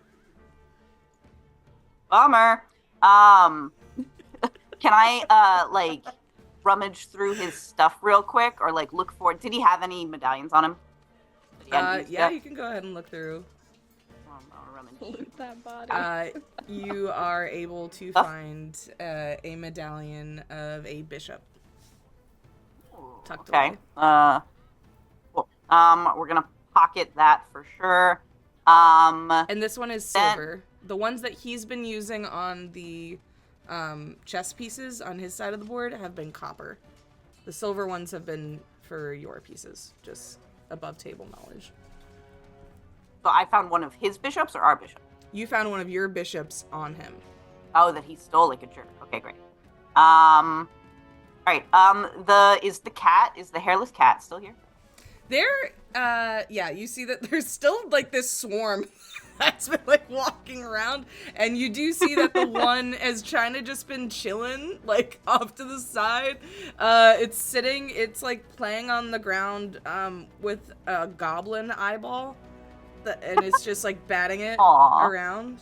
Bummer. Can I rummage through his stuff real quick, or look for? Did he have any medallions on him? Yeah, you can go ahead and look through. Loot that body. You are able to find a medallion of a bishop tucked away. Cool. We're gonna pocket that for sure. And this one is silver. The ones that he's been using on the chess pieces on his side of the board have been copper. The silver ones have been for your pieces, just above table knowledge. So I found one of his bishops or our bishop? You found one of your bishops on him. Oh, that he stole like a jerk. Okay, great. All right. Is the hairless cat still here? Yeah, you see that there's still like this swarm that's been like walking around, and you do see that the one has kind of just been chilling like off to the side. It's like playing on the ground with a goblin eyeball, and it's just like batting it around.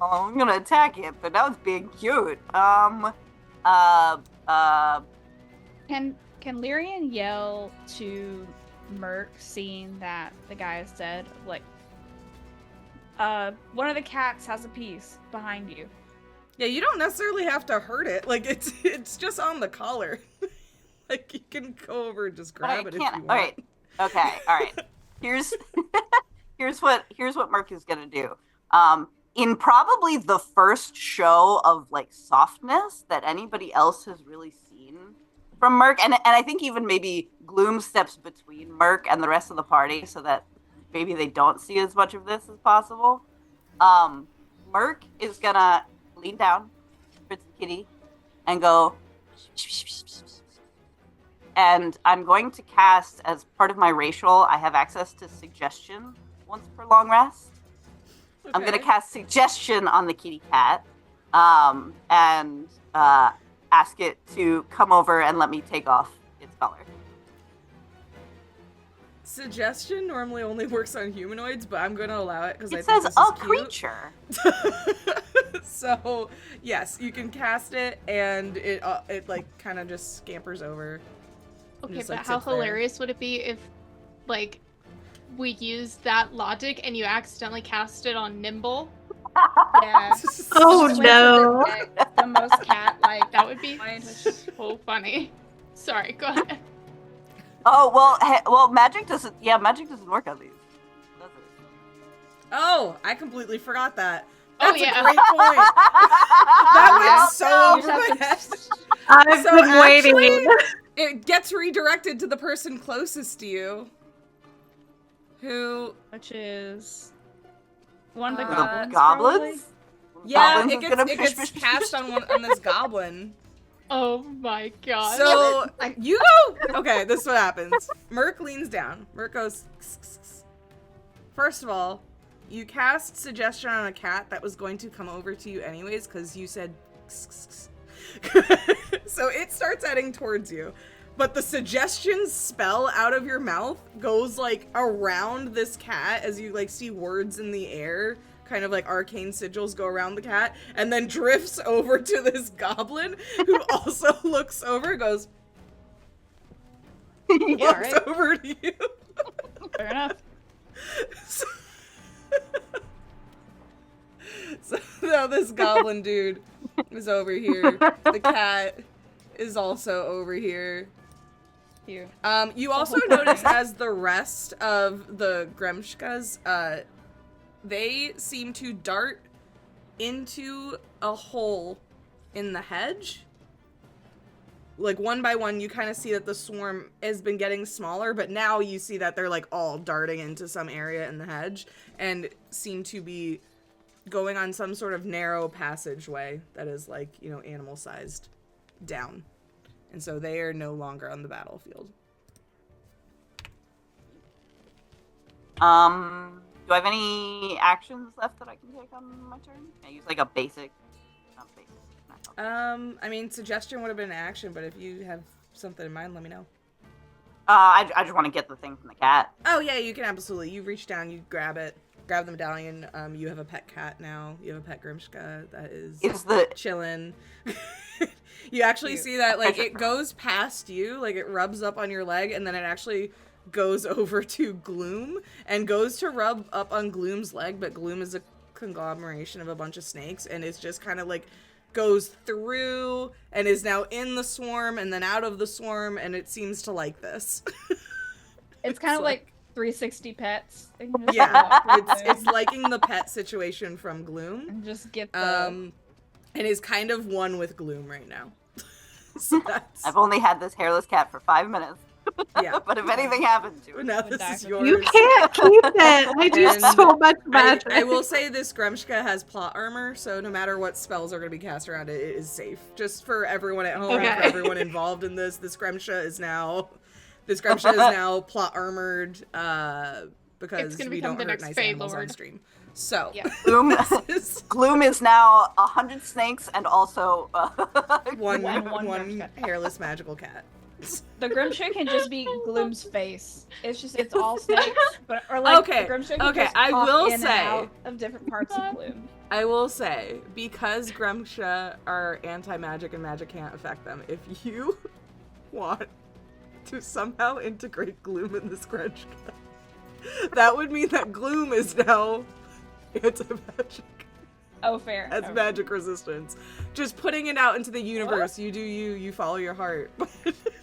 Oh, I'm gonna attack it, but that was being cute. Can Lyrian yell to Merc, seeing that the guy is dead, like, one of the cats has a piece behind you? Yeah, you don't necessarily have to hurt it. Like, it's just on the collar. Like, you can go over and just grab it if you want. All right. Okay. All right. Here's what Merc is gonna do. In probably the first show of like softness that anybody else has really seen from Merc, and I think even maybe Gloom steps between Merc and the rest of the party so that maybe they don't see as much of this as possible. Merc is gonna lean down towards the kitty and go, and I'm going to cast, as part of my racial, I have access to suggestion once per long rest. Okay. I'm going to cast suggestion on the kitty cat and ask it to come over and let me take off its collar. Suggestion normally only works on humanoids, but I'm going to allow it because I think it says this a is cute. Creature. So, yes, you can cast it, and it like kind of just scampers over. Okay, just, but like, how sits there. hilarious would it be if, like, we use that logic and you accidentally cast it on Nimble? Yeah. Oh no. The most cat-like. That would be so funny. Sorry, go ahead. Oh, well, magic doesn't work on these. Does it? Oh, I completely forgot that. Oh, That's yeah. a great point. That went so over my head. I've been waiting. It gets redirected to the person closest to you. Which is one of the goblins. Goblins? Yeah, Goblins it gets cast on this goblin. Oh my god. So, you go... Okay, this is what happens. Merc leans down. Merc goes... First of all, you cast suggestion on a cat that was going to come over to you anyways, because you said... So it starts heading towards you. But the suggestion spell out of your mouth goes, like, around this cat as you, like, see words in the air. Kind of like arcane sigils go around the cat. And then drifts over to this goblin who also looks over and goes... Looks over to you. Fair enough. So now this goblin dude is over here. The cat is also over here. Here. You also notice as the rest of the Gremshkas, they seem to dart into a hole in the hedge. Like, one by one, you kind of see that the swarm has been getting smaller, but now you see that they're, like, all darting into some area in the hedge and seem to be going on some sort of narrow passageway that is, like, you know, animal-sized down. And so they are no longer on the battlefield. Do I have any actions left that I can take on my turn? I use, like, a basic... I mean, suggestion would have been an action, but if you have something in mind, let me know. I just want to get the thing from the cat. Oh, yeah, you can absolutely. You reach down, you grab it, grab the medallion. You have a pet cat now. You have a pet Grimshka that is chilling. You actually see that, like, it goes past you, like, it rubs up on your leg, and then it actually goes over to Gloom, and goes to rub up on Gloom's leg, but Gloom is a conglomeration of a bunch of snakes, and it's just kind of, like, goes through, and is now in the swarm, and then out of the swarm, and it seems to like this. It's kind of like 360 pets. Yeah, it's liking the pet situation from Gloom. And just get the... and is kind of one with Gloom right now. So that's... I've only had this hairless cat for 5 minutes. Yeah. But if anything happened to it, now this is yours. You can't keep it. I do And so much magic. I will say this Grumshka has plot armor, so no matter what spells are going to be cast around it, it is safe. Just for everyone at home, Okay. for everyone involved in this Grumshka is now plot armored because gonna we become don't the hurt next nice Fey animals on Lord. stream. So Gloom is now 100 snakes and also one Grumshka. hairless magical cat. The Grimshire can just be Gloom's face. It's all snakes, but or like Okay, the Grimshire can okay, just I pop will in and say- out of different parts of Gloom. I will say, because Grumshka are anti-magic and magic can't affect them, if you want to somehow integrate Gloom in this Grumshka, that would mean that Gloom is now anti-magic. Oh, fair. As Okay. magic resistance. Just putting it out into the universe. You do you follow your heart.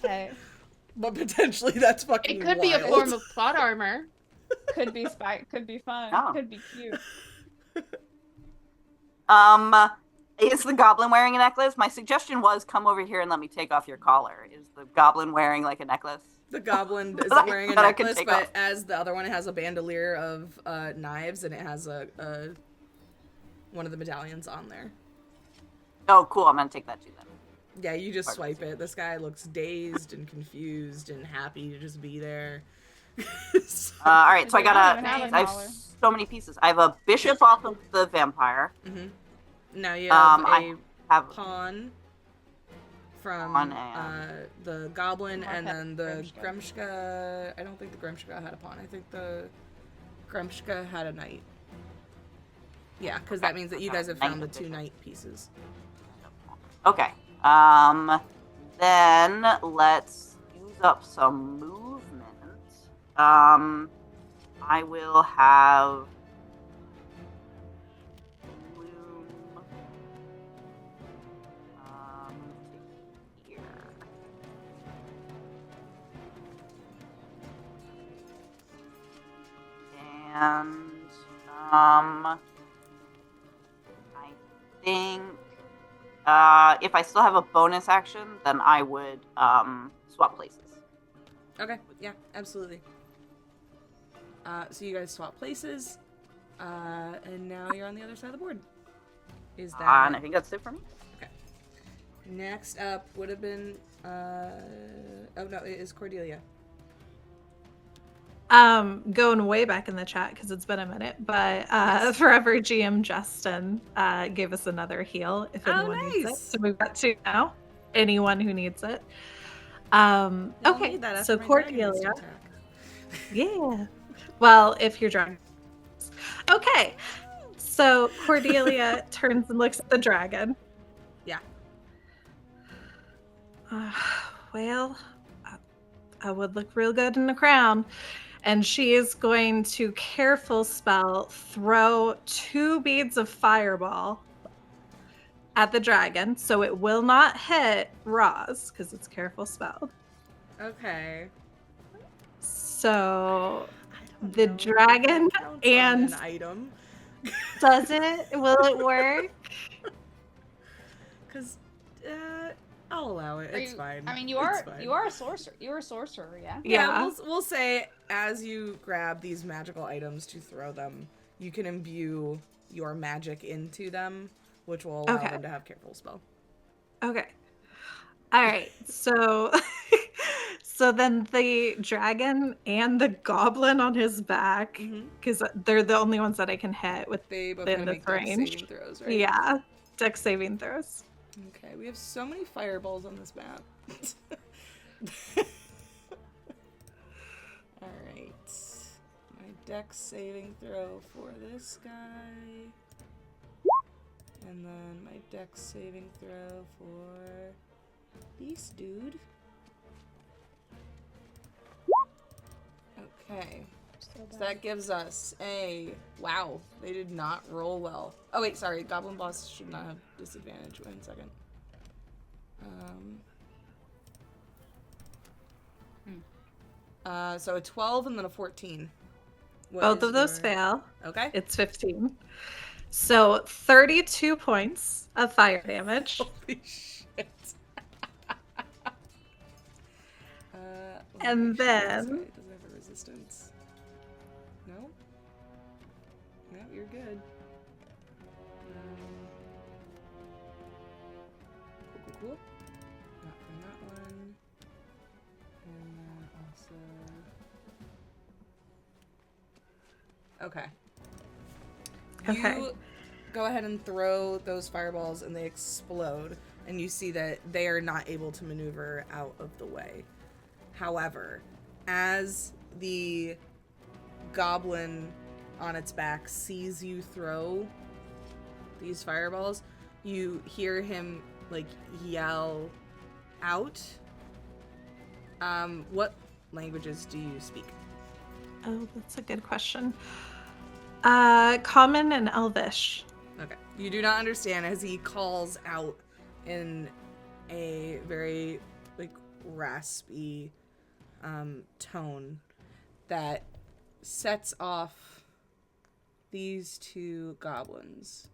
Okay. But potentially that's fucking It could be a wild. form of plot armor. Could be spike. Could be fun. Oh. Could be cute. Is the goblin wearing a necklace? My suggestion was come over here and let me take off your collar. Is the goblin wearing like a necklace? The goblin isn't wearing a that I can necklace, take but off. as the other one, it has a bandolier of knives, and it has a one of the medallions on there. Oh, cool. I'm gonna take that too then. Yeah, you just swipe it. This guy looks dazed and confused and happy to just be there. All right, so I got have a I have collar. so many pieces. I have a bishop off of the vampire. Now you have I have pawn from Pawn and- the goblin, Mark and had then the Grumshka. Grumshka. I don't think the Grumshka had a pawn. I think the Grumshka had a knight. Yeah, because that means that you guys have found the 2 knight pieces. Okay. Then let's use up some movement. I will have Bloom to here. And I think if I still have a bonus action, then I would swap places. Okay, yeah, absolutely. So you guys swap places, and now you're on the other side of the board. Is that? And I think that's it for me. Okay. Next up would have been. Oh no, it is Cordelia. Going way back in the chat because it's been a minute, but Forever GM Justin gave us another heal if anyone needs it. nice. So we've got 2 now. Anyone who needs it. I'll Okay, need that so after my dragon has Cordelia. to attack. Yeah. Well, if you're dragon. Okay. So Cordelia turns and looks at the dragon. Yeah. Well, I would look real good in a crown. And she is going to careful spell throw 2 beads of fireball at the dragon. So it will not hit Rozz because it's careful spelled. Okay. So the dragon and an item. does it? Will it work? Because I'll allow it. It's fine. I mean, you It's are fine. a sorcerer. You're a sorcerer, yeah. Yeah, we'll say as you grab these magical items to throw them, you can imbue your magic into them, which will allow them to have careful spell. Okay. All right. So so then the dragon and the goblin on his back, because they're the only ones that I can hit with They both in gotta this make dex range. saving throws, right? Yeah. Dex saving throws. Okay, we have so many fireballs on this map. Alright. My dex saving throw for this guy. And then my dex saving throw for this dude. Okay. So that gives us a... Wow, they did not roll well. Oh wait, sorry, Goblin Boss should not have disadvantage. Wait a second. So a 12 and then a 14. What Both is of those your- fail. Okay. It's 15. So 32 points of fire damage. Holy shit. And then... Does it have a resistance? No? No, you're good. Cool. Not from that one. And then also... Okay. You go ahead and throw those fireballs and they explode, and you see that they are not able to maneuver out of the way. However, as the goblin on its back sees you throw these fireballs, you hear him yell out. What languages do you speak? Oh, that's a good question. Common and Elvish. Okay. You do not understand as he calls out in a very raspy tone that sets off these two goblins.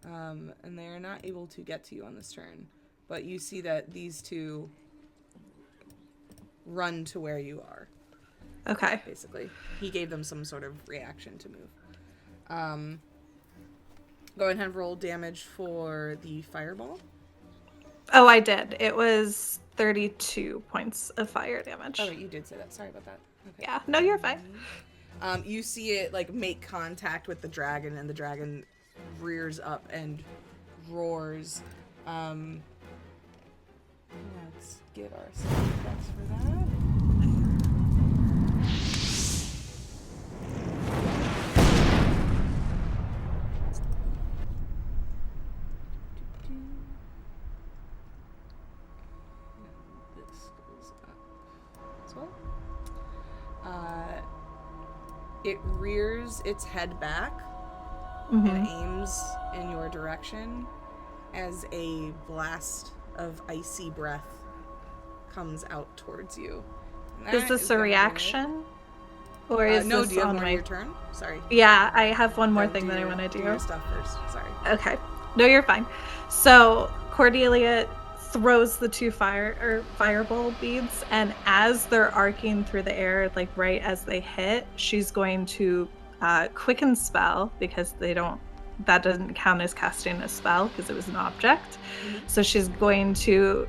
And they are not able to get to you on this turn. But you see that these two run to where you are. Okay. Basically. He gave them some sort of reaction to move. Go ahead and roll damage for the fireball. Oh, I did. It was 32 points of fire damage. Oh, you did say that. Sorry about that. Okay. Yeah. No, you're fine. You see it make contact with the dragon, and the dragon rears up and roars. Let's get our sound effects for that. It rears its head back and aims in your direction as a blast of icy breath comes out towards you. Is this a reaction? Or is no, this do you have on more my your turn? Sorry. Yeah, I have one more thing that I want to do. Your stuff first. Sorry. Okay. No, you're fine. So Cordelia throws the two fireball beads, and as they're arcing through the air, right as they hit, she's going to quicken spell, because that doesn't count as casting a spell because it was an object. So she's going to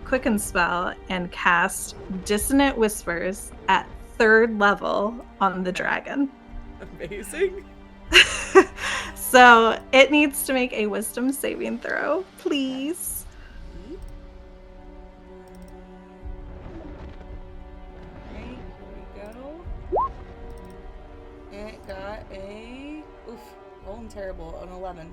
quicken spell and cast Dissonant Whispers at 3rd level on the dragon. Amazing. So it needs to make a wisdom saving throw, please. It got rolling terrible, an 11.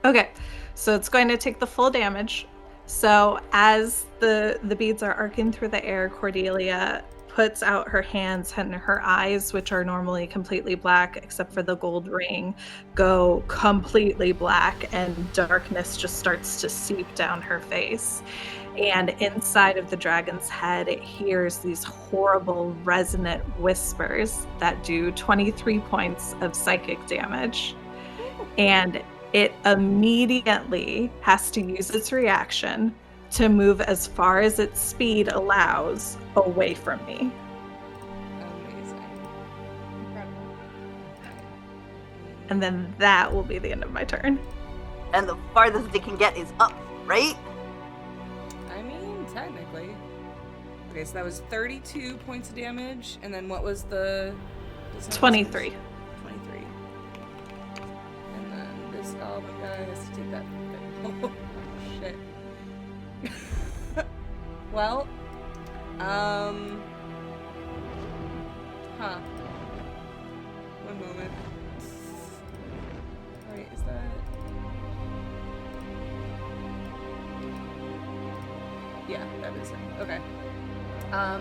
Okay, so it's going to take the full damage. So as the beads are arcing through the air, Cordelia puts out her hands, and her eyes, which are normally completely black except for the gold ring, go completely black, and darkness just starts to seep down her face. And inside of the dragon's head, it hears these horrible resonant whispers that do 23 points of psychic damage. And it immediately has to use its reaction to move as far as its speed allows away from me. Amazing. Incredible. And then that will be the end of my turn. And the farthest it can get is up, right? I mean, technically. Okay, so that was 32 points of damage, and then what was the... 23. 23. And then this goblin guy has to take that... Oh, shit. Well, one moment. Wait, is that... Yeah, that is it. Okay.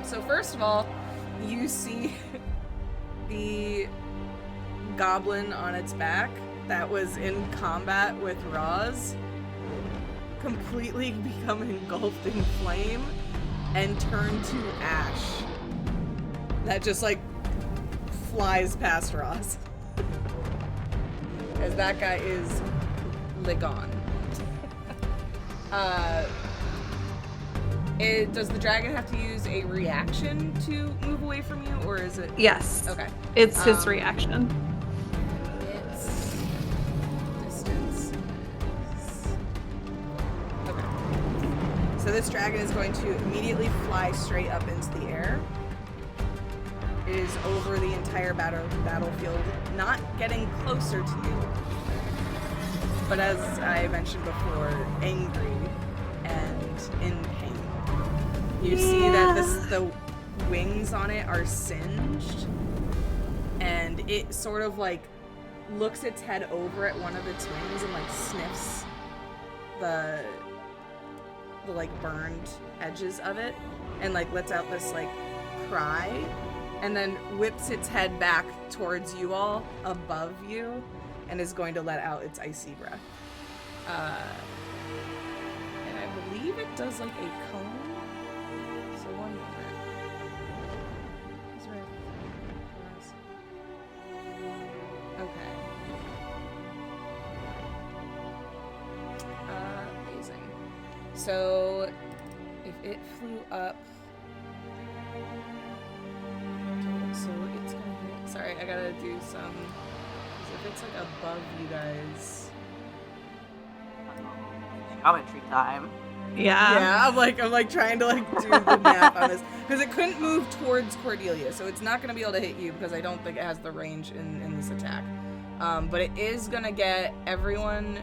So first of all, you see the goblin on its back that was in combat with Rozz completely become engulfed in flame and turn to ash. That just flies past Rozz. As that guy is gone. Does the dragon have to use a reaction to move away from you, or is it? Yes. Okay. It's his reaction. It's distance. Okay. So this dragon is going to immediately fly straight up into the air. It is over the entire battlefield, not getting closer to you, but as I mentioned before, angry and in pain. You see that the wings on it are singed, and it sort of like looks its head over at one of its wings and like sniffs the like burned edges of it, and like lets out this like cry, and then whips its head back towards you all above you, and is going to let out its icy breath. And I believe it does like a cone. So one moment. He's right. Okay. Amazing. So if it flew up, so it's gonna hit. Sorry, I gotta do some. Because if it's like above you guys. Geometry time. Yeah. I'm like trying to like do the math on this because it couldn't move towards Cordelia, so it's not gonna be able to hit you because I don't think it has the range in this attack. But it is gonna get everyone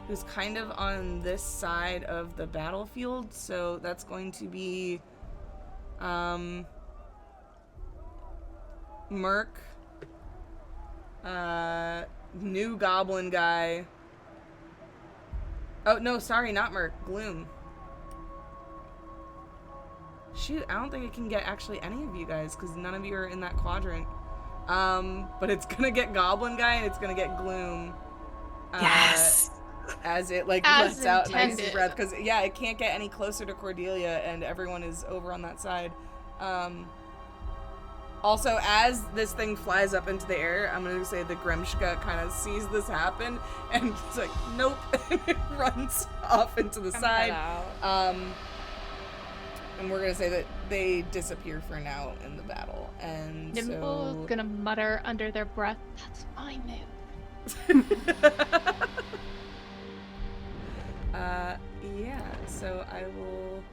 who's kind of on this side of the battlefield. So that's going to be Merc, new goblin guy. Oh, no, sorry, not Merc. Gloom. Shoot, I don't think it can get actually any of you guys because none of you are in that quadrant. But it's gonna get Goblin Guy and it's gonna get Gloom. Yes! As it, like, As lets out an icy intended. breath. Because, yeah, it can't get any closer to Cordelia and everyone is over on that side. Also, as this thing flies up into the air, I'm going to say the Gremshka kind of sees this happen, and it's like, nope, and it runs off into the side. And we're going to say that they disappear for now in the battle. And Nimble so... gonna mutter under their breath, "That's my move." Yeah, so I will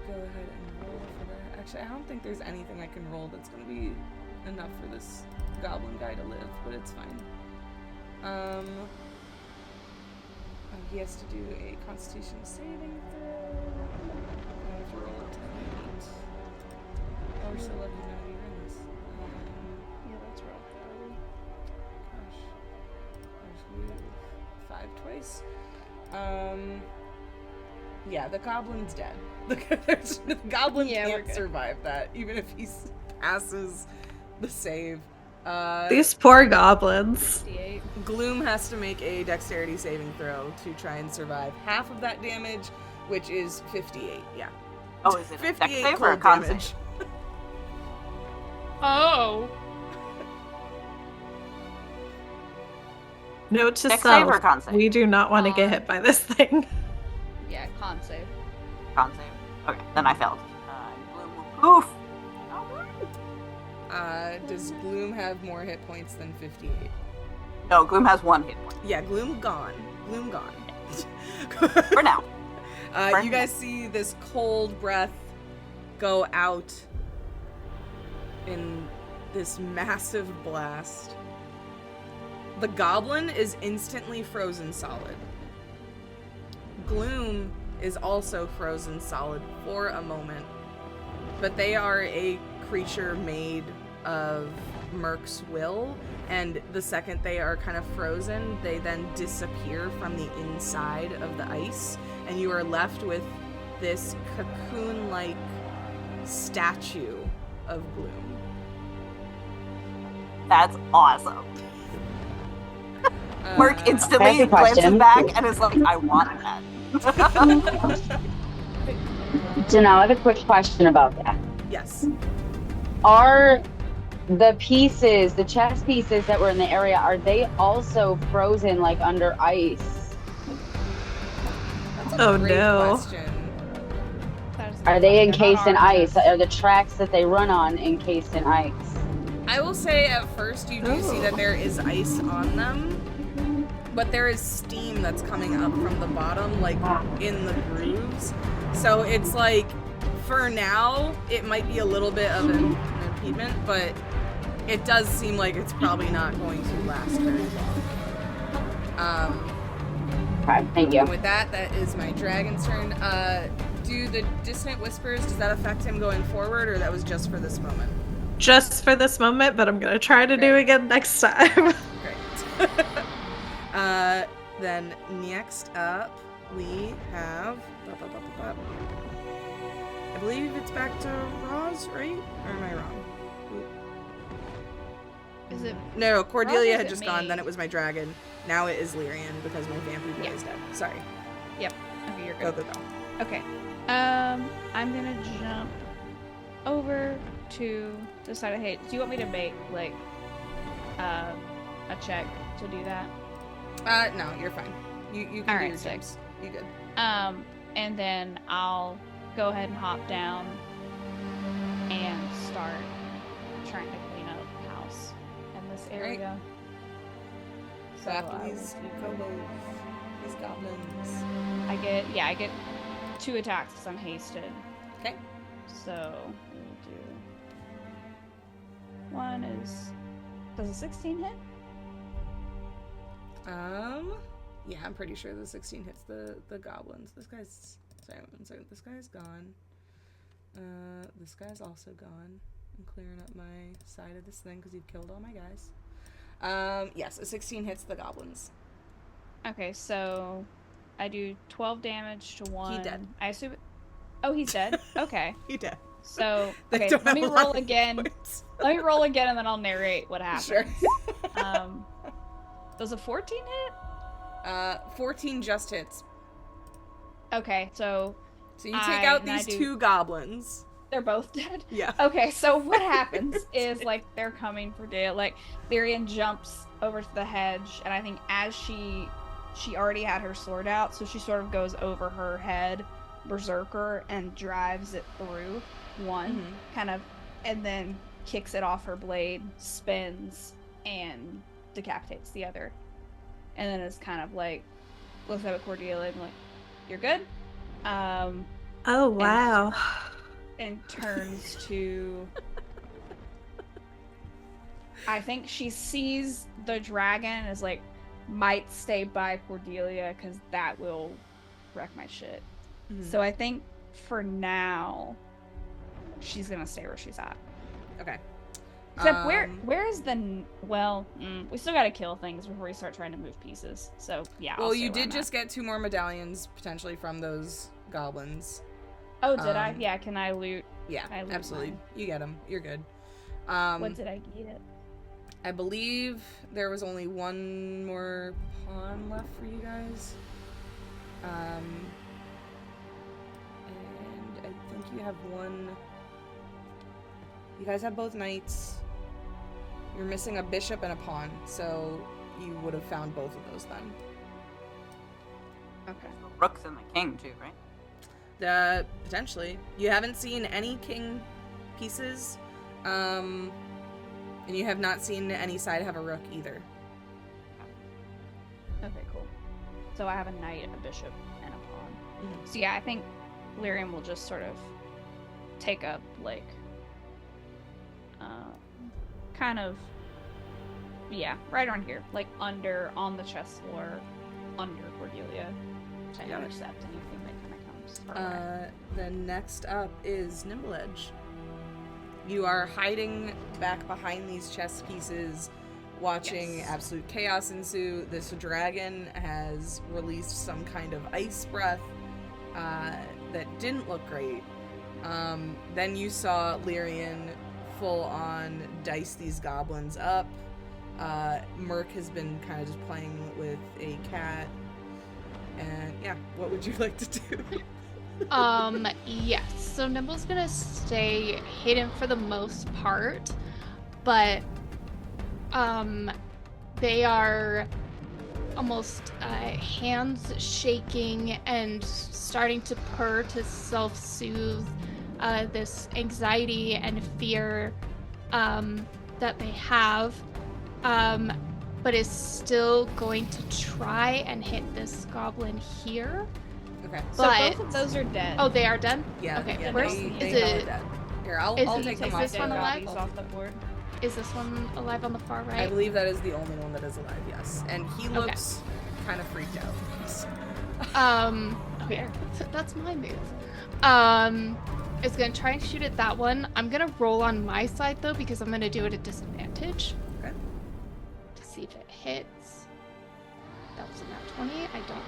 go ahead and roll for that. Actually, I don't think there's anything I can roll that's going to be enough for this goblin guy to live, but it's fine. He has to do a Constitution saving throw. I have to roll it to 8. Oh, we're so lucky none of you are in this. Yeah, that's rough. Gosh. There's 5 twice. Yeah, the goblin's dead. The goblin can't survive that, even if he passes the save. These poor goblins. Gloom has to make a dexterity saving throw to try and survive half of that damage, which is 58. Yeah. Oh, is it 58 dex save or a cold con damage. save? Oh. Note to Dex save or self, con save? we do not want to get hit by this thing. Yeah, con save. Con save. Okay, then I failed. Oof. Does Gloom have more hit points than 58? No, Gloom has 1 hit point. Yeah, Gloom gone. Gloom gone. For now. You guys see this cold breath go out in this massive blast. The goblin is instantly frozen solid. Gloom is also frozen solid for a moment, but they are a creature made of Merc's will, and the second they are kind of frozen, they then disappear from the inside of the ice, and you are left with this cocoon-like statue of Gloom. That's awesome. Merc I instantly have a glances question. back and is like, I want that. So now I have a quick question about that. Yes. Are the pieces, the chess pieces that were in the area, are they also frozen like under ice? That's a Oh, great no. question. Are they encased in oranges. ice? Are the tracks that they run on encased in ice? I will say at first you do see that there is ice on them, but there is steam that's coming up from the bottom, like in the grooves. So it's like, for now, it might be a little bit of an impediment, but it does seem like it's probably not going to last very long. Okay, thank you. And with that, that is my dragon's turn. Do the dissonant whispers, does that affect him going forward, or that was just for this moment? Just for this moment, but I'm gonna try to do again next time. Great. Then next up, we have... I believe it's back to Rozz, right? Or am I wrong? Is it? No, Cordelia Rozz had is just it gone, me? then it was my dragon. Now it is Lyrian because my vampy boy is dead. Sorry. Yep. Okay, you're Go, good. go, go. Okay. I'm gonna jump over to the side of hate. Do you want me to make like a check to do that? No, you're fine. You can do Alright, your sick. jumps. You good. And then I'll go ahead and hop down and start trying to clean up the house in this area. So after I these will do- kobolds, these goblins. I get 2 attacks because I'm hasted. Okay. So we'll do. One is. Does a 16 hit? Yeah, I'm pretty sure the 16 hits the goblins. This guy's, sorry, one second. This guy's gone. This guy's also gone. I'm clearing up my side of this thing because you've killed all my guys. Yes, a 16 hits the goblins. Okay, so I do 12 damage to one. He dead. I assume. Oh, he's dead. Okay. He dead. So They okay, don't let me have a lot roll of again. points. Let me roll again, and then I'll narrate what happened. Sure. Does a 14 hit? 14 just hits. Okay, so you take out these 2 goblins. They're both dead? Yeah. Okay, so what happens is, like, they're coming for Dale. Like, Lyrian jumps over to the hedge, and I think as she already had her sword out, so she sort of goes over her head, berserker, and drives it through one, kind of, and then kicks it off her blade, spins, and decapitates the other. And then it's kind of like, looks up at Cordelia and like, you're good? Oh, wow. And turns to... I think she sees the dragon and is like, might stay by Cordelia because that will wreck my shit. So I think for now, she's gonna stay where she's at. Okay. Except where is the... Well, we still gotta kill things before we start trying to move pieces. So, yeah, Well, you did just get 2 more medallions, potentially, from those goblins. Oh, did I? Yeah, can I loot? Yeah, I loot absolutely. mine? You get them. You're good. What did I get? I believe there was only 1 more pawn left for you guys. And I think you have 1... You guys have both knights. You're missing a bishop and a pawn, so you would have found both of those then. Okay. Rook's and the king too, right? Potentially. You haven't seen any king pieces, and you have not seen any side have a rook either. Okay, cool. So I have a knight, a bishop, and a pawn. So yeah, I think Lyrian will just sort of take up, like, kind of, yeah, right around here, like on the chest floor, under Cordelia, to intercept anything that kind of comes her way. Then next up is Nimble Edge. You are hiding back behind these chess pieces, watching absolute chaos ensue. This dragon has released some kind of ice breath that didn't look great. Then you saw Lyrian full on dice these goblins up. Merc has been kind of just playing with a cat. And yeah, what would you like to do? Yes. So Nimble's gonna stay hidden for the most part, but they are almost hands shaking and starting to purr to self-soothe this anxiety and fear that they have, but is still going to try and hit this goblin here. Okay. So both of those are dead. Oh, they are dead? Yeah. Okay. Yeah, First, they is know it? that. Here, I'll take them off. Is this one alive? Off the board. Is this one alive on the far right? I believe that is the only one that is alive. Yes, and he looks kind of freaked out. Okay. That's my move. It's gonna try and shoot at that one. I'm gonna roll on my side though because I'm gonna do it at disadvantage. Okay. To see if it hits. That was a nat 20. I don't.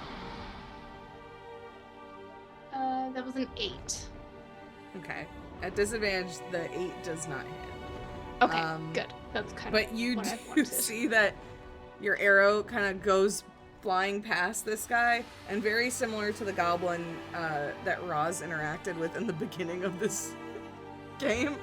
That was an 8. Okay. At disadvantage, the 8 does not hit. Okay, good. That's kind of. But you what I do wanted. see that your arrow kind of goes flying past this guy, and very similar to the goblin that Rozz interacted with in the beginning of this game.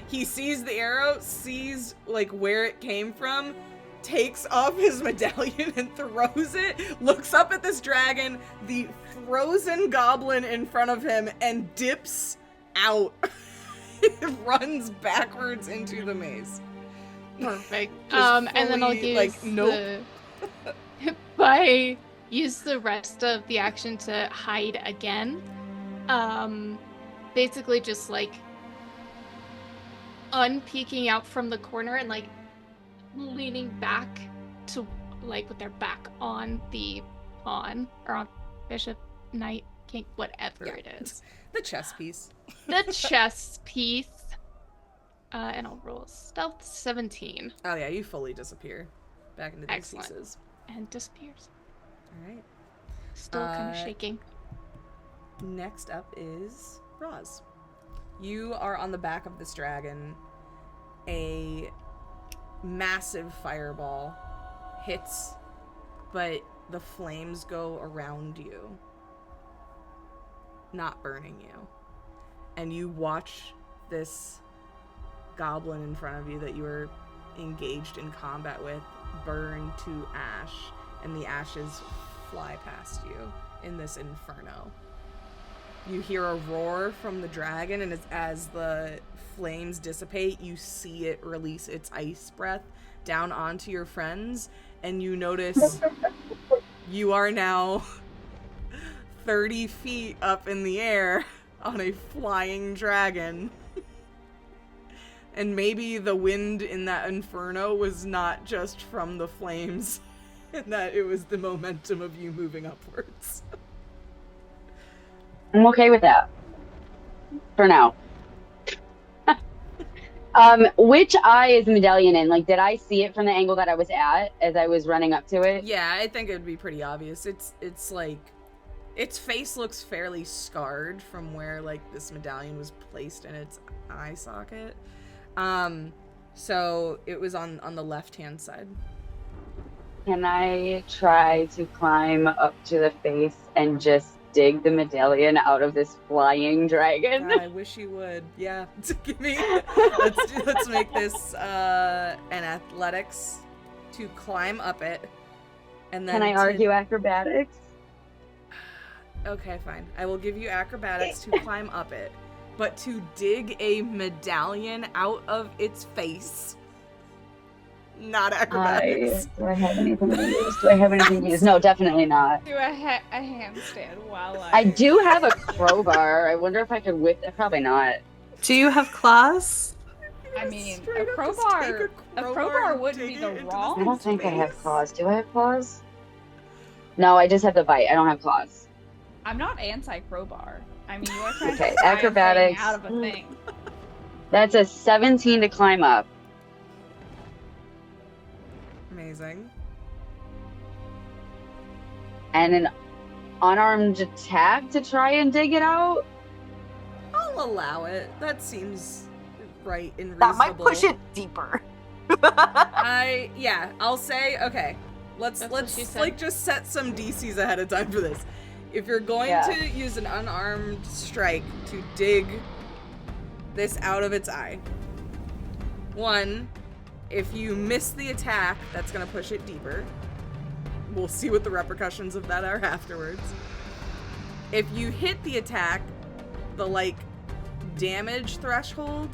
He sees the arrow, sees like where it came from, takes off his medallion and throws it, looks up at this dragon, the frozen goblin in front of him, and dips out. It runs backwards into the maze. Perfect. Just And then I'll fully, use nope. I use the rest of the action to hide again. Basically just like unpeeking out from the corner and like leaning back to like with their back on the pawn or on bishop, knight, king, whatever it is. The chess piece. The chess piece. And I'll roll stealth 17. Oh yeah, you fully disappear back into these Excellent. pieces. And disappears. All right. Still kind of shaking. Next up is Rozz. You are on the back of this dragon. A massive fireball hits, but the flames go around you, not burning you. And you watch this goblin in front of you that you were engaged in combat with burn to ash, and the ashes fly past you in this inferno. You hear a roar from the dragon, and as the flames dissipate, you see it release its ice breath down onto your friends, and you notice you are now 30 feet up in the air on a flying dragon. And maybe the wind in that inferno was not just from the flames, and that it was the momentum of you moving upwards. I'm okay with that. For now. Which eye is the medallion in? Like, did I see it from the angle that I was at as I was running up to it? Yeah, I think it would be pretty obvious. It's like, its face looks fairly scarred from where, like, this medallion was placed in its eye socket. So it was on the left-hand side. Can I try to climb up to the face and just dig the medallion out of this flying dragon? God, I wish you would. Yeah. Give me. Let's make this an athletics to climb up it, and then. Can I argue acrobatics? Okay, fine. I will give you acrobatics to climb up it, but to dig a medallion out of its face. Not acrobatics. Do I have anything to use? Do I have anything to use? No, definitely not. Do a handstand while I do have a crowbar. I wonder if I could whip it. Probably not. Do you have claws? I mean, a crowbar wouldn't be the wrong. I don't think I have claws. Do I have claws? No, I just have the bite. I don't have claws. I'm not anti-crowbar. I mean, you are trying Okay, to pry a thing acrobatics. out of a thing. That's a 17 to climb up. Amazing. And an unarmed attack to try and dig it out? I'll allow it. That seems right and reasonable. That might push it deeper. I'll say, okay, let's like just set some DCs ahead of time for this. If you're going to use an unarmed strike to dig this out of its eye, one, if you miss the attack, that's gonna push it deeper. we'll see what the repercussions of that are afterwards. If you hit the attack, the, like, damage threshold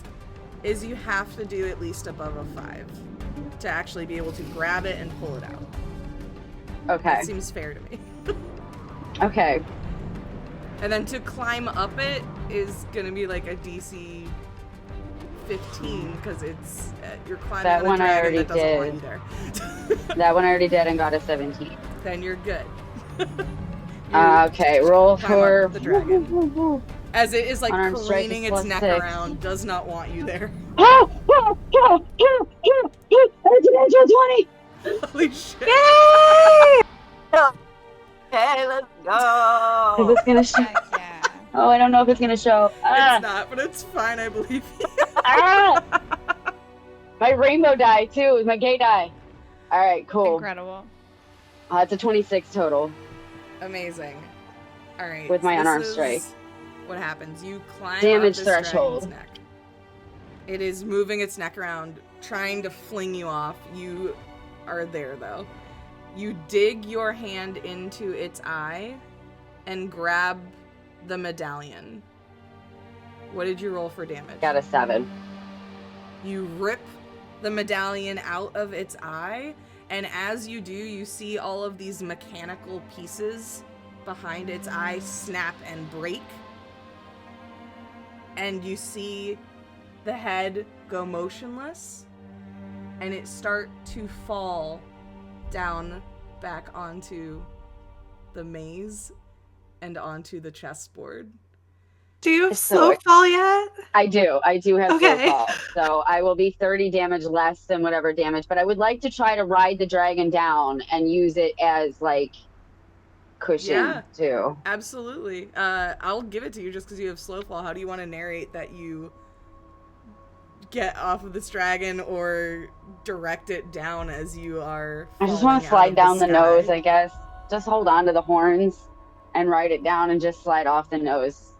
is you have to do at least above a 5 to actually be able to grab it and pull it out. Okay. That seems fair to me. Okay. And then to climb up it is gonna be like a DC 15 because it's you're climbing That on a one I dragon already that doesn't want did. you there. That one I already did and got a 17. Then you're good. Okay, roll climb for up the dragon. As it is like Unarmed strike craning is its +6. neck around, does not want you there. Holy shit! Yay! Okay, let's go. Is this gonna show? Yeah. Oh, I don't know if it's gonna show. It's not, but it's fine, I believe you. My rainbow die too, my gay die. All right, cool. Incredible. It's a 26 total. Amazing. All right. With my so unarmed this strike. is What happens? You climb Damage up this threshold. dragon's neck. It is moving its neck around, trying to fling you off. You are there though. You dig your hand into its eye and grab the medallion. What did you roll for damage? Got a 7. You rip the medallion out of its eye, and as you do, you see all of these mechanical pieces behind its eye snap and break. And you see the head go motionless, and it start to fall down back onto the maze and onto the chessboard. Do you have slow fall yet? I do have slow Okay. fall. So I will be 30 damage less than whatever damage, but I would like to try to ride the dragon down and use it as like cushion too. Absolutely. I'll give it to you just because you have slow fall. How do you want to narrate that you get off of this dragon or direct it down as you are I just want to slide down the nose, I guess. Just hold on to the horns and ride it down and just slide off the nose.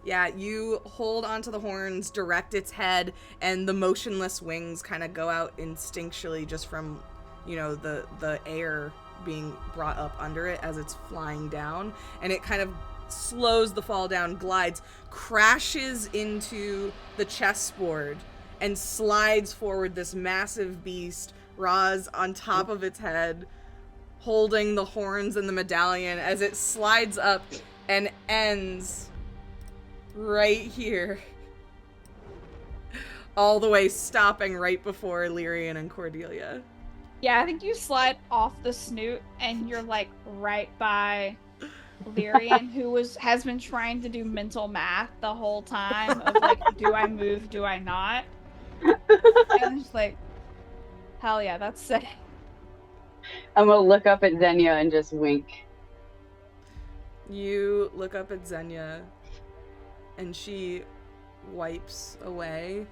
Yeah, you hold onto the horns, direct its head, and the motionless wings kind of go out instinctually just from, you know, the air being brought up under it as it's flying down. And it kind of slows the fall down, glides, crashes into the chessboard, and slides forward this massive beast, Rozz on top of its head, holding the horns and the medallion as it slides up and ends right here. All the way stopping right before Lyrian and Cordelia. Yeah, I think you slide off the snoot and you're like right by Lyrian, who has been trying to do mental math the whole time of like, do I move, do I not? And I'm just like, hell yeah, that's sick. I'm gonna look up at Xenia and just wink. You look up at Xenia, and she wipes away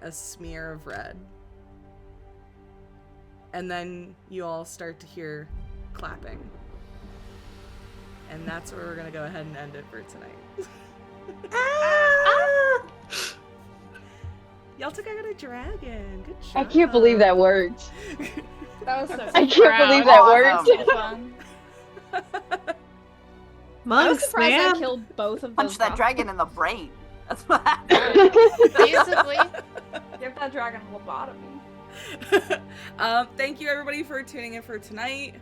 a smear of red. And then you all start to hear clapping. And that's where we're gonna go ahead and end it for tonight. Y'all took out a dragon. Good job. I can't believe that worked. That was so I can't believe that worked. Fun. I was surprised I killed both of those. Punch that goblins. dragon in the brain. That's what happened. Basically, give that dragon a lobotomy. Thank you everybody for tuning in for tonight.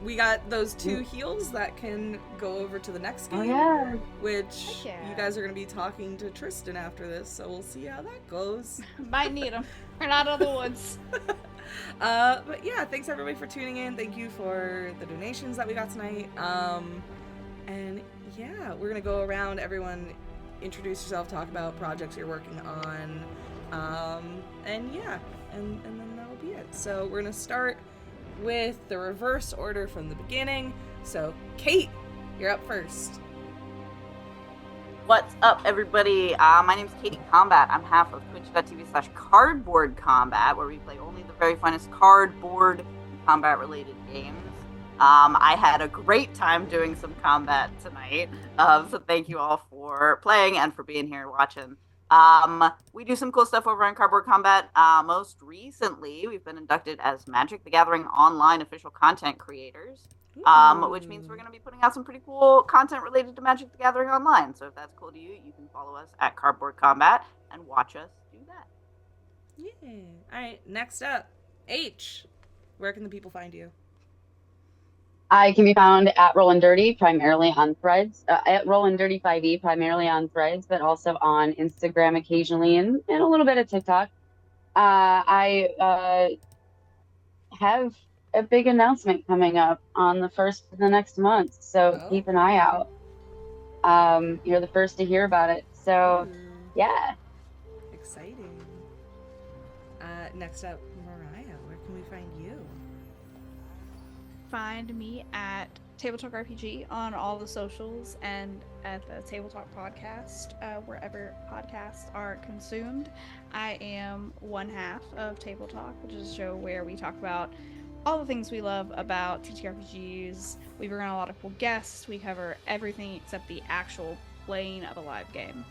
We got those 2 heals that can go over to the next game. Oh yeah. Which you guys are going to be talking to Tristen after this, so we'll see how that goes. Might need them. We're not out of the woods. But yeah, thanks everybody for tuning in. Thank you for the donations that we got tonight. And yeah, we're gonna go around, everyone introduce yourself, talk about projects you're working on. And yeah, and then that'll be it. So we're gonna start with the reverse order from the beginning. So Kate, you're up first. What's up, everybody? My name's Katie Combat. I'm half of twitch.tv/cardboard combat, where we play only the very finest cardboard combat-related games. I had a great time doing some combat tonight, so thank you all for playing and for being here watching. We do some cool stuff over on Cardboard Combat. Most recently, we've been inducted as Magic the Gathering online official content creators, which means we're going to be putting out some pretty cool content related to Magic the Gathering online. So if that's cool to you, you can follow us at Cardboard Combat and watch us do that. Yeah. All right, next up, H. Where can the people find you? I can be found at Rollin' Dirty, primarily on Threads, at Rollin' Dirty 5e, primarily on Threads, but also on Instagram occasionally and a little bit of TikTok. I have a big announcement coming up on the first of the next month, so keep an eye out. You're the first to hear about it, so yeah. Exciting. Next up, Mariah, where can we find you? Find me at Table Talk RPG on all the socials and at the Table Talk podcast, wherever podcasts are consumed. I am one half of Table Talk, which is a show where we talk about all the things we love about TTRPGs. We bring on a lot of cool guests. We cover everything except the actual playing of a live game.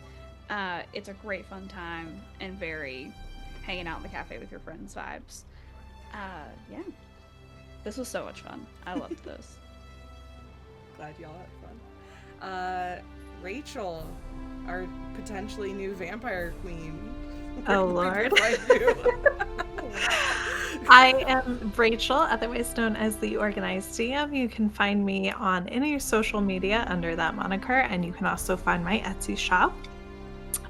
It's a great fun time and very hanging out in the cafe with your friends vibes. Yeah. This was so much fun. I loved this. Glad y'all had fun. Rachel, our potentially new vampire queen. Oh, Lord. I am Rachel, otherwise known as the Organized DM. You can find me on any social media under that moniker, and you can also find my Etsy shop.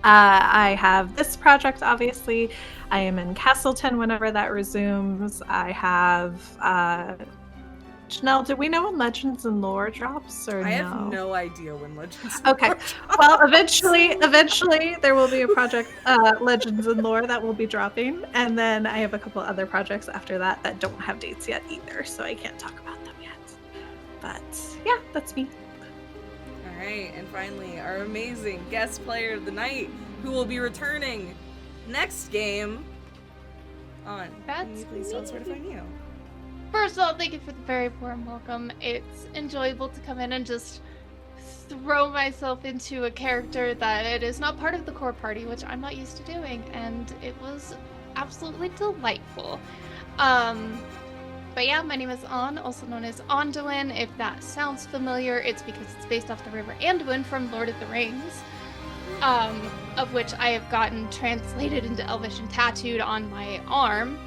I have this project, obviously. I am in Castleton whenever that resumes. I have Janelle, do we know when Legends and Lore drops or I no? have no idea when Legends and Okay. Lore drops. Well, eventually there will be a project, Legends and Lore, that will be dropping. And then I have a couple other projects after that that don't have dates yet either, so I can't talk about them yet. But yeah, that's me. All right, and finally, our amazing guest player of the night, who will be returning next game on. Can you please tell us where to find you? First of all, thank you for the very warm welcome. It's enjoyable to come in and just throw myself into a character that it is not part of the core party, which I'm not used to doing, and it was absolutely delightful. But yeah, my name is An, also known as Anduin. If that sounds familiar, it's because it's based off the river Anduin from Lord of the Rings, of which I have gotten translated into Elvish and tattooed on my arm,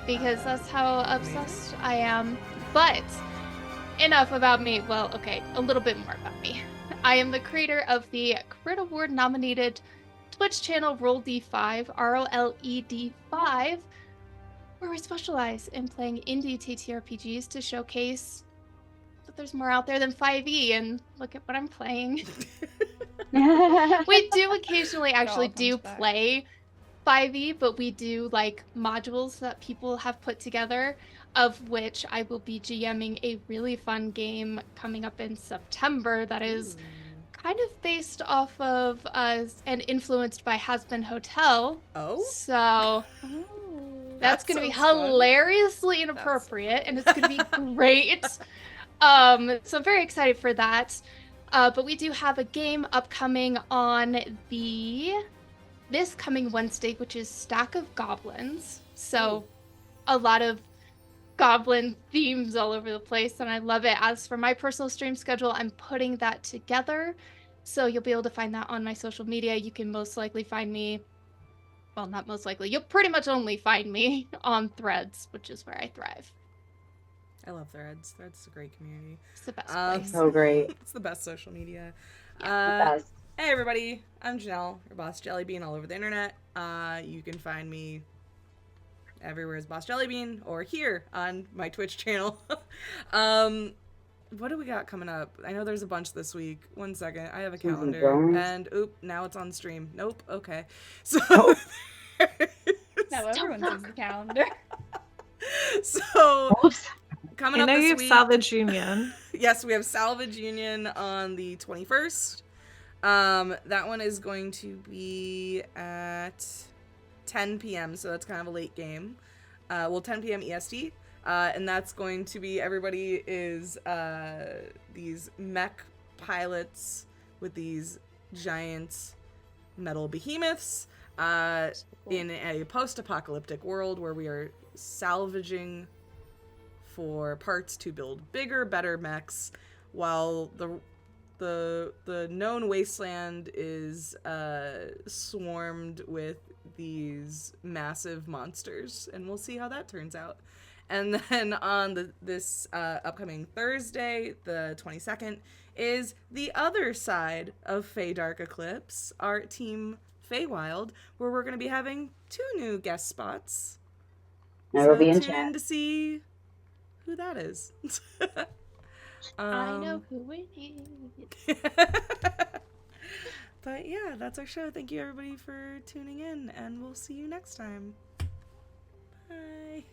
because that's how obsessed I am. But enough about me. Well, okay, a little bit more about me. I am the creator of the Crit Award nominated Twitch channel Roll D5, ROLED5, where we specialize in playing indie TTRPGs to showcase that there's more out there than 5e, and look at what I'm playing. We do occasionally actually play 5e, but we do like modules that people have put together, of which I will be GMing a really fun game coming up in September that is kind of based off of and influenced by Has Been Hotel. Oh? So that's going to be hilariously inappropriate, and it's going to be great. So I'm very excited for that. But we do have a game upcoming on this coming Wednesday, which is Stack of Goblins. So a lot of goblin themes all over the place, and I love it. As for my personal stream schedule, I'm putting that together, so you'll be able to find that on my social media. You can most likely find me, well, not most likely, you'll pretty much only find me on Threads, which is where I thrive. I love Threads. Threads is a great community. It's the best place. So great. It's the best social media. Yeah, the best. Hey everybody, I'm Janelle, your Boss Jellybean all over the internet. You can find me everywhere as Boss Jellybean, or here on my Twitch channel. What do we got coming up? I know there's a bunch this week. 1 second, I have a calendar, and now it's on stream. Nope. Okay, so Now everyone sees the calendar. So coming up this week, you have Salvage Union. Yes, we have Salvage Union on the 21st. That one is going to be at 10 p.m., so that's kind of a late game. 10 p.m. EST. And that's going to be, everybody is these mech pilots with these giant metal behemoths in a post-apocalyptic world where we are salvaging for parts to build bigger, better mechs, while the known wasteland is swarmed with these massive monsters, and we'll see how that turns out. And then on this upcoming Thursday, the 22nd, is the other side of Feydark Eclipse, our team Feywild, where we're going to be having 2 new guest spots. It'll be in tune chat. in to see who that is. I know who it is. But yeah, that's our show. Thank you everybody for tuning in, and we'll see you next time. Bye.